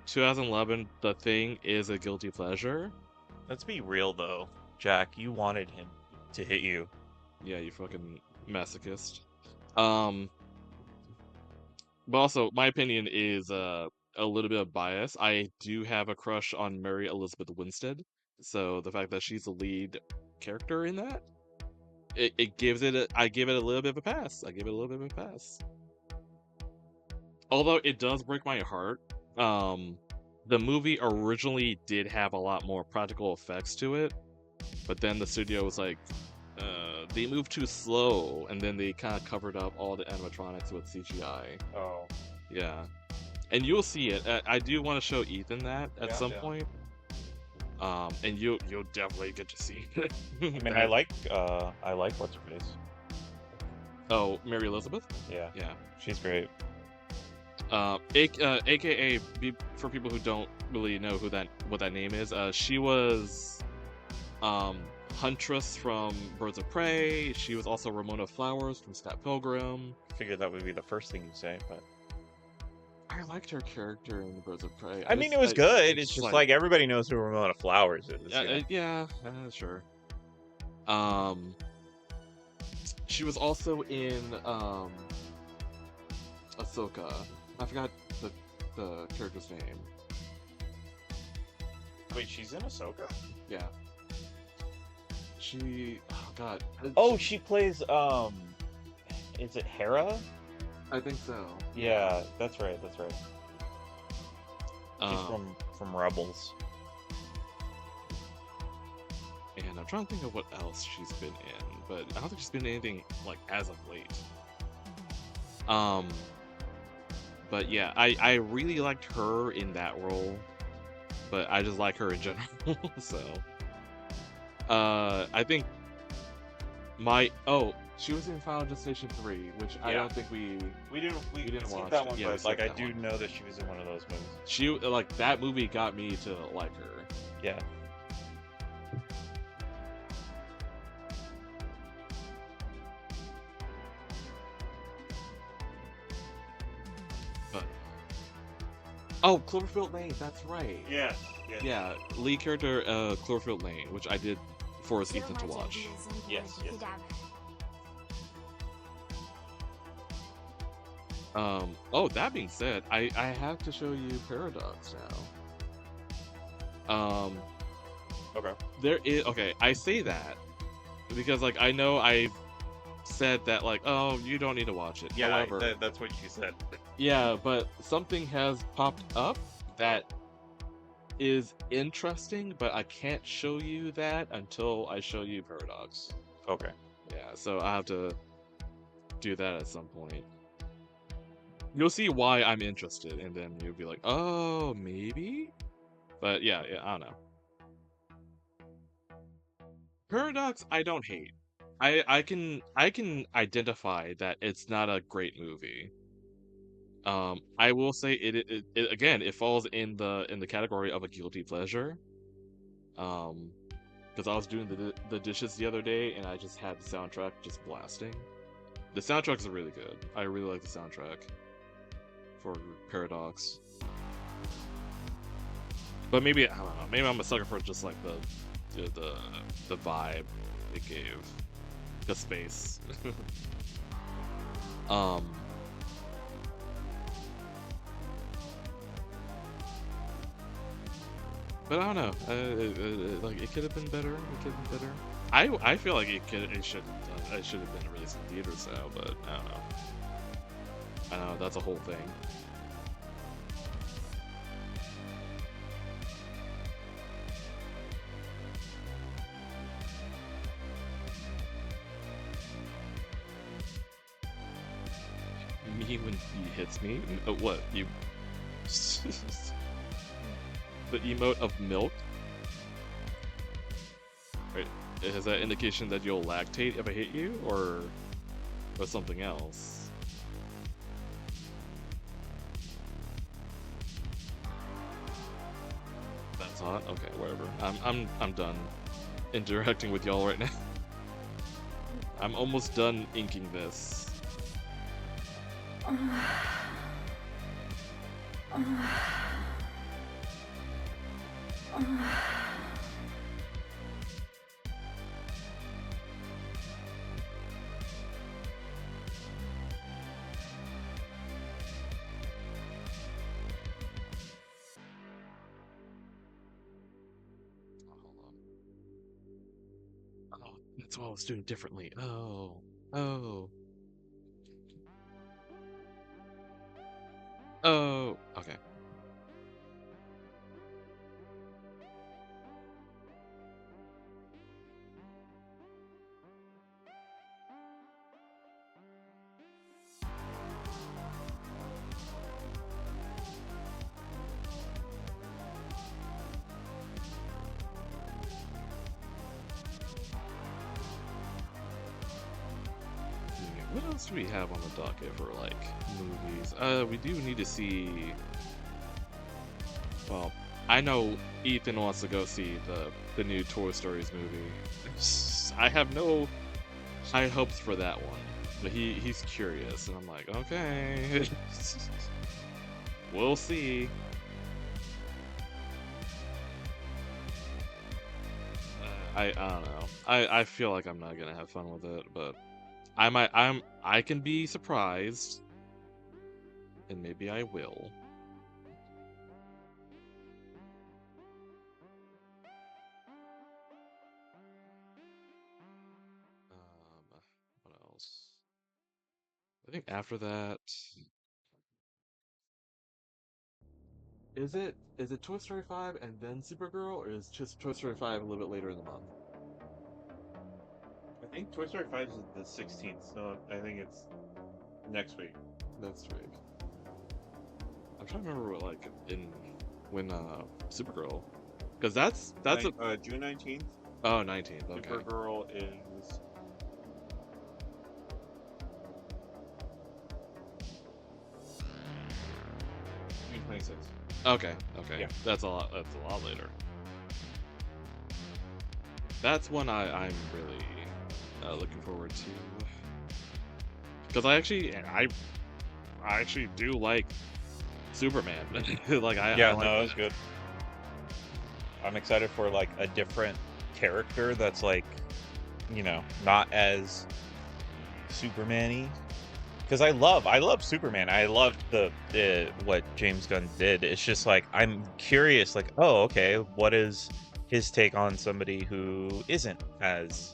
2011, The Thing is a guilty pleasure. Let's be real, though. Jack, you wanted him to hit you. Yeah, you fucking masochist. But also, my opinion is a little bit of bias. I do have a crush on Mary Elizabeth Winstead, so the fact that she's the lead character in that, it gives it I give it a little bit of a pass. I give it a little bit of a pass. Although it does break my heart. The movie originally did have a lot more practical effects to it, but then the studio was like, they moved too slow, and then they kind of covered up all the animatronics with CGI. Oh. Yeah. And you'll see it. I do want to show Ethan that at some point. And you'll definitely get to see it. I mean, I like what's her face. Oh, Mary Elizabeth? Yeah. Yeah. She's great. AKA, for people who don't really know what that name is, she was Huntress from Birds of Prey. She was also Ramona Flowers from Scott Pilgrim. Figured that would be the first thing you say, but I liked her character in Birds of Prey. I mean, it was good. It's just like everybody knows who Ramona Flowers is. Yeah, sure. She was also in Ahsoka. I forgot the character's name. Wait, she's in Ahsoka? Yeah. She... Oh, God. Oh, she plays, is it Hera? I think so. Yeah, that's right. She's from Rebels. And I'm trying to think of what else she's been in, but I don't think she's been in anything, like, as of late. But yeah, I really liked her in that role, but I just like her in general, so... I think she was in Final Destination 3, which I don't think we didn't watch that one, yeah, but like I do know that she was in one of those movies. She that movie got me to like her. Yeah. But Cloverfield Lane, that's right. Yes. Yeah, lead character Cloverfield Lane, which I did force Ethan to watch. Yes. That being said, I have to show you Paradox now. Okay. I say that because like I know I've said that like, oh, you don't need to watch it. Yeah, however, that's what you said. Yeah, but something has popped up that is interesting, but I can't show you that until I show you Paradox. Okay. Yeah, so I have to do that at some point. You'll see why I'm interested, and then you'll be like, oh, maybe? But yeah, I don't know. Paradox, I don't hate. I can identify that it's not a great movie. I will say it again, it falls in the category of a guilty pleasure. Because I was doing the dishes the other day, and I just had the soundtrack just blasting. The soundtracks are really good. I really like the soundtrack for Paradox. But maybe I don't know. Maybe I'm a sucker for just like the vibe it gave, the space. But I don't know. Like it could have been better. I feel like it should have been released in theaters now, but I don't know. I know that's a whole thing. Me when he hits me? What you? the emote of milk. Right. Is that indication that you'll lactate if I hit you, or something else? That's hot. Okay, whatever. I'm done interacting with y'all right now. I'm almost done inking this. That's what I was doing differently. Oh. Okay. What else do we have on the docket for, like, movies? We do need to see... Well, I know Ethan wants to go see the new Toy Stories movie. I have no high hopes for that one, but he's curious, and I'm like, okay. We'll see. I don't know. I feel like I'm not gonna have fun with it, but I can be surprised, and maybe I will. What else? I think after that, is it Toy Story 5 and then Supergirl, or is just Toy Story 5 a little bit later in the month? I think Toy Story 5 is the 16th, so I think it's next week. Next week. I'm trying to remember what, like, when Supergirl, because that's June 19th. Oh, 19th. Okay. Supergirl is June 26th. Okay. Yeah. That's a lot later. That's one I'm really looking forward to, because I actually do like Superman. Like Yeah, I like no, it's good. I'm excited for, like, a different character that's, like, you know, not as Superman-y. Because I love Superman. I love the what James Gunn did. It's just like, I'm curious, like, oh, okay, what is his take on somebody who isn't as,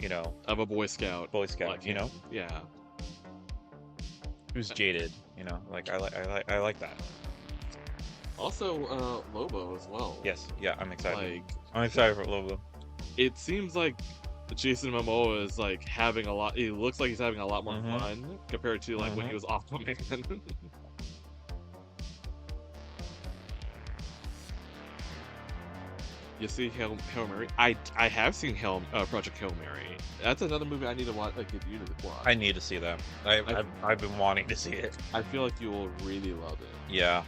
you know, of a Boy Scout, like, you know, yeah, who's jaded, you know, like I like that. Also, Lobo as well. Yes, yeah, I'm excited. Like, I'm excited for Lobo. It seems like Jason Momoa is, like, having a lot. It looks like he's having a lot more fun compared to, like, when he was Aquaman. You see Hail Mary? I have seen Project Hail Mary. That's another movie I need to watch. Like, get you to watch. I need to see that. I've been wanting to see it. I feel like you will really love it. Yeah.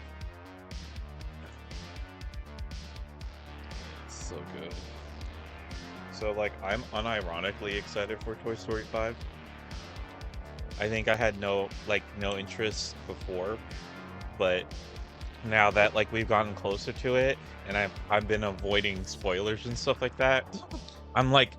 So good. So, like, I'm unironically excited for Toy Story 5. I think I had no interest before, but now that, like, we've gotten closer to it, and I've been avoiding spoilers and stuff like that, I'm like,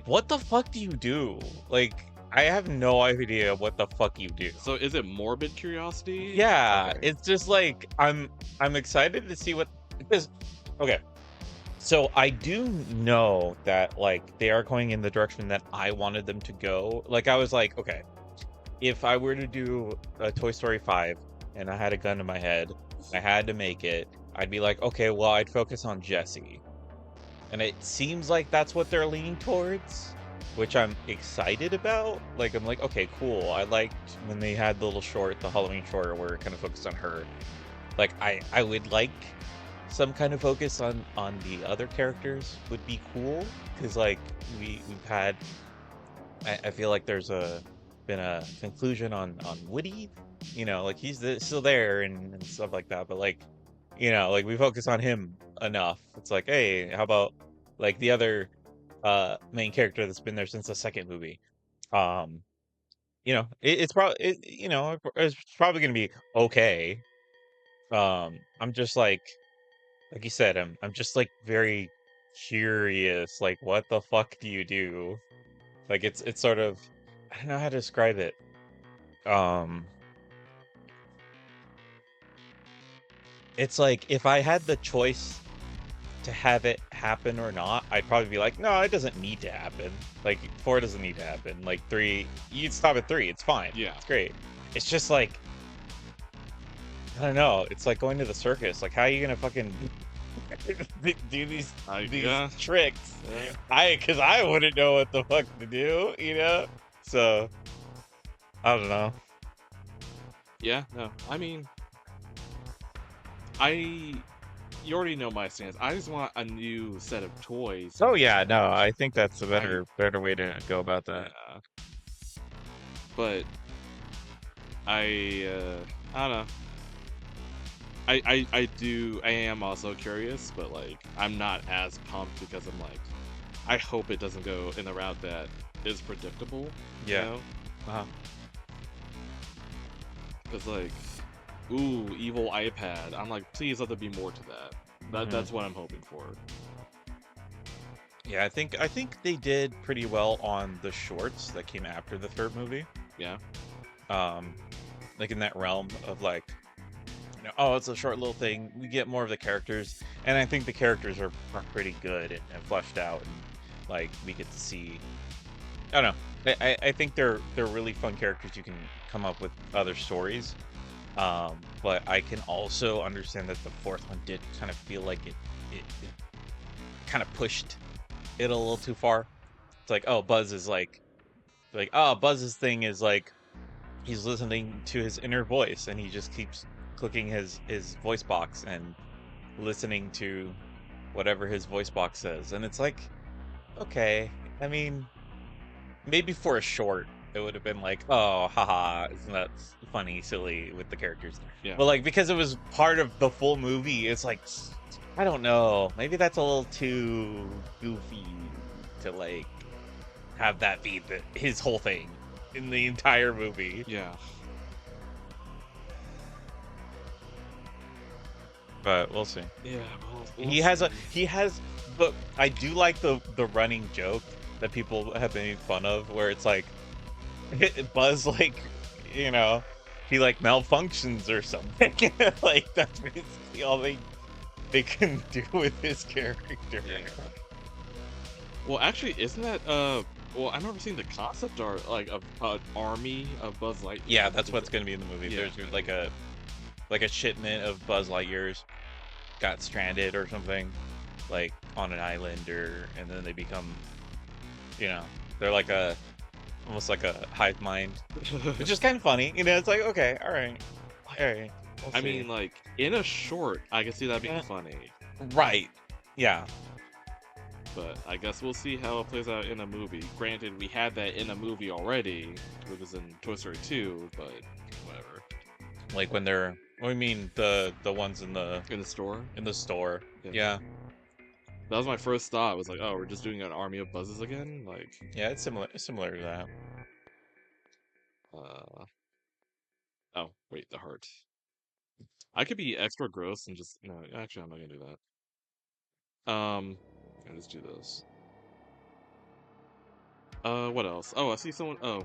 what the fuck do you do? Like, I have no idea what the fuck you do. So is it morbid curiosity? Yeah, Okay. it's just like, I'm excited to see what, because, okay, so I do know that, like, they are going in the direction that I wanted them to go. Like, I was like, okay, if I were to do a Toy Story 5 and I had a gun to my head, I had to make it, I'd be like, okay, well, I'd focus on Jessie. And it seems like that's what they're leaning towards, which I'm excited about. Like, I'm like, okay, cool. I liked when they had the little short, the Halloween short, where it kind of focused on her. Like, I would like some kind of focus on the other characters would be cool, because like we've had, I feel like there's been a conclusion on Woody, like he's still there and stuff like that, but like, like we focus on him enough. It's like, hey, how about like the other main character that's been there since the second movie? It's probably it's probably gonna be okay. I'm just like you said, I'm just like very curious, like what the fuck do you do? Like it's sort of, I don't know how to describe it. It's like if I had the choice to have it happen or not, I'd probably be like, no, it doesn't need to happen. Like 4 doesn't need to happen. Like 3, you'd stop at 3. It's fine. Yeah, it's great. It's just like, I don't know. It's like going to the circus. Like, how are you gonna fucking do these tricks? Because I wouldn't know what the fuck to do, So, I don't know. Yeah, no. I mean, you already know my stance. I just want a new set of toys. Oh yeah, no, I think that's a better way to go about that. Yeah. But I don't know. I am also curious, but like I'm not as pumped because I'm like, I hope it doesn't go in the route that is predictable. Yeah. Because like, ooh, evil iPad. I'm like, please let there be more to that. That's what I'm hoping for. Yeah, I think they did pretty well on the shorts that came after the third movie. Yeah. Like in that realm of like, oh, it's a short little thing. We get more of the characters, and I think the characters are pretty good and fleshed out, and like we get to see. I don't know. I think they're really fun characters. You can come up with other stories. But I can also understand that the fourth one did kind of feel like it kind of pushed it a little too far. It's like, oh, Buzz is Buzz's thing is like he's listening to his inner voice, and he just keeps clicking his voice box and listening to whatever his voice box says. And it's like, okay, I mean, maybe for a short it would have been like, oh, haha, isn't that funny, silly with the characters? Yeah. But like, because it was part of the full movie, it's like, I don't know, maybe that's a little too goofy to like have that be his whole thing in the entire movie. Yeah. But we'll see. Yeah, but I do like the running joke that people have been making fun of, where it's like Buzz, like, he like malfunctions or something. Like that's basically all they can do with his character. Yeah. Well, actually, isn't that well, I remember seeing the concept art like of an army of Buzz Lightyear. Yeah, that's what's gonna be in the movie. Yeah. There's like a shipment of Buzz Lightyears got stranded or something, like on an island, and then they become, they're like almost like a hive mind, which is kind of funny. It's like, okay, all right. I mean, like in a short, I can see that being funny. Right. Yeah. But I guess we'll see how it plays out in a movie. Granted, we had that in a movie already. It was in Toy Story 2, but whatever. Like when they're, I mean, the ones in the store. In the store. Yeah. That was my first thought. It was like, oh, we're just doing an army of Buzzes again? Like, yeah, it's similar to that. Oh, wait, the heart. I could be extra gross and just, no, actually, I'm not gonna do that. I'll just do this. What else? Oh, I see someone,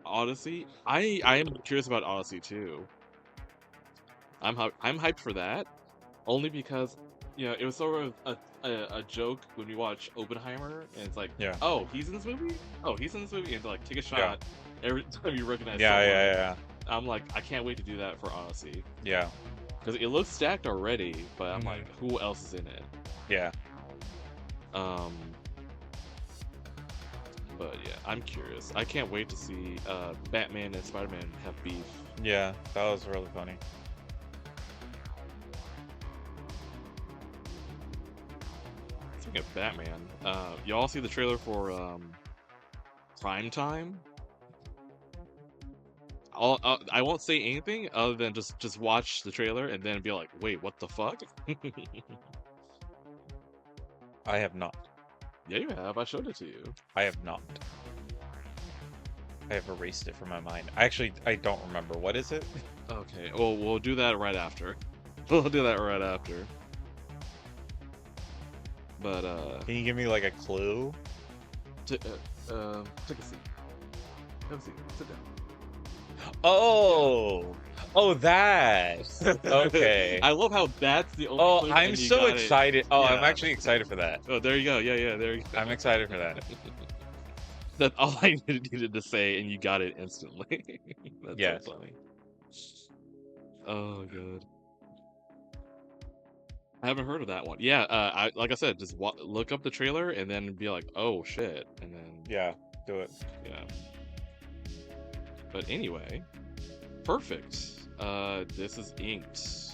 Odyssey? I am curious about Odyssey too. I'm hyped for that. Only because, it was sort of a joke when we watch Oppenheimer, and it's like, oh, he's in this movie? Oh, he's in this movie? And to like take a shot every time you recognize someone. Yeah. I'm like, I can't wait to do that for Odyssey. Yeah. Because it looks stacked already, but I'm like, who else is in it? Yeah. But yeah, I'm curious. I can't wait to see Batman and Spider-Man have beef. Yeah, that was really funny. Speaking of Batman, y'all see the trailer for Prime Time? I won't say anything other than just watch the trailer and then be like, wait, what the fuck? I have not. Yeah, you have. I showed it to you. I have not. I have erased it from my mind. Actually, I don't remember. What is it? Okay, well, we'll do that right after. We'll do that right after. But, Can you give me, like, a clue? Take a seat. Have a seat. Sit down. Oh! Oh, that! Okay. I love how that's the only clue I'm and you so got it. excited. Oh, I'm Yeah. actually excited for that. Oh, there you go. Yeah, there you go. I'm excited for that. That's all I needed to say, and you got it instantly. That's Yes. so funny. Oh, good. I haven't heard of that one. Yeah, like I said, just look up the trailer and then be like, oh shit, and then Yeah, do it. yeah. But anyway, perfect. This is inked,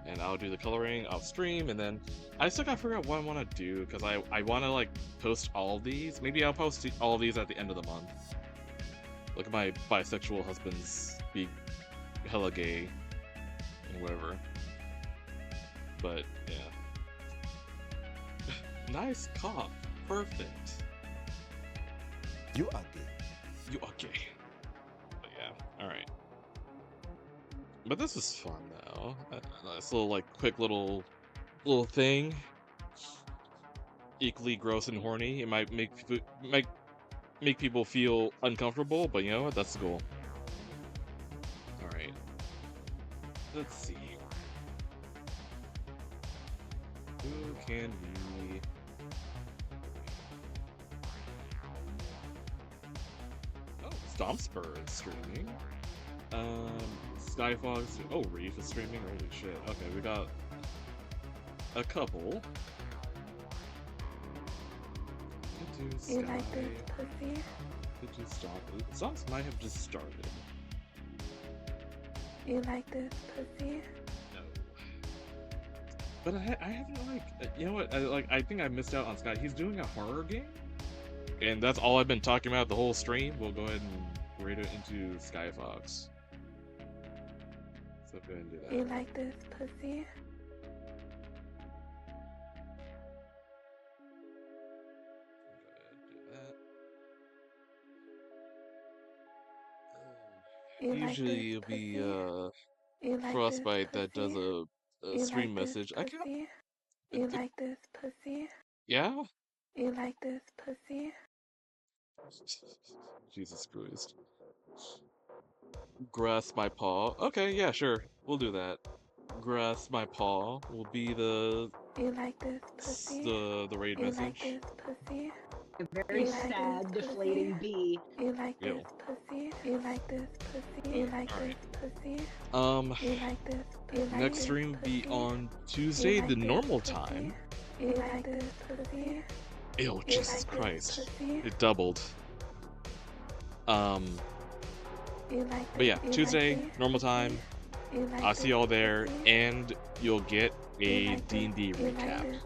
and I'll do the coloring off stream, and then I still gotta figure out what I want to do because I want to like post all of these. Maybe I'll post all of these at the end of the month. Look at my bisexual husband's be hella gay and whatever. But yeah, nice cough. Perfect. You are gay. You are gay. But yeah, all right. But this is fun though. This little like quick little thing. Equally gross and horny. It might make people feel uncomfortable, but you know what? That's the goal. All right. Let's see. Who can we? Oh, Stompspur is streaming. Skyfog. Oh, Reef is streaming. Holy shit. Okay, we got a couple. You like this pussy? Did you stop? Stomps might have just started. You like this pussy? No. But I haven't you know what? I think I missed out on Sky. He's doing a horror game, and that's all I've been talking about the whole stream. We'll go ahead and rate it into Skyfox. So go ahead and do that. You like this pussy? Usually it'll be Frostbite that does a stream message. I can't. You like this pussy? Yeah? You like this pussy? Jesus Christ. Grasp my paw. Okay, yeah, sure. We'll do that. Grasp my paw will be the You like this pussy? the raid message. You like this pussy? A very sad, deflating bee. You like this pussy? You like this pussy? You like this pussy? You like this? Next stream will be on Tuesday, the normal time. You like this pussy? Ew, Jesus Christ. It doubled. But yeah, Tuesday, normal time. I'll see y'all there, and you'll get a D&D recap.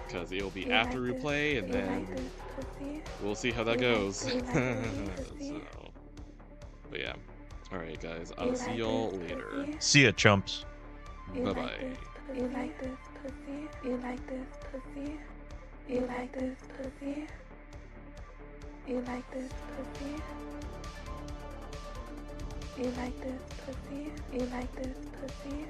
Because it'll be after replay, and then we'll see how that goes. So, but yeah. Alright guys, I'll see y'all later. See ya, chumps. Bye-bye. You like this pussy? You like this pussy? You like this pussy? You like this pussy? You like this pussy? You like this pussy?